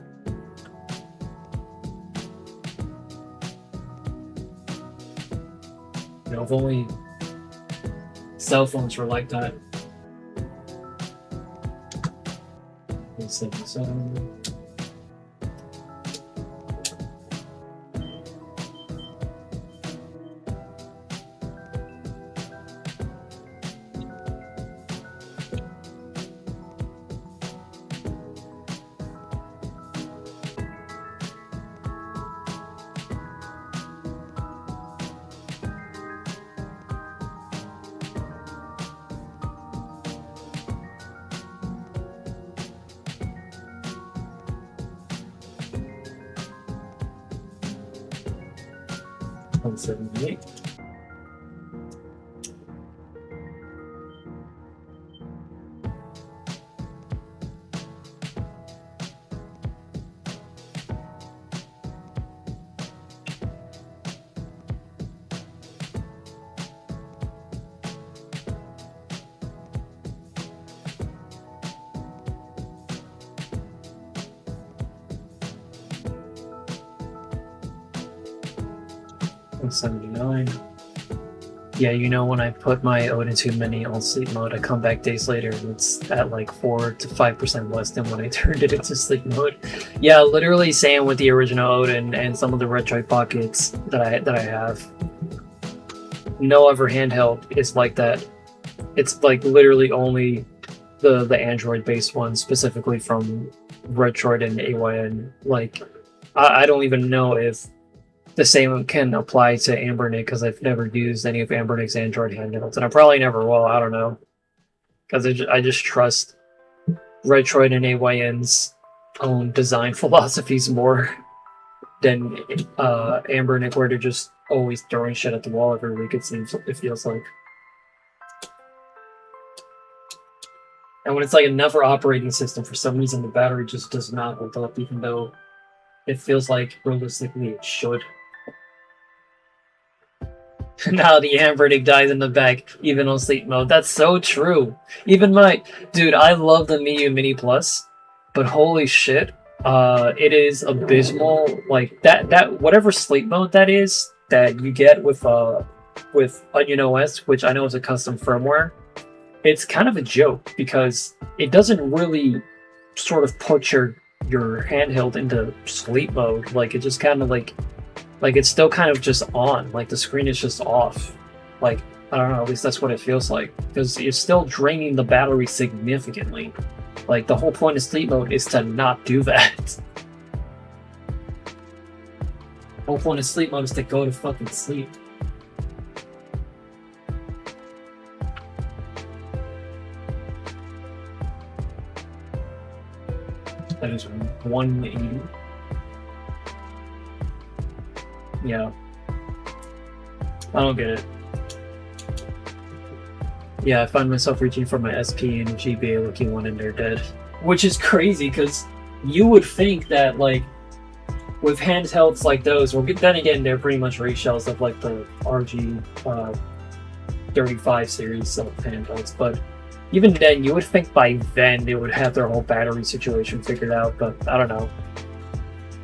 You know, if only cell phones were like that. 177. $178. 179. Yeah, you know, when I put my Odin 2 Mini on sleep mode, I come back days later and it's at like 4 to 5% less than when I turned it into sleep mode. Yeah, literally same with the original Odin and some of the Retroid Pockets that I have. No other handheld is like that. It's like literally only the Android based one, specifically from Retroid and AYN. Like, I don't even know if the same can apply to Ambernic because I've never used any of Ambernic's Android handhelds, and I probably never will. I don't know, because I just trust Retroid and AYN's own design philosophies more than Ambernic, where they're just always throwing shit at the wall every week. It feels like, and when it's like another operating system, for some reason the battery just does not hold up, even though it feels like realistically it should. Now the Ambernic dies in the back, even on sleep mode. That's so true. Even dude, I love the Miyu Mini Plus, but holy shit, it is abysmal. Like that whatever sleep mode that is that you get with Onion OS, which I know is a custom firmware. It's kind of a joke because it doesn't really sort of put your handheld into sleep mode. Like it just kind of like it's still kind of just on, like the screen is just off. Like, I don't know, at least that's what it feels like. Because you're still draining the battery significantly. Like, the whole point of sleep mode is to not do that. The whole point of sleep mode is to go to fucking sleep. That is 180. Yeah. I don't get it. Yeah, I find myself reaching for my SP and GBA looking one and they're dead. Which is crazy, because you would think that, like, with handhelds like those, well, then again, they're pretty much reshells of, like, the RG 35 series of handhelds, but even then, you would think by then they would have their whole battery situation figured out, but I don't know.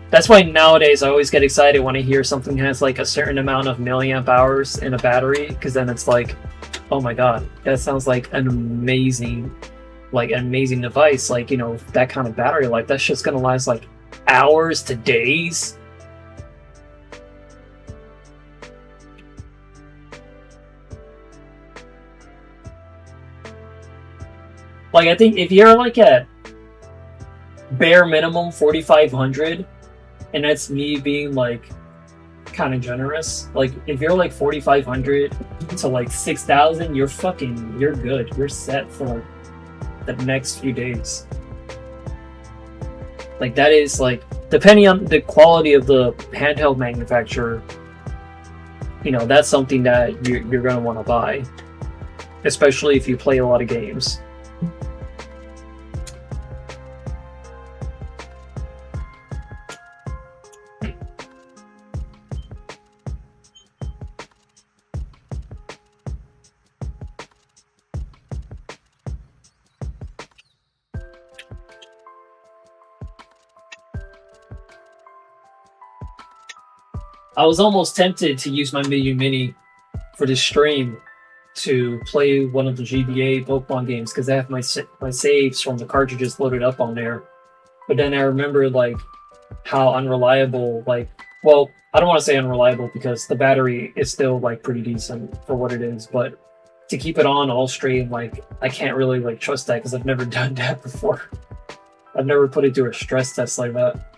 That's why nowadays I always get excited when I hear something has like a certain amount of milliamp hours in a battery, because then it's like, oh my god, that sounds like an amazing device. Like, you know, that kind of battery life, that's just gonna last like hours to days. Like, I think if you're like at bare minimum 4,500, and that's me being like kind of generous. Like, if you're like 4,500 to like 6,000, you're good. You're set for the next few days. Like, that is like, depending on the quality of the handheld manufacturer, you know, that's something that you're gonna want to buy, especially if you play a lot of games. I was almost tempted to use my Miyu Mini for this stream to play one of the GBA Pokemon games, because I have my saves from the cartridges loaded up on there. But then I remember like how unreliable, like, well, I don't want to say unreliable because the battery is still like pretty decent for what it is, but to keep it on all stream, like, I can't really like trust that because I've never done that before. I've never put it through a stress test like that.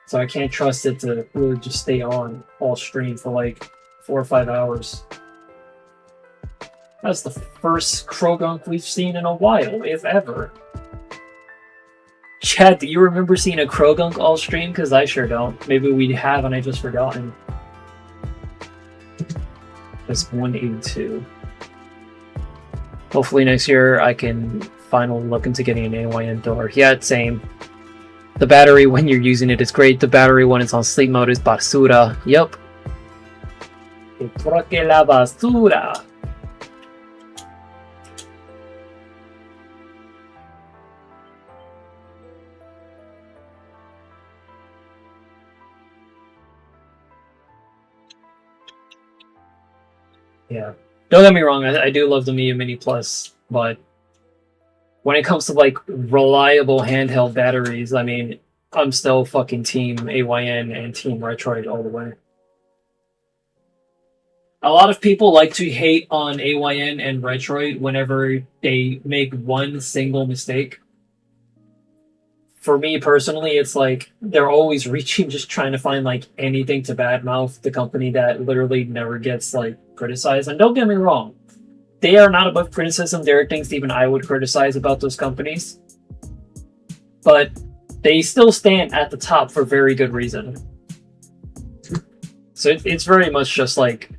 So I can't trust it to really just stay on all stream for like 4 or 5 hours. That's the first Krogunk we've seen in a while, if ever. Chad, do you remember seeing a Krogunk all stream? Because I sure don't. Maybe we have and I just forgotten. That's 182. Hopefully next year I can finally look into getting an AYN door. Yeah, same. The battery when you're using it is great. The battery when it's on sleep mode is basura. Yep. Que la basura. Yeah. Don't get me wrong, I do love the Miyoo Mini Plus, but when it comes to like reliable handheld batteries, I mean, I'm still fucking team AYN and team Retroid all the way. A lot of people like to hate on AYN and Retroid whenever they make one single mistake. For me personally, it's like they're always reaching, just trying to find like anything to badmouth the company that literally never gets like criticized. And don't get me wrong, they are not above criticism. There are things even I would criticize about those companies, but they still stand at the top for very good reason. So it's very much just like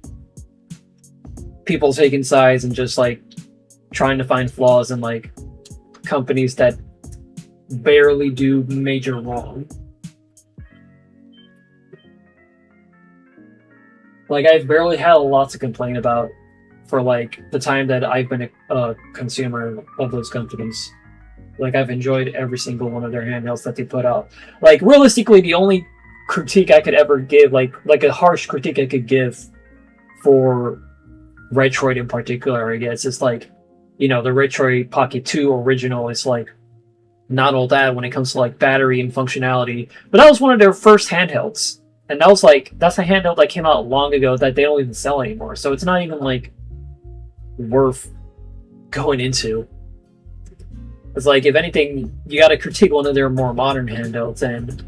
people taking sides and just like trying to find flaws in like companies that barely do major wrong. Like I've barely had a lot to complain about for like the time that I've been a consumer of those companies. Like I've enjoyed every single one of their handhelds that they put out. Like realistically, the only critique I could ever give, like a harsh critique I could give for Retroid in particular, I guess, is like, you know, the Retroid Pocket 2 original is like not all that when it comes to like battery and functionality. But that was one of their first handhelds. And that was like, that's a handheld that came out long ago that they don't even sell anymore. So it's not even like worth going into. It's like, if anything, you gotta critique one of their more modern handhelds. And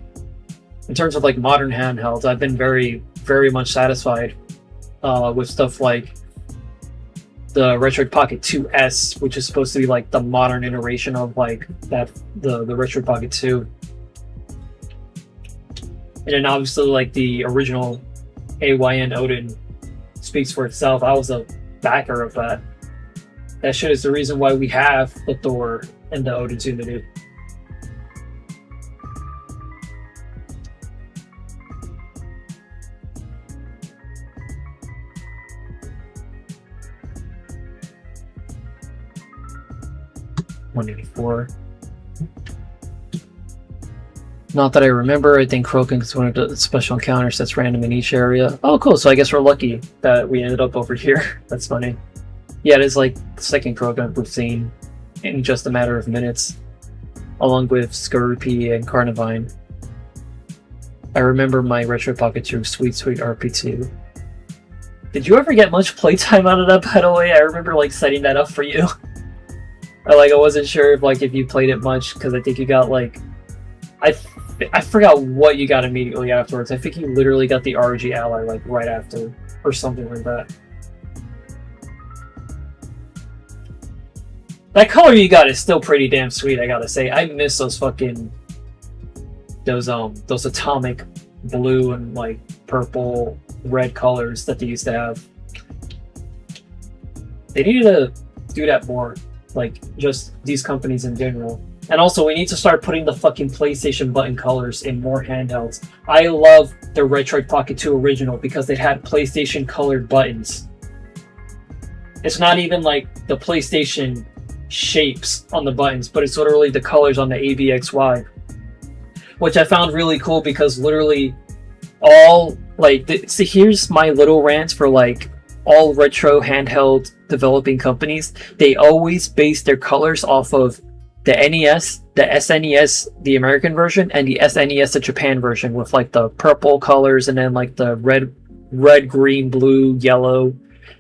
in terms of like modern handhelds, I've been very, very much satisfied with stuff like the Retroid Pocket 2S, which is supposed to be like the modern iteration of like that the Retroid Pocket 2. And then obviously like the original AYN Odin speaks for itself. I was a backer of that. That shit is the reason why we have the Thor and the Odin Tsunade. $184. Not that I remember. I think Krogan is one of the special encounters that's random in each area. Oh, cool. So I guess we're lucky that we ended up over here. That's funny. Yeah, it is like the second Krogan we've seen in just a matter of minutes, along with Skorupi and Carnivine. I remember my Retro Pocket 2 Sweet Sweet RP2. Did you ever get much playtime out of that, by the way? I remember like setting that up for you. I wasn't sure if you played it much, because I think you got like I forgot what you got immediately afterwards. I think you literally got the RG Ally like right after or something like that. That color you got is still pretty damn sweet, I gotta say. I miss those fucking those atomic blue and like purple red colors that they used to have. They needed to do that more, like just these companies in general. And also, we need to start putting the fucking PlayStation button colors in more handhelds. I love the Retroid Pocket 2 original because it had PlayStation colored buttons. It's not even like the PlayStation shapes on the buttons, but it's literally the colors on the ABXY. Which I found really cool because literally all, see, here's my little rant for like all retro handheld developing companies. They always base their colors off of the NES, the SNES, the American version, and the SNES, the Japan version, with like the purple colors and then like the red, green, blue, yellow.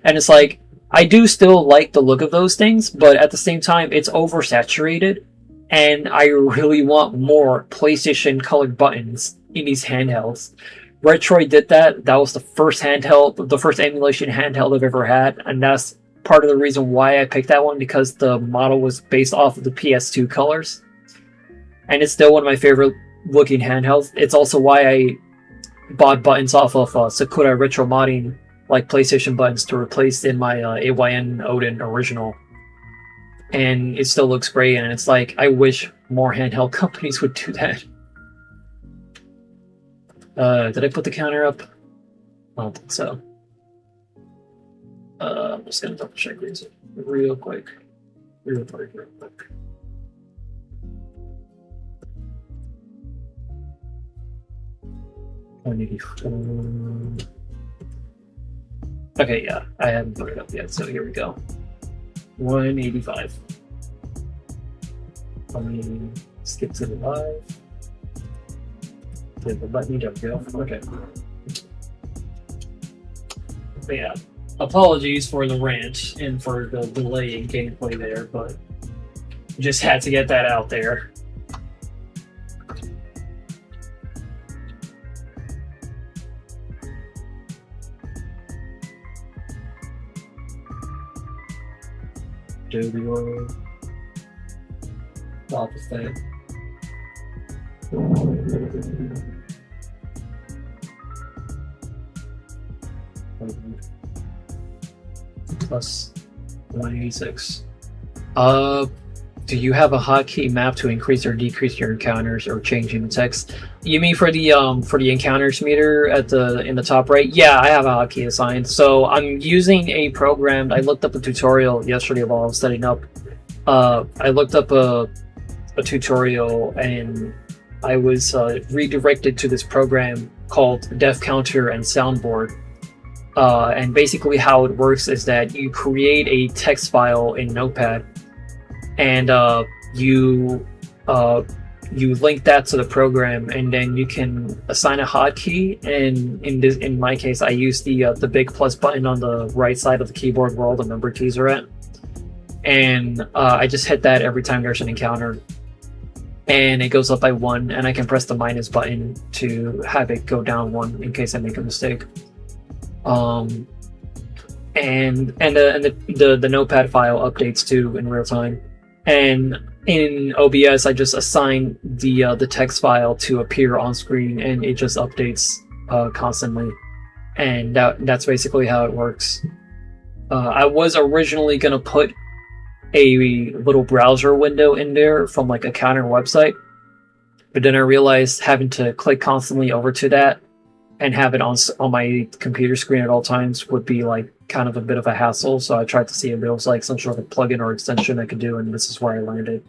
And it's like, I do still like the look of those things, but at the same time, it's oversaturated, and I really want more PlayStation colored buttons in these handhelds. Retroid did that. That was the first handheld, the first emulation handheld I've ever had, and that's part of the reason why I picked that one, because the model was based off of the PS2 colors. And it's still one of my favorite looking handhelds. It's also why I bought buttons off of Sakura Retro Modding, like PlayStation buttons, to replace in my AYN Odin original. And it still looks great, and it's like, I wish more handheld companies would do that. Did I put the counter up? I don't think so. I'm just gonna double check these real quick. 184. Okay, yeah, I haven't put it up yet, so here we go. 185. Let me skip to the live. Hit the button, there we go. Okay. But yeah, apologies for the rant and for the delay in gameplay there, but just had to get that out there. Studio. Stop with that. Plus 186. Do you have a hotkey map to increase or decrease your encounters or changing the text? You mean for the encounters meter at in the top right? Yeah, I have a hotkey assigned. So I'm using a program. I looked up a tutorial yesterday while I was setting up. I looked up a tutorial and I was redirected to this program called Def Counter and Soundboard. And basically how it works is that you create a text file in Notepad and you link that to the program, and then you can assign a hotkey. And in my case, I use the big plus button on the right side of the keyboard where all the number keys are at, and I just hit that every time there's an encounter, and it goes up by 1, and I can press the minus button to have it go down 1 in case I make a mistake. And the Notepad file updates too in real time. And in OBS, I just assign the text file to appear on screen, and it just updates constantly. And that's basically how it works. I was originally gonna put a little browser window in there from like a counter website, but then I realized having to click constantly over to that and have it on my computer screen at all times would be like kind of a bit of a hassle. So I tried to see if there was like some sort of plugin or extension I could do, and this is where I landed.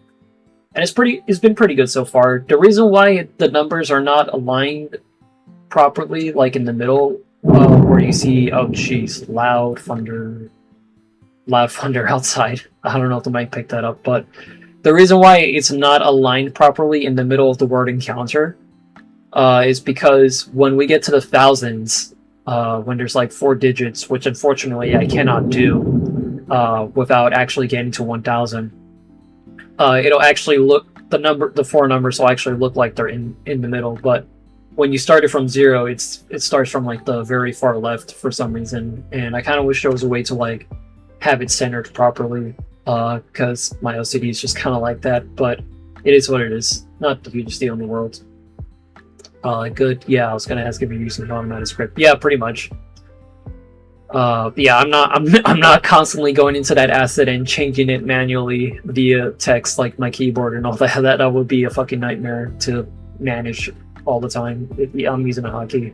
And it's been pretty good so far. The reason why the numbers are not aligned properly, like in the middle, where you see, oh jeez, loud thunder outside. I don't know if the mic picked that up, but the reason why it's not aligned properly in the middle of the word encounter is because when we get to the thousands, when there's like 4 digits, which unfortunately I cannot do without actually getting to 1000, it'll actually look, the 4 numbers will actually look like they're in the middle. But when you start it from 0, it starts from like the very far left for some reason, and I kind of wish there was a way to like have it centered properly, because my OCD is just kind of like that. But it is what it is. Not the hugest deal in the world. Good. Yeah, I was gonna ask if you're using an automatic script. Yeah, pretty much. Yeah, I'm not constantly going into that asset and changing it manually via text like my keyboard and all that. That would be a fucking nightmare to manage all the time. I'm using a hotkey.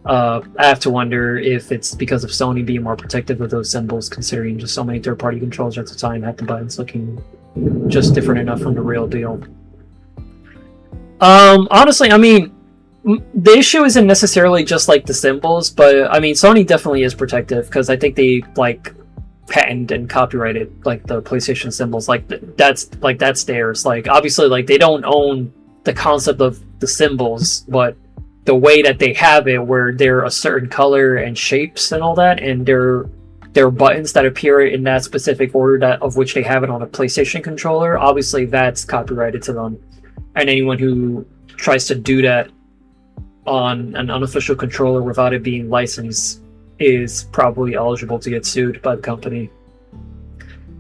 I have to wonder if it's because of Sony being more protective of those symbols, considering just so many third-party controllers at the time had the buttons looking just different enough from the real deal. Honestly, I mean, the issue isn't necessarily just like the symbols, but I mean, Sony definitely is protective because I think they like patented and copyrighted like the PlayStation symbols. Like that's theirs. Like obviously, like they don't own the concept of the symbols, but the way that they have it, where they're a certain color and shapes and all that, and they're buttons that appear in that specific order that of which they have it on a PlayStation controller. Obviously, that's copyrighted to them, and anyone who tries to do that on an unofficial controller without it being licensed is probably eligible to get sued by the company.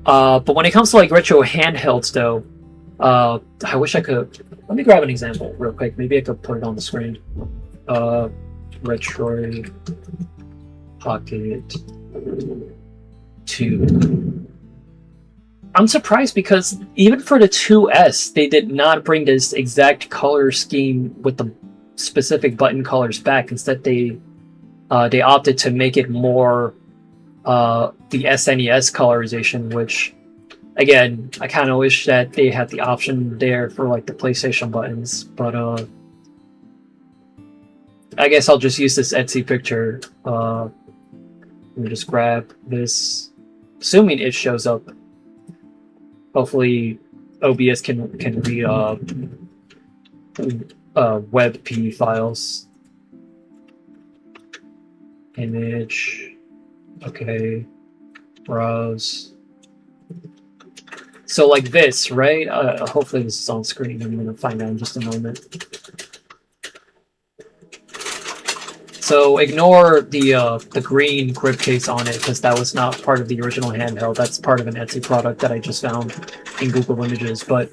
But when it comes to like retro handhelds though, I wish I could, let me grab an example real quick. Maybe I could put it on the screen. Retro Pocket 2. I'm surprised because even for the 2S, they did not bring this exact color scheme with the specific button colors back. Instead, they opted to make it more the SNES colorization, which again, I kind of wish that they had the option there for like the PlayStation buttons. But I guess I'll just use this Etsy picture me just grab this, assuming it shows up. Hopefully, OBS can read WebP files. Image. Okay. Browse. So like this, right? Hopefully this is on screen. I'm gonna find out in just a moment. So ignore the green grip case on it because that was not part of the original handheld. That's part of an Etsy product that I just found in Google Images. But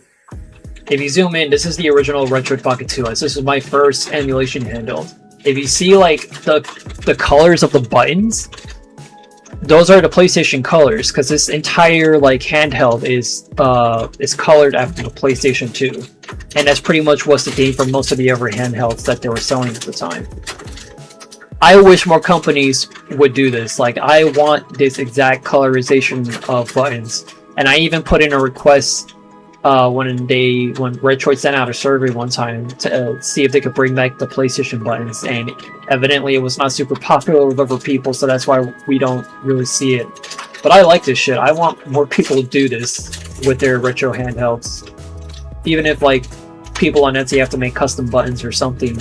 if you zoom in, this is the original Retroid Pocket 2S. This is my first emulation handheld. If you see like the colors of the buttons, those are the PlayStation colors because this entire like handheld is colored after the PlayStation 2, and that's pretty much what's the theme for most of the other handhelds that they were selling at the time. I wish more companies would do this. Like, I want this exact colorization of buttons, and I even put in a request when Retroid sent out a survey one time to see if they could bring back the PlayStation buttons, and evidently it was not super popular with other people, so that's why we don't really see it. But I like this shit. I want more people to do this with their retro handhelds, even if like people on Etsy have to make custom buttons or something,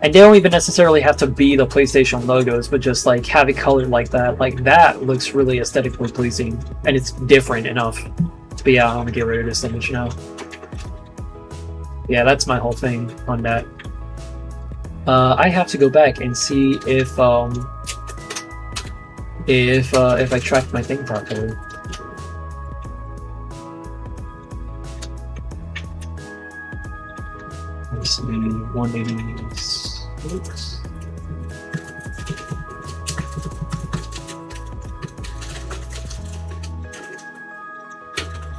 and they don't even necessarily have to be the PlayStation logos, but just like have it colored like that. Like, that looks really aesthetically pleasing, and it's different enough. But yeah, I'm gonna get rid of this image now. Yeah, that's my whole thing on that. I have to go back and see if I tracked my thing properly. Let's see, 186.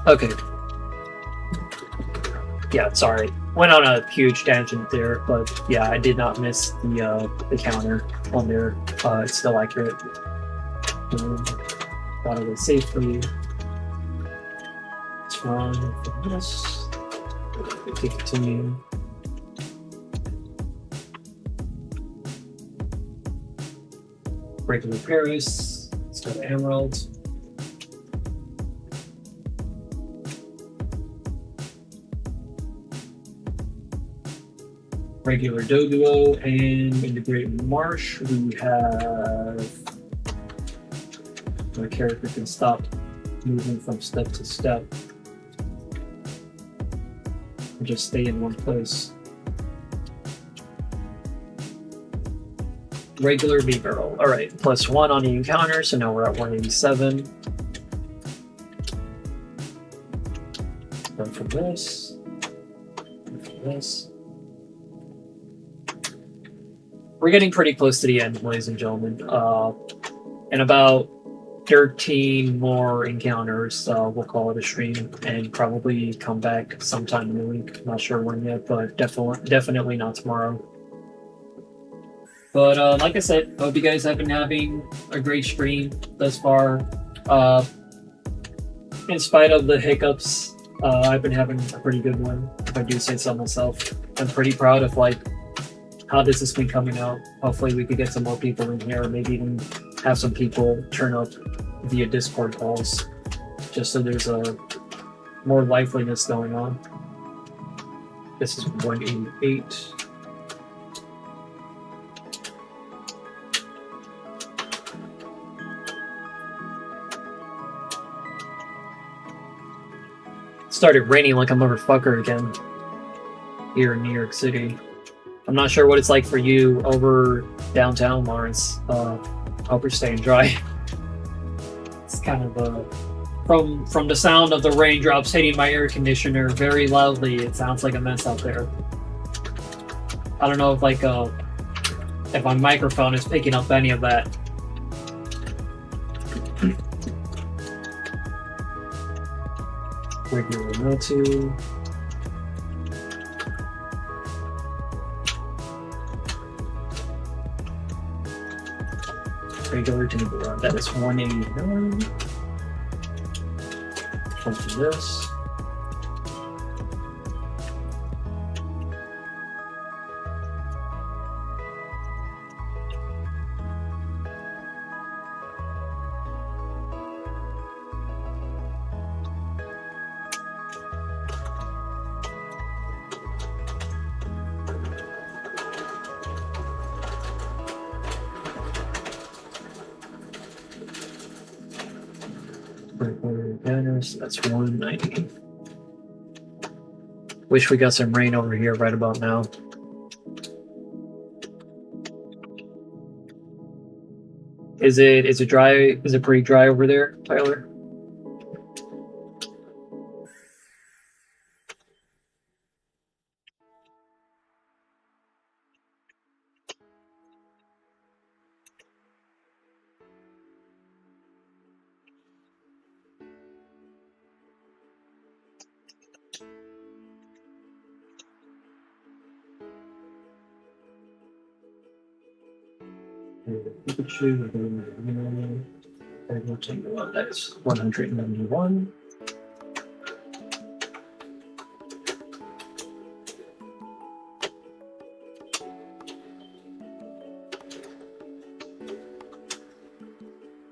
Okay. Yeah, sorry. Went on a huge tangent there, but yeah, I did not miss the counter on there. It's still accurate. Got it safely. Let's run from this. Continue. Regular Paris. Let's go to Emerald. Regular Doduo, and in the Great Marsh we have my character can stop moving from step to step and just stay in one place. Regular B-barrel. Alright, +1 on the encounter, so now we're at 187. Run from this. Run from this. We're getting pretty close to the end, ladies and gentlemen. In about 13 more encounters, we'll call it a stream and probably come back sometime in the week. Not sure when yet, but definitely not tomorrow. But like I said, hope you guys have been having a great stream thus far. In spite of the hiccups, I've been having a pretty good one, if I do say so myself. I'm pretty proud of like how this has been coming out. Hopefully we could get some more people in here, maybe even have some people turn up via Discord calls, just so there's a more liveliness going on. This is 188. It started raining like a motherfucker again here in New York City. I'm not sure what it's like for you over downtown, Lawrence. Hope you're staying dry. It's kind of from the sound of the raindrops hitting my air conditioner very loudly. It sounds like a mess out there. I don't know if like if my microphone is picking up any of that. Regular Motu. Regular table run. That is 189. Come to this. That's 190. Wish we got some rain over here right about now. Is it dry? Is it pretty dry over there, Tyler? That is 191.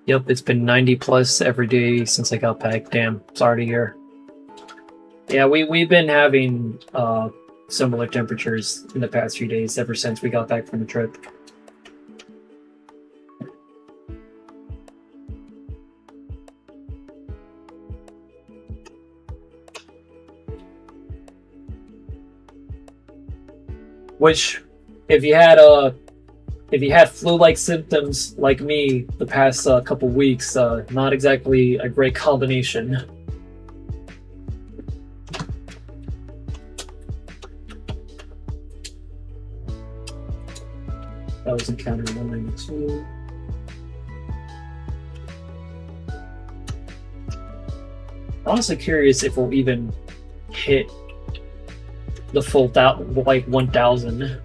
Yep, it's been 90 plus every day since I got back. Damn, sorry to hear. Yeah, we've been having similar temperatures in the past few days ever since we got back from the trip. Which, if you had flu-like symptoms like me the past couple weeks, not exactly a great combination. That was encounter 192. I'm honestly curious if we'll even hit the full 1,000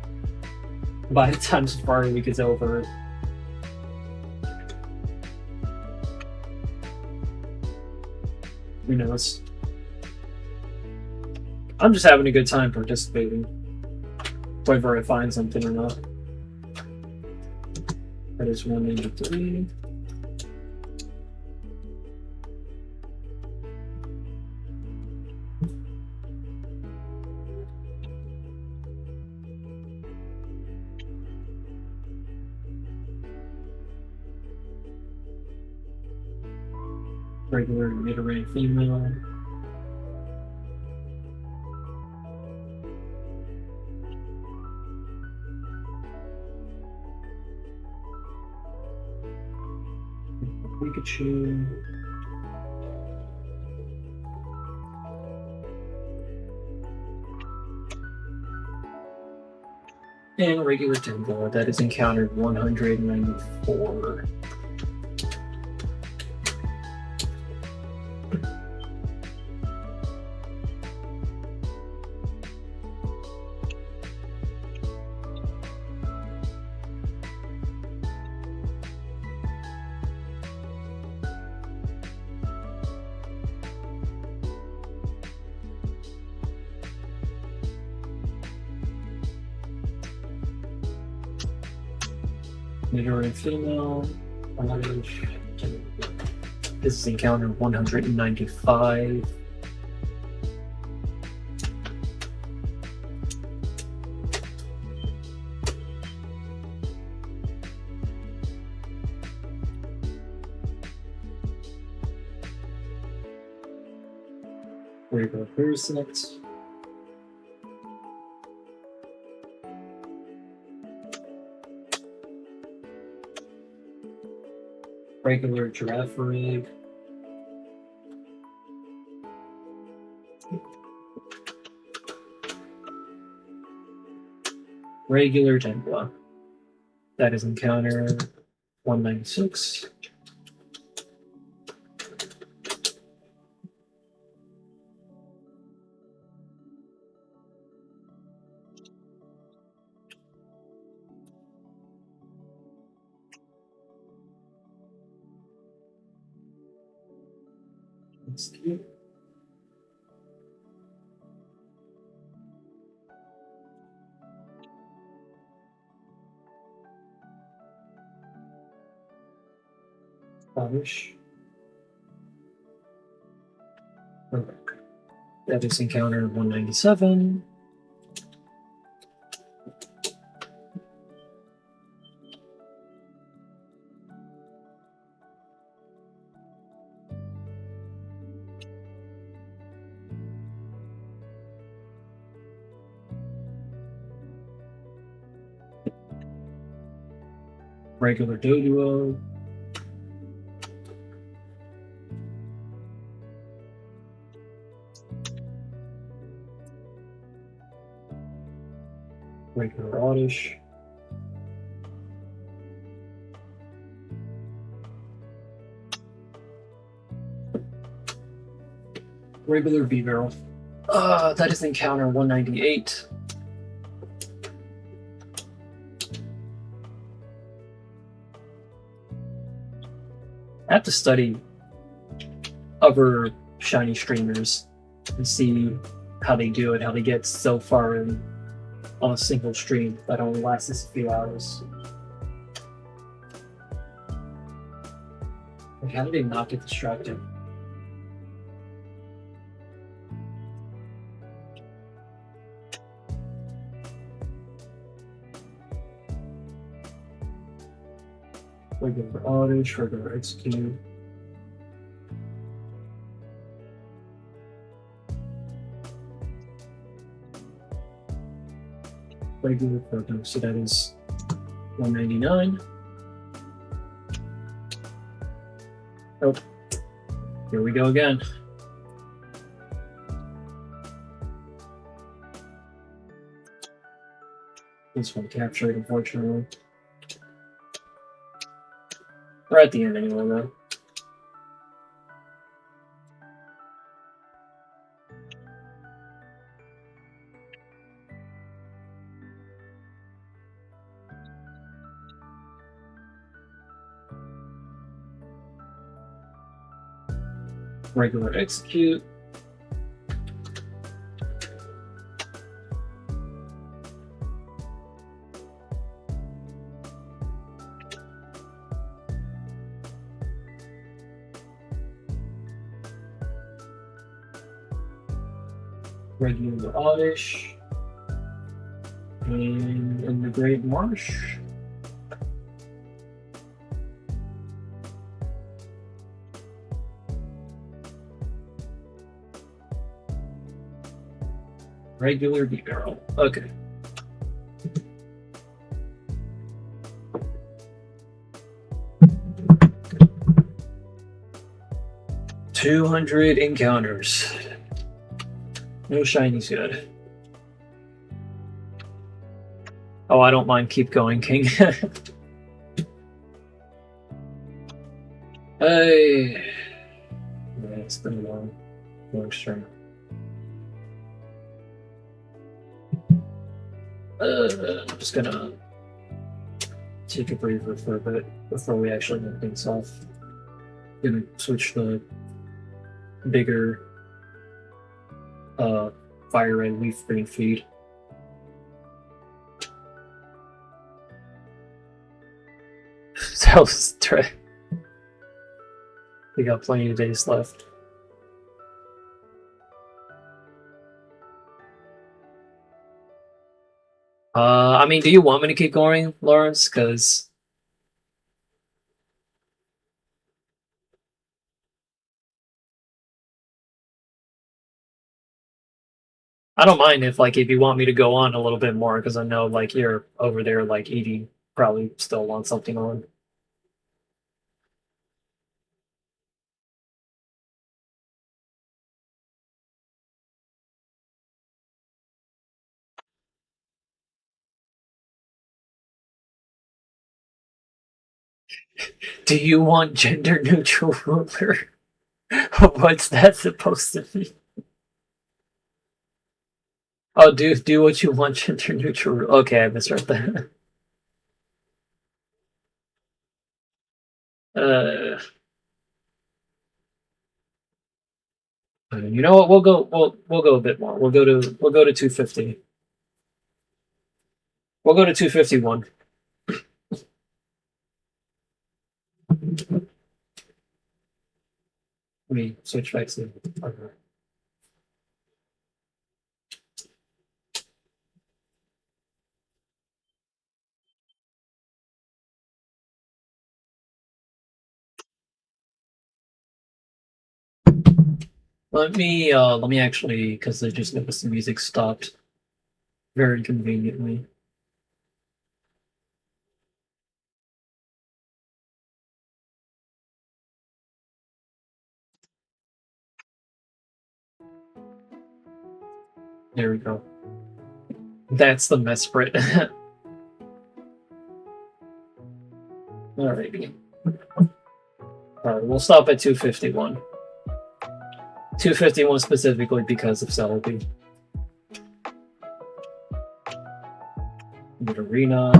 by the time Safari Week is over. Who knows? I'm just having a good time participating, whether I find something or not. That is 183. Regular mid-range female. Pikachu. And regular Tempo, that is encountered 194. Mid-range female. This is encountered 195. Regular Parasect. Regular Giraffe Rig. Regular Templa. That is encounter 196. That's cute. Polish. That is encounter 197. Regular Doduo. Regular Oddish. Regular B-Barrel. That is encounter 198. I have to study other shiny streamers and see how they do it, how they get so far in on a single stream that only lasts a few hours. Like, how do they not get distracted? Regular Oddish, regular Execute. Regular Photo, so that is 199. Oh, here we go again. This one captured, unfortunately. We're at the end anyway, though. Regular Execute. Regular Oddish. And in the Great Marsh. Regular B-Barrel. Okay. $200 encounters. No shinies good. Oh, I don't mind. Keep going, King. Hey. Yeah, it's been a long stream. I'm just gonna take a breather for a bit before we actually get things off. Gonna switch the bigger fire red leaf green feed. Sales tray. We got plenty of days left. I mean, do you want me to keep going, Lawrence? Because I don't mind if you want me to go on a little bit more, because I know you're over there eating, probably still want something on. Do you want gender neutral ruler? What's that supposed to be? Oh, do what you want, gender neutral. Okay, I misread that. You know what? We'll go a bit more. We'll go to 250. We'll go to 251. Let me switch back to partner. Let me actually, because I just noticed the music stopped very conveniently. There we go. That's the Mesprit. Alrighty. Alright, we'll stop at 251. 251 specifically because of Celebi. Mid Arena.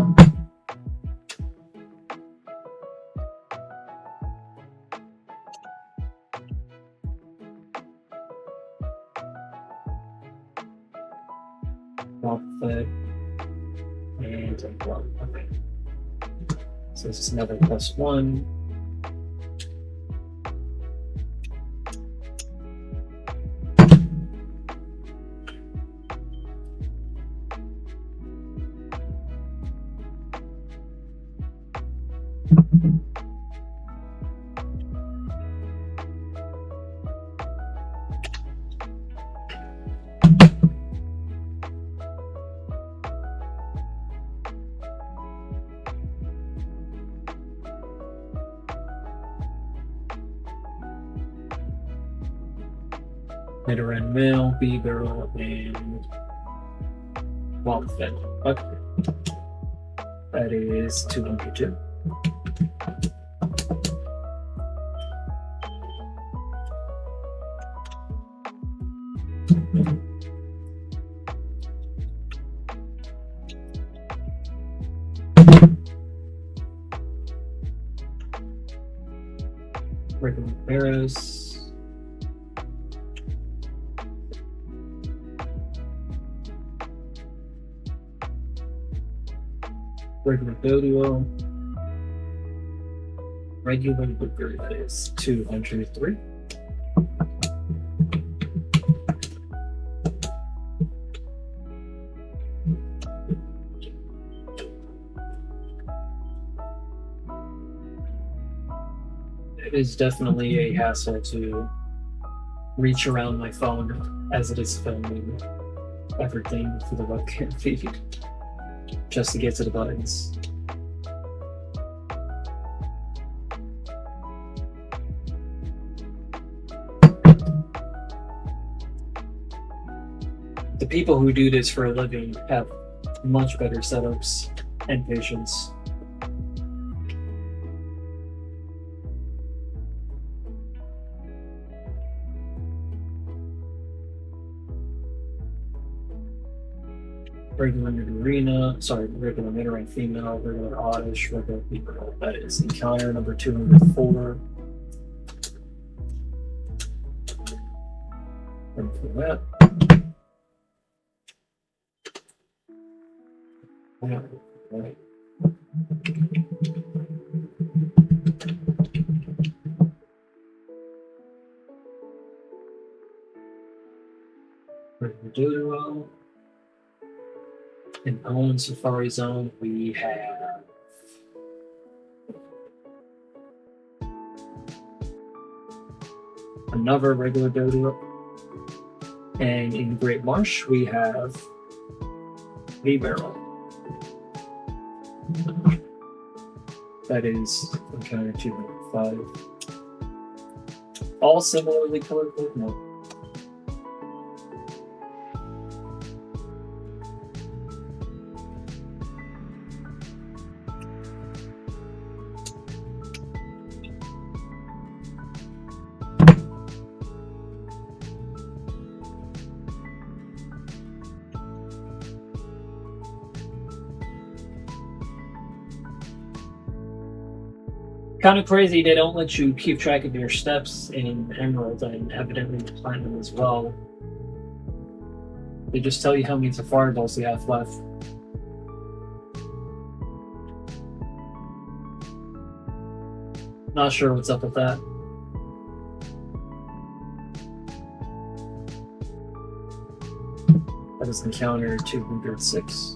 Rockfed. And one. Okay. So this is another +1. Nidoran Male, Beagle, and Wildfed. Okay. That is 202. Regular Paris. Regular Doduo. Regular Booker, that is 203. It is definitely a hassle to reach around my phone as it is filming everything for the webcam feed just to get to the buttons. The people who do this for a living have much better setups and patience. Regular Arena, sorry, regular Nidoran Female, regular Oddish, regular People. That is encounter number 204. Ready for that. Right. Doduo. In Owen Safari Zone, we have another regular Doduo. And in Great Marsh, we have V-Barrel. That is encounter 205. All similarly colored Pokemon. Kind of crazy they don't let you keep track of your steps in Emerald and evidently in Platinum as well. They just tell you how many Safari Balls you have left. Not sure what's up with that. That is encounter 206.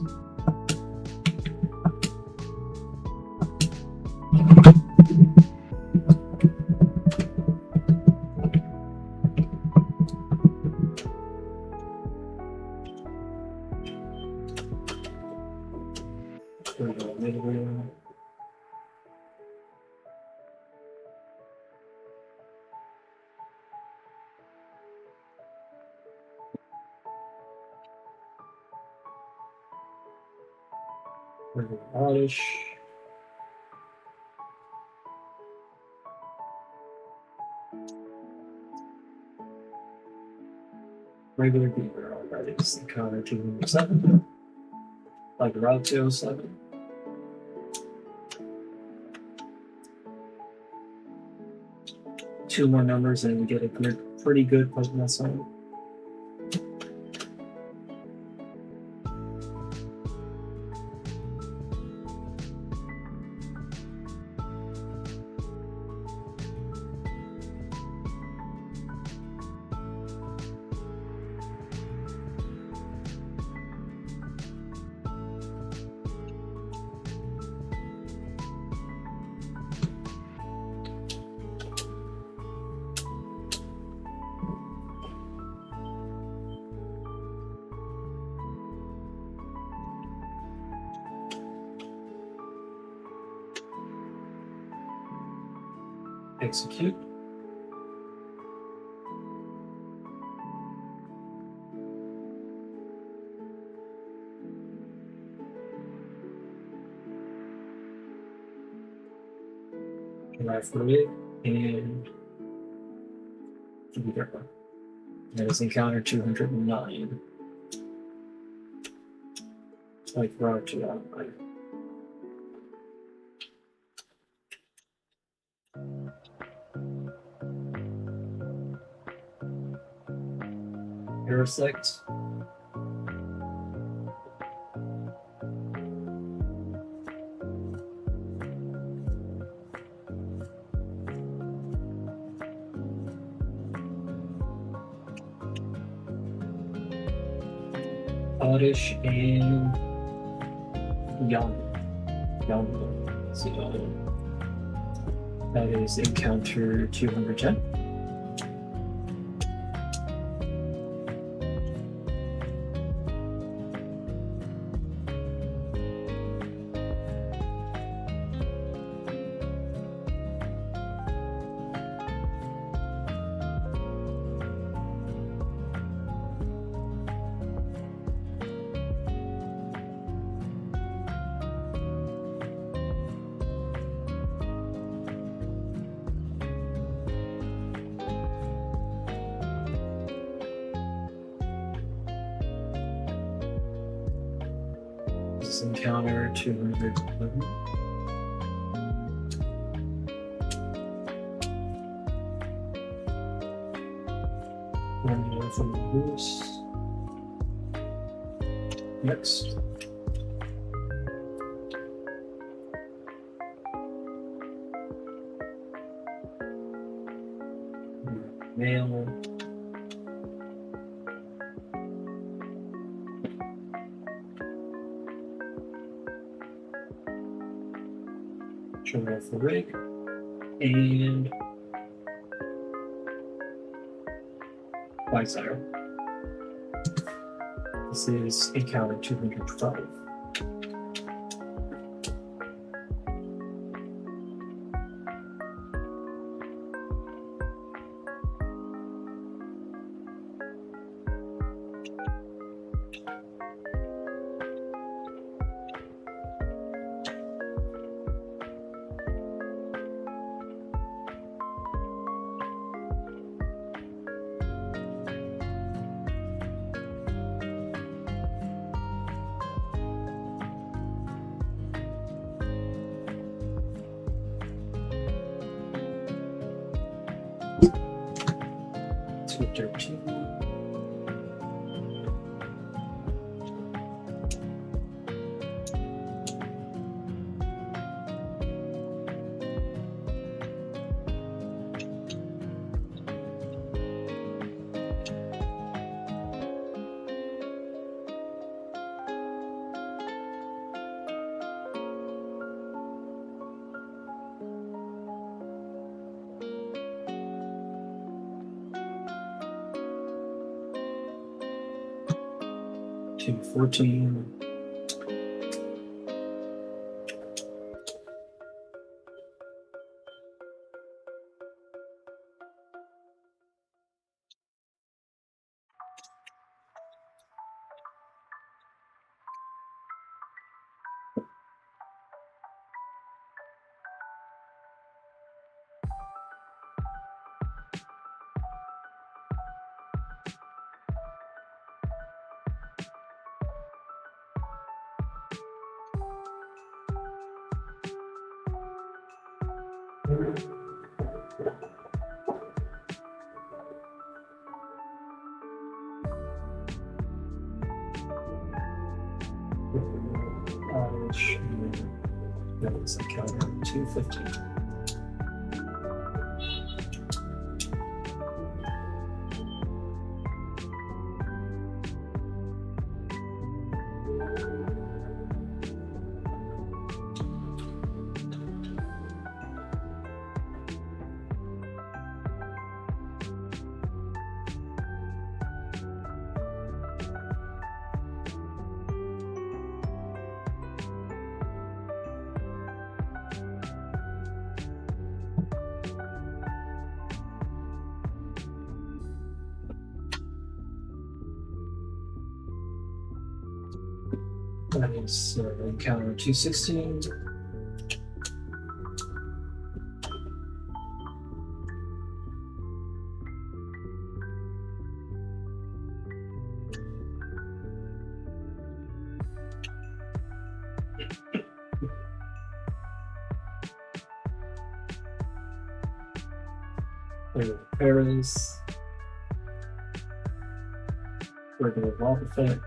Regular oddish. Regular beaver, alright, it's encounter 207. Like Route 207. Two more numbers and we get a good, pretty good Pokemon song. Execute. Right for it and there. That is encounter 209. Like Route 209. Parasect. Oddish and Young. Let's see, that is encounter 210. This encounter 211. One more from the loose. Next. Mail. Turn off the rig. And Whitesire. This is encounter 212. To 13. To 14. That's encounter 250. That is encounter 216. Paris. Regular wall effect.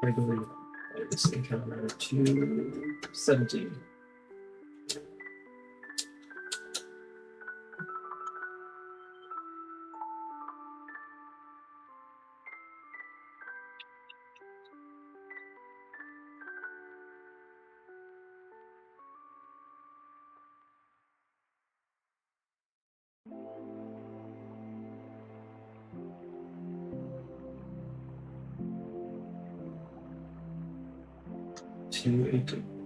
Regular encounter 217. Two 18.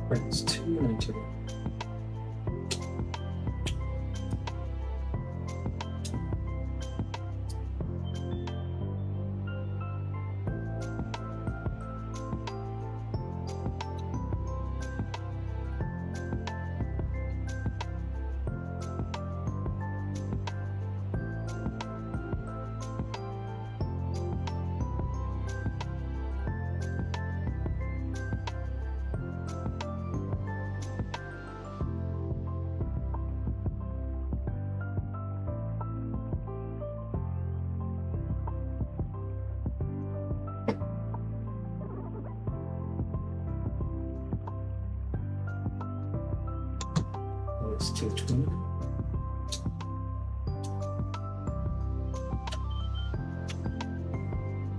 Brings 292. It's 220.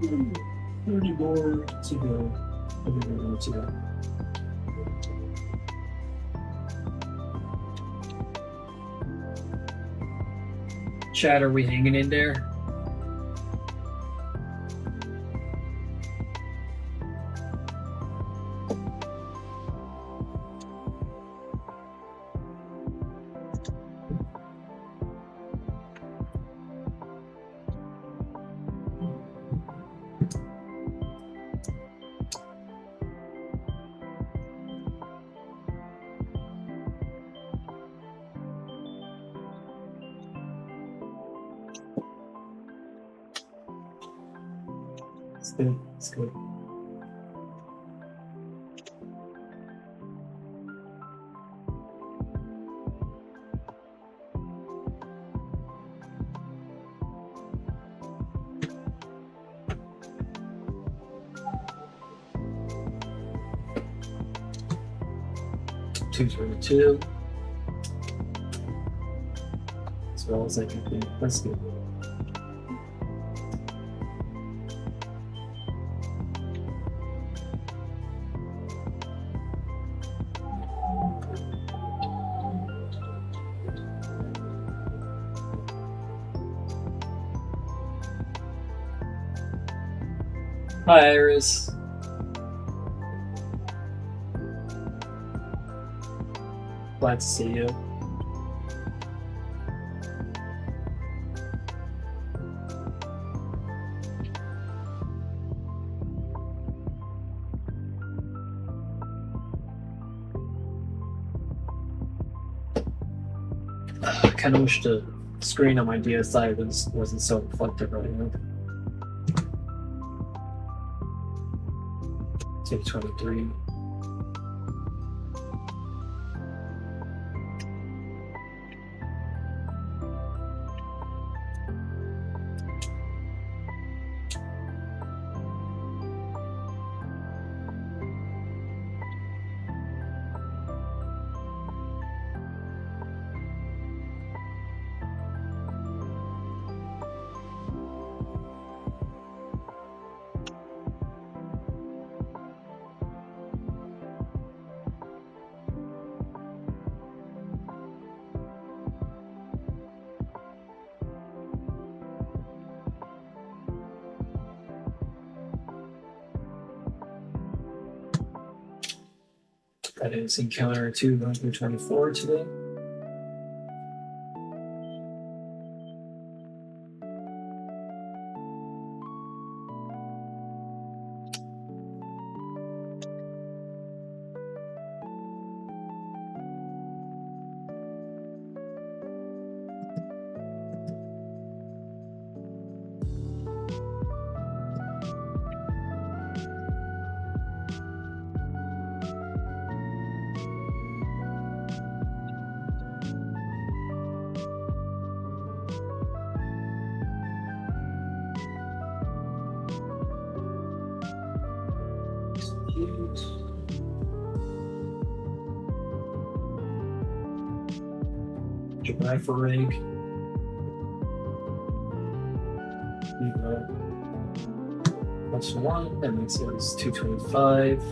Hmm, 30 more to go. 30 more to go. Chat, are we hanging in there? It's good. It's good. Two 222. As well as I can think. That's good. Hi, Iris. Glad to see you. I kind of wish the screen on my DSi wasn't so reflective right now. 223. That is encounter 224 today. July for rig. Plus 1, that makes it 225.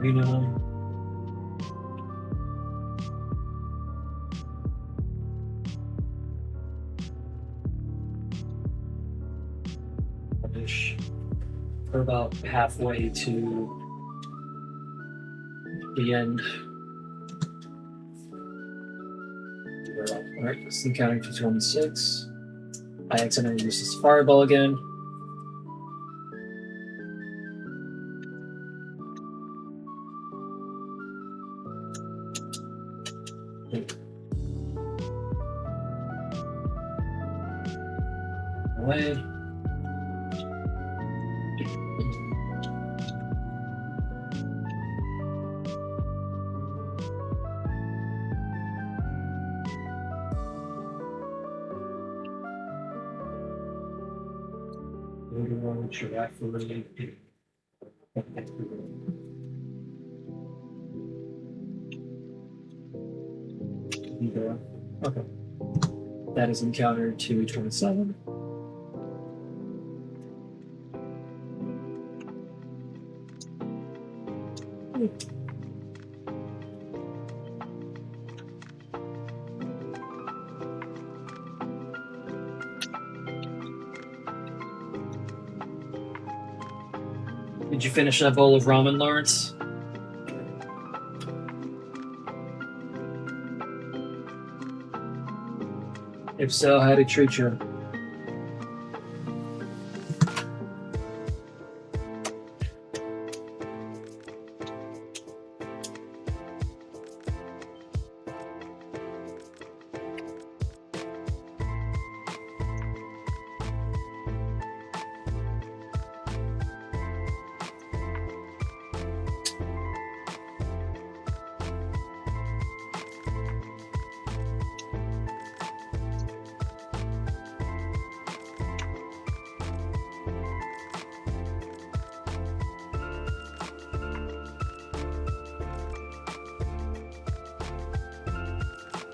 Reno. We're about halfway to the end. Alright, let's encounter 226. I accidentally used this fireball again. Away. Okay. That is encounter 227. Did you finish that bowl of ramen, Lawrence? If so, how'd it treat you?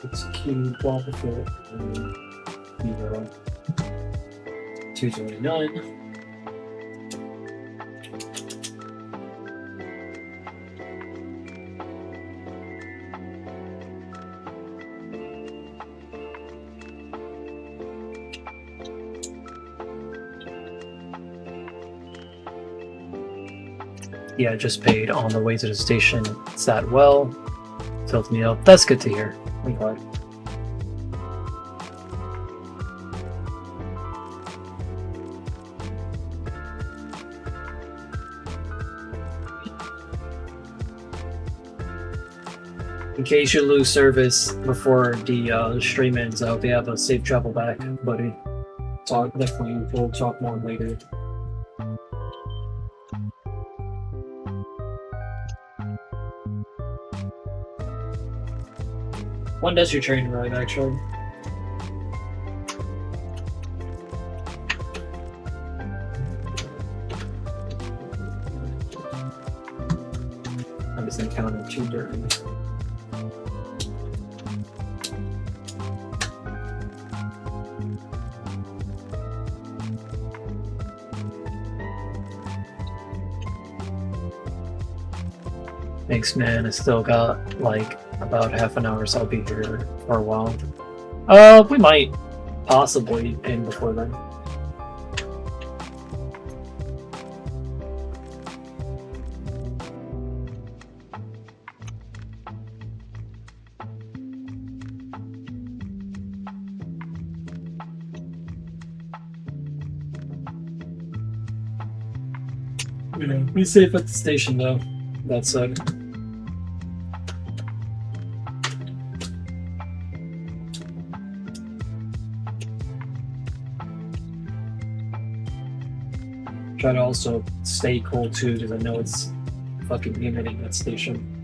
Execute Wobbuffet. 229. Yeah, just paid on the way to the station. Sat well. Filled me up. That's good to hear. I'm glad. In case you lose service before the stream ends, I hope you have a safe travel back, buddy. Definitely. We'll talk more later. When does your train arrive, actually? I'm just encountering 2:30. Thanks, man. I still got like about half an hour, so I'll be here for a while. We might possibly end before then. Be safe at the station, though. That said. Try to also stay cool too, because I know it's fucking humid in that station.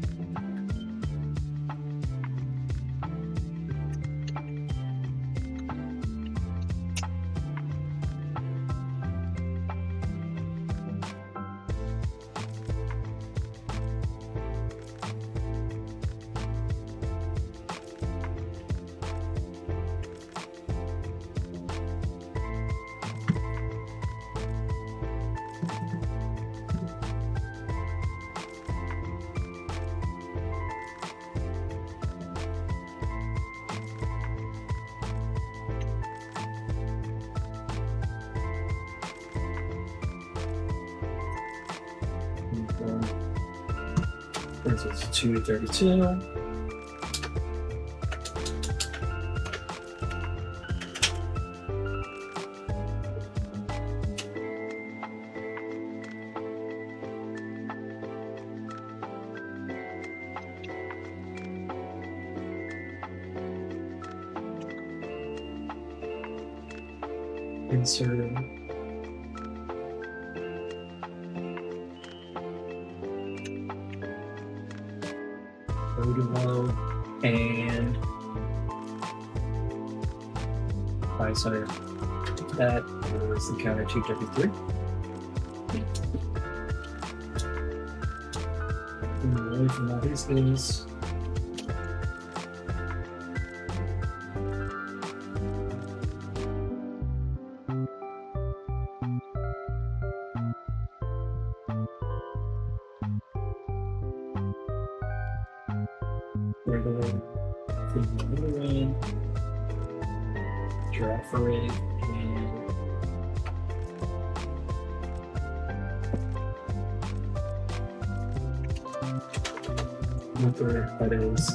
Brings us to 232. Insert. Low and sorry, that was encounter 233. Away from all these things. Regular thing, giraffe rig, and Whipper, that is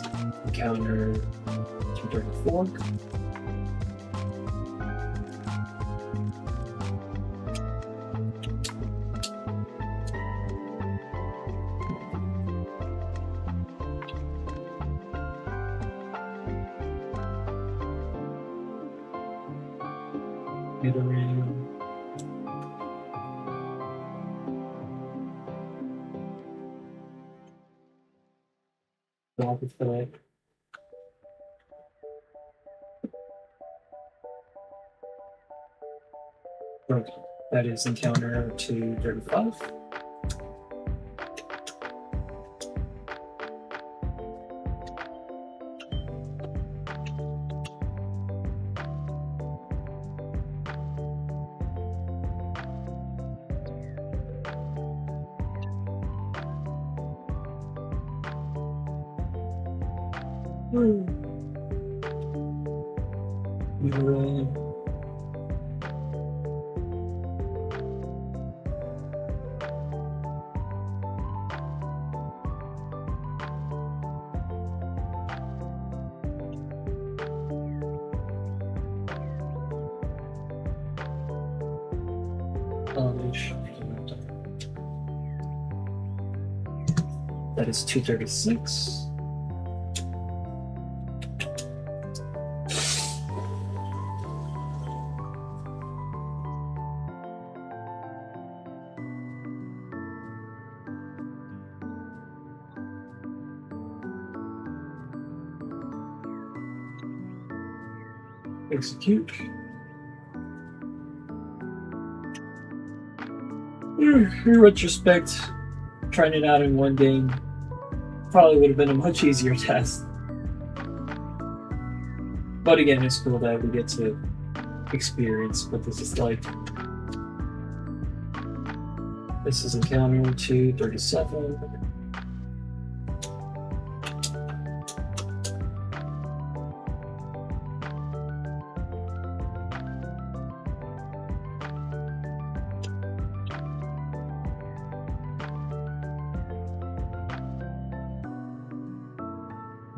encounter 234. Iteration. Wobbuffet. Okay, that is encounter 235. That is 236. Execute. In retrospect, trying it out in one game probably would have been a much easier test. But again, it's cool that we get to experience what this is like. This is encounter 237.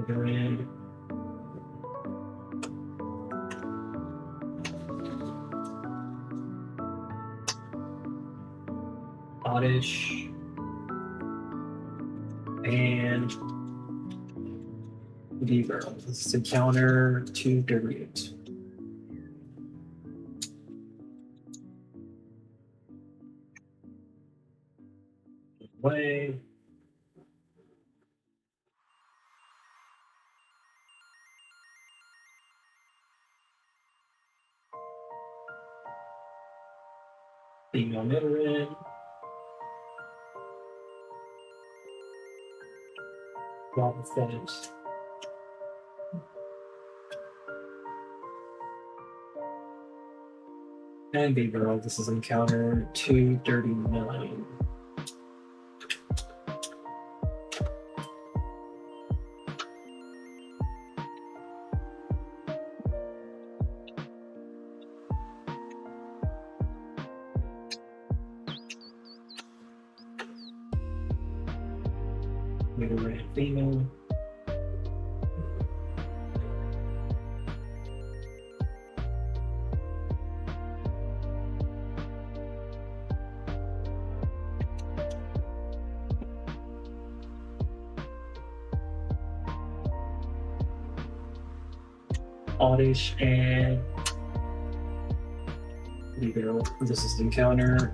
Grand. Oddish. And Deeper. This is encounter 238. Way. Female Nidoran. Wobbuffet. And Beaver. This is encounter 239. Nidoran female. Oddish and Beaver. This is encounter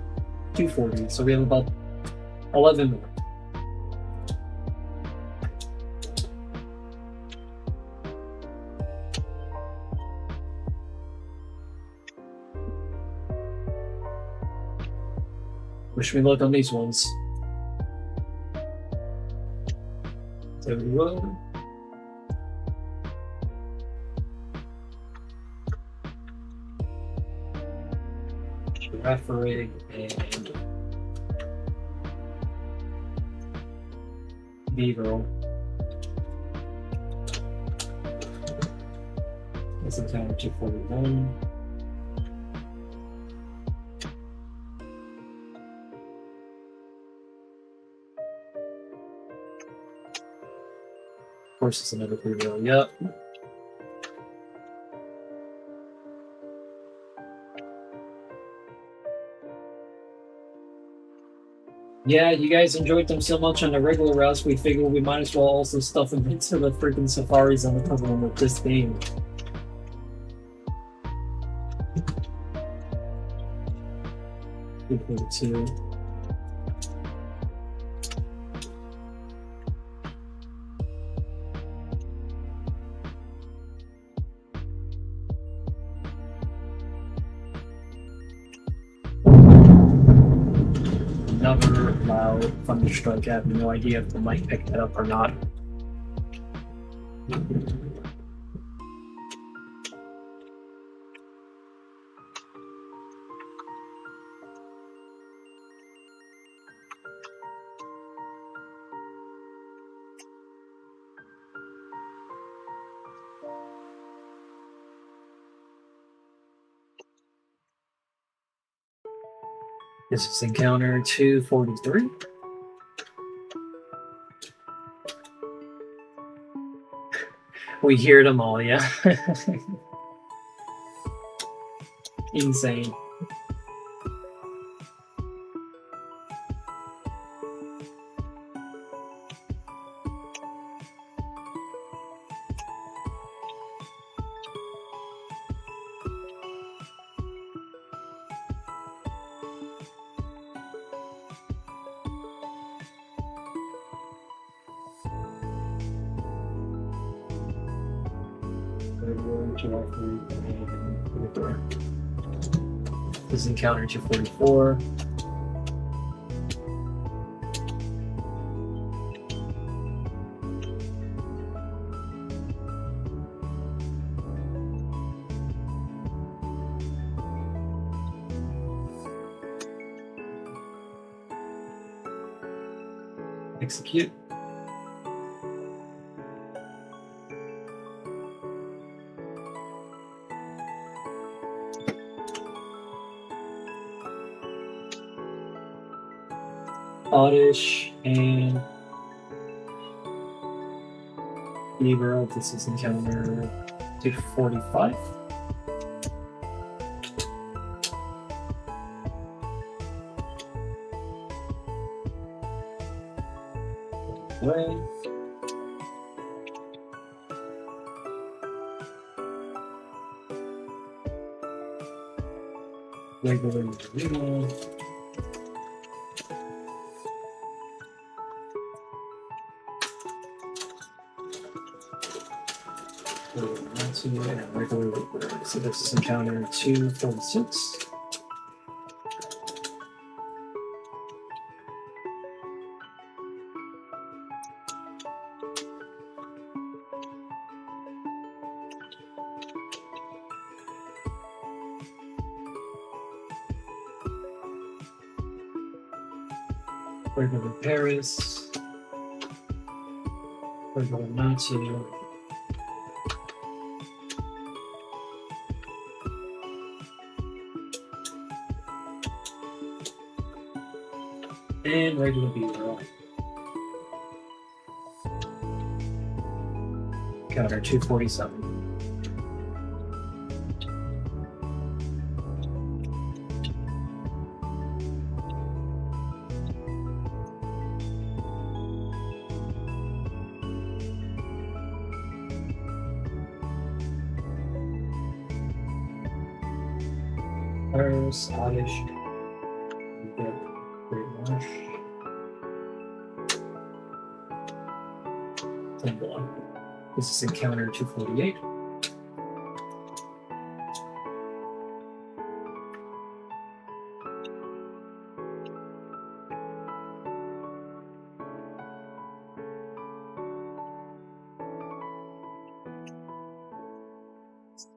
240. So we have about 11 more. Wish me luck on these ones. There we go. Girafarig and Beaver. That's encounter 241. Of course, it's another Beaver. Yep. Yeah, you guys enjoyed them so much on the regular routes, we figured we might as well also stuff them into the freaking safaris on the cover with this game. Two. Another loud thunderstruck. I have no idea if the mic picked that up or not. This is encounter 243. We hear them all, yeah. Insane. This is encounter 244. Execute. Oddish and Beaver. This is encounter 245. Way. Regular arena. And regular. So this is encounter 246. Regular Paris. Regular Natsu. And regular Beaver. Counter 247. Paris, Oddish. Great Marsh. This is encounter 248.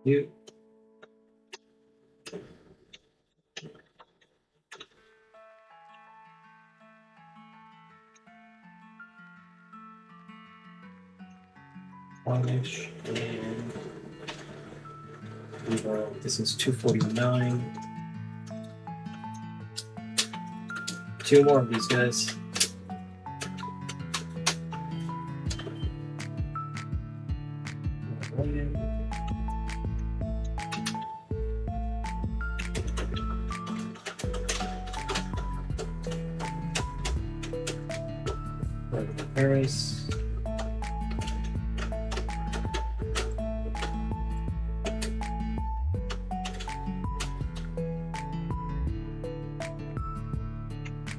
You. Oddish and this is 249. Two more of these guys. Paris.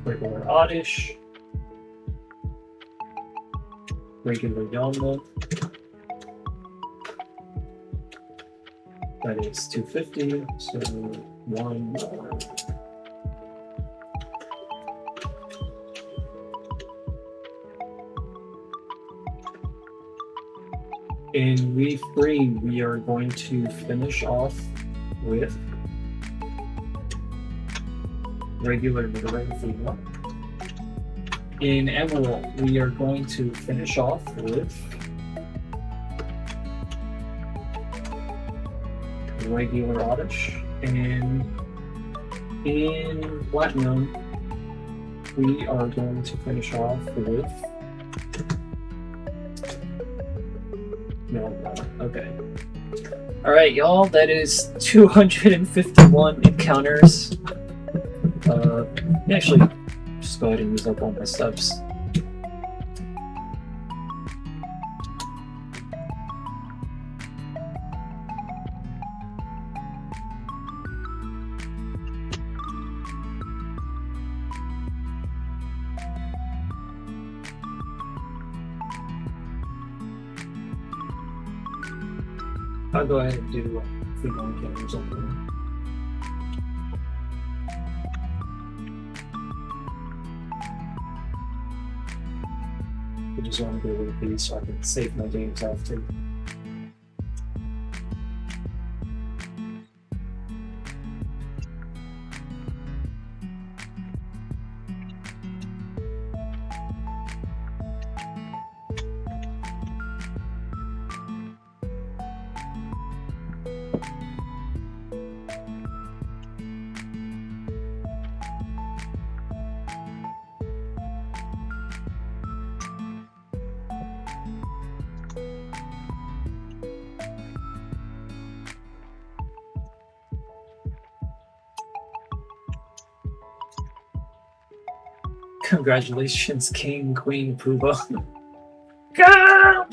Regular Oddish. Regular Yonma. That is 250, so one more. In Leaf Green, we are going to finish off with regular Midoran. In Emerald, we are going to finish off with regular Oddish and In Platinum, we are going to finish off with. No, okay. Alright, y'all, that is 251 encounters. Actually, just go ahead and use up all my steps. I'll go ahead and do a few more encounters on there. I just want to go with these so I can save my games after. Congratulations, King, Queen, Puba. Go!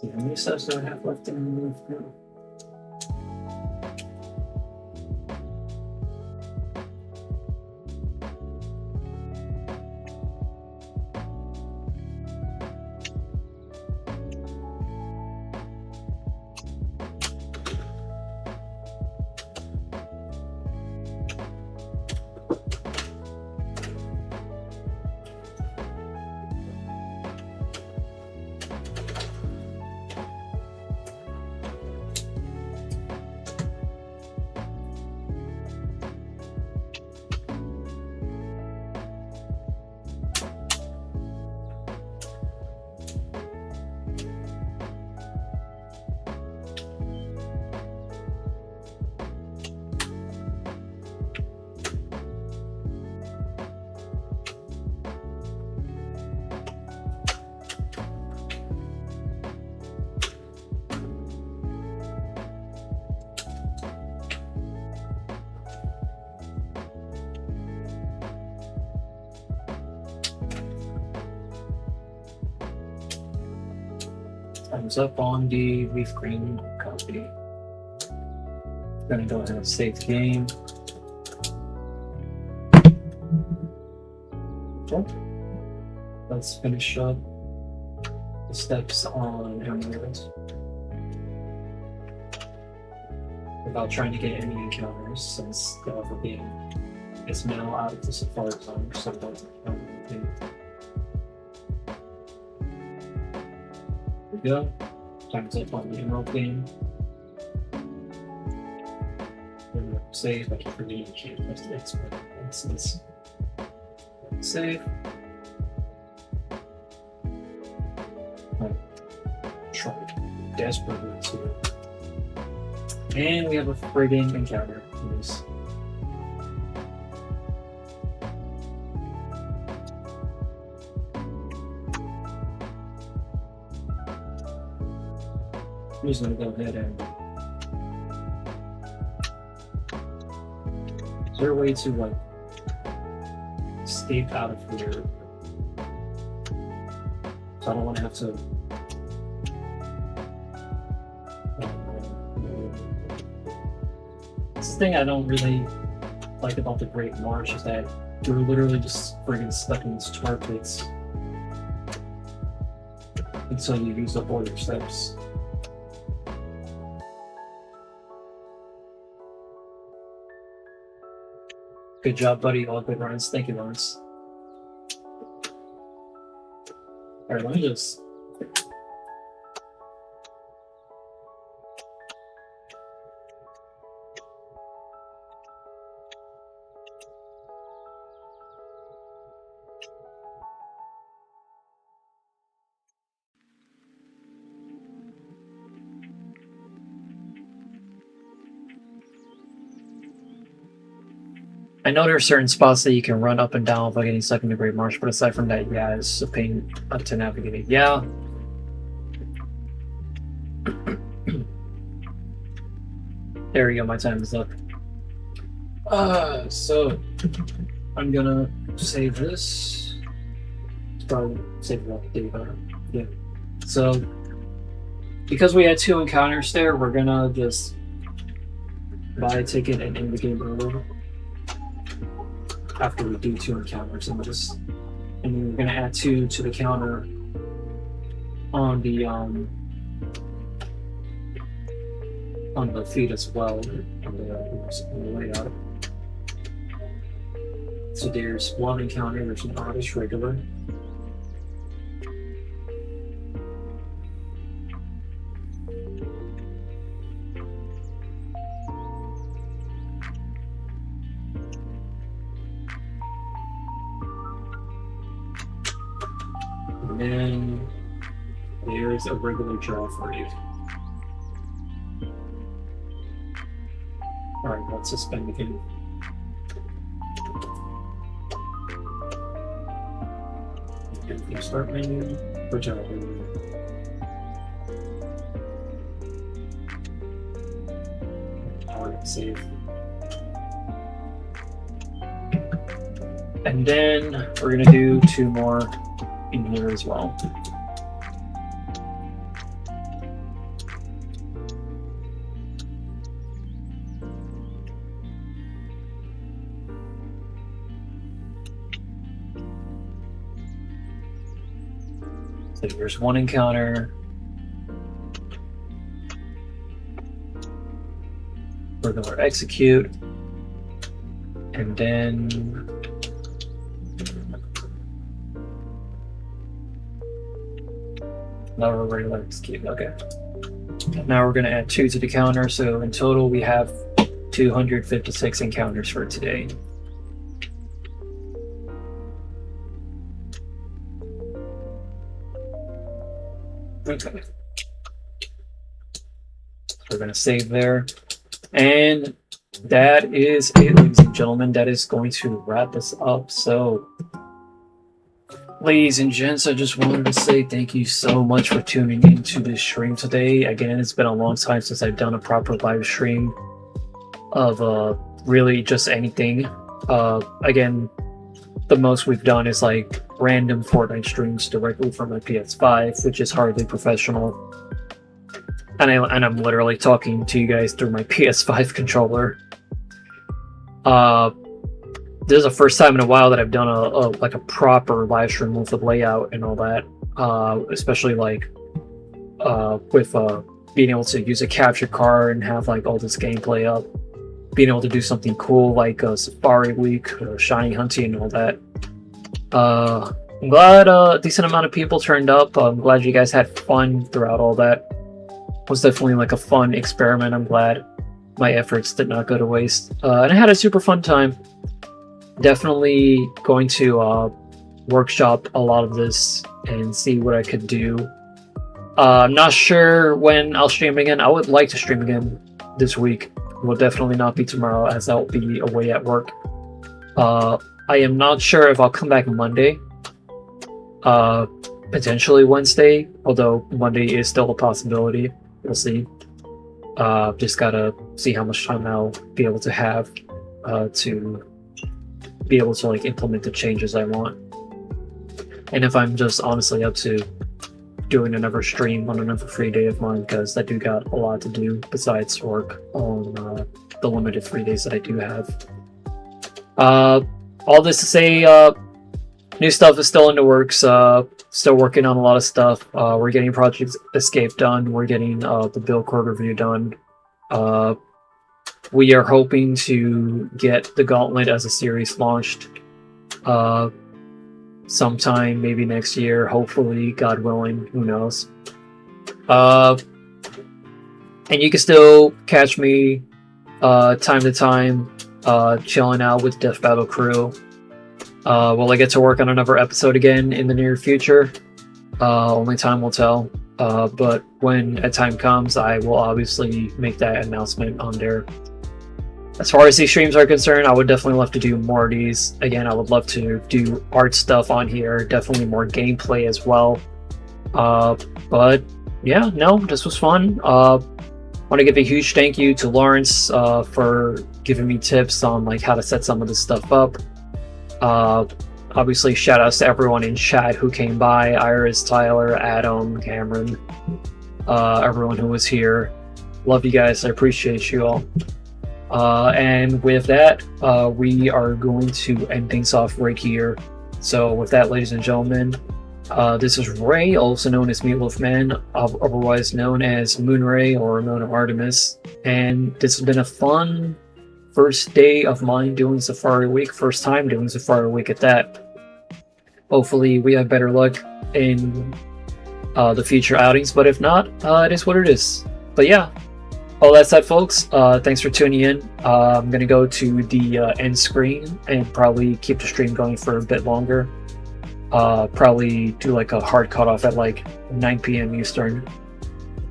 See how many subs do I have left in the Time's up on the Leaf Green copy. Gonna go ahead and save the game. Okay. Let's finish up the steps on Emerald without trying to get any encounters, since the other game is now out of the Safari Zone, so it doesn't count anything. There we go. Time's up on the Emerald game. Save, I keep forgetting you can't press the X button. Let's save. Try desperately to. And we have a friggin' encounter. Nice. I'm just gonna go ahead and. Is there a way to like escape out of here? So I don't want to have to. It's the thing I don't really like about the Great March is that you're literally just friggin' stuck in these tar pits. until you use up all your steps. Good job, buddy. All good runs. Thank you, Lawrence. Alright, let me just... I know there are certain spots that you can run up and down without getting stuck in the Great Marsh, but aside from that, yeah, it's a pain to navigate. Yeah. There we go, my time is up. So I'm gonna save this. It's probably save it day better. Yeah. So because we had 2 encounters there, we're gonna just buy a ticket and end the game early. After we do 2 encounters in this, and then we're gonna add 2 to the counter on the feed as well, on the layout. So there's 1 encounter, there's an oddish regular. And then there's a regular draw for you. Alright, let's suspend the game. Everything start menu, original menu. Alright, save. And then we're gonna do 2 more in here as well. So here's 1 encounter. Regular execute. And then now we're regular execute. Okay. Now we're going to add 2 to the counter. So in total, we have 256 encounters for today. Okay. We're going to save there. And that is it, ladies and gentlemen. That is going to wrap us up. So, ladies and gents, I just wanted to say thank you so much for tuning into this stream today. Again, it's been a long time since I've done a proper live stream of really just anything. Again, the most we've done is like random Fortnite streams directly from my PS5, which is hardly professional. And I'm literally talking to you guys through my PS5 controller. This is the first time in a while that I've done a proper live stream with the layout and all that. Especially like with being able to use a capture card and have like all this gameplay up. Being able to do something cool like Safari Week, shiny hunting and all that. I'm glad a decent amount of people turned up. I'm glad you guys had fun throughout all that. It was definitely like a fun experiment. I'm glad my efforts did not go to waste. And I had a super fun time. Definitely going to workshop a lot of this and see what I could do. I'm not sure when I'll stream again. I would like to stream again this week. It will definitely not be tomorrow, as I'll be away at work. I am not sure if I'll come back Monday. Potentially Wednesday, although Monday is still a possibility. We'll see. Just gotta see how much time I'll be able to have to be able to like implement the changes I want. And if I'm just honestly up to doing another stream on another free day of mine, because I do got a lot to do besides work on the limited free days that I do have. All this to say, new stuff is still in the works. Still working on a lot of stuff. We're getting Project Escape done. We're getting the Build Code review done. We are hoping to get the Gauntlet as a series launched sometime, maybe next year. Hopefully, God willing. Who knows? And you can still catch me time to time chilling out with Death Battle Crew. Will I get to work on another episode again in the near future? Only time will tell. But when a time comes, I will obviously make that announcement on there. As far as these streams are concerned, I would definitely love to do more of these. Again, I would love to do art stuff on here. Definitely more gameplay as well. But yeah, no, this was fun. Want to give a huge thank you to Lawrence for giving me tips on like how to set some of this stuff up. Obviously, shout outs to everyone in chat who came by: Iris, Tyler, Adam, Cameron, everyone who was here. Love you guys. I appreciate you all. And with that, we are going to end things off right here. So with that, ladies and gentlemen, this is Ray, also known as Meatloaf Man, otherwise known as Moonray or Moon of Artemis. And this has been a fun first day of mine doing Safari Week. First time doing Safari Week at that. Hopefully we have better luck in the future outings, but if not, it is what it is. But yeah, all that said, folks, thanks for tuning in. I'm going to go to the end screen and probably keep the stream going for a bit longer. Probably do like a hard cutoff at like 9 p.m. Eastern.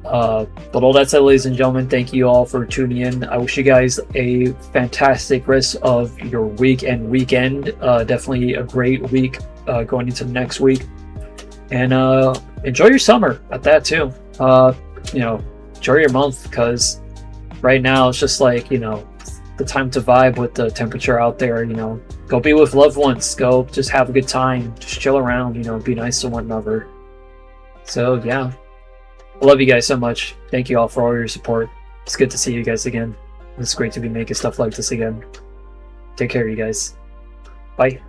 But all that said, ladies and gentlemen, thank you all for tuning in. I wish you guys a fantastic rest of your week and weekend. Definitely a great week going into next week. And enjoy your summer at that too. Enjoy your month, because right now it's just like, the time to vibe with the temperature out there. Go be with loved ones. Go just have a good time. Just chill around, be nice to one another. So yeah, I love you guys so much. Thank you all for all your support. It's good to see you guys again. It's great to be making stuff like this again. Take care, you guys. Bye.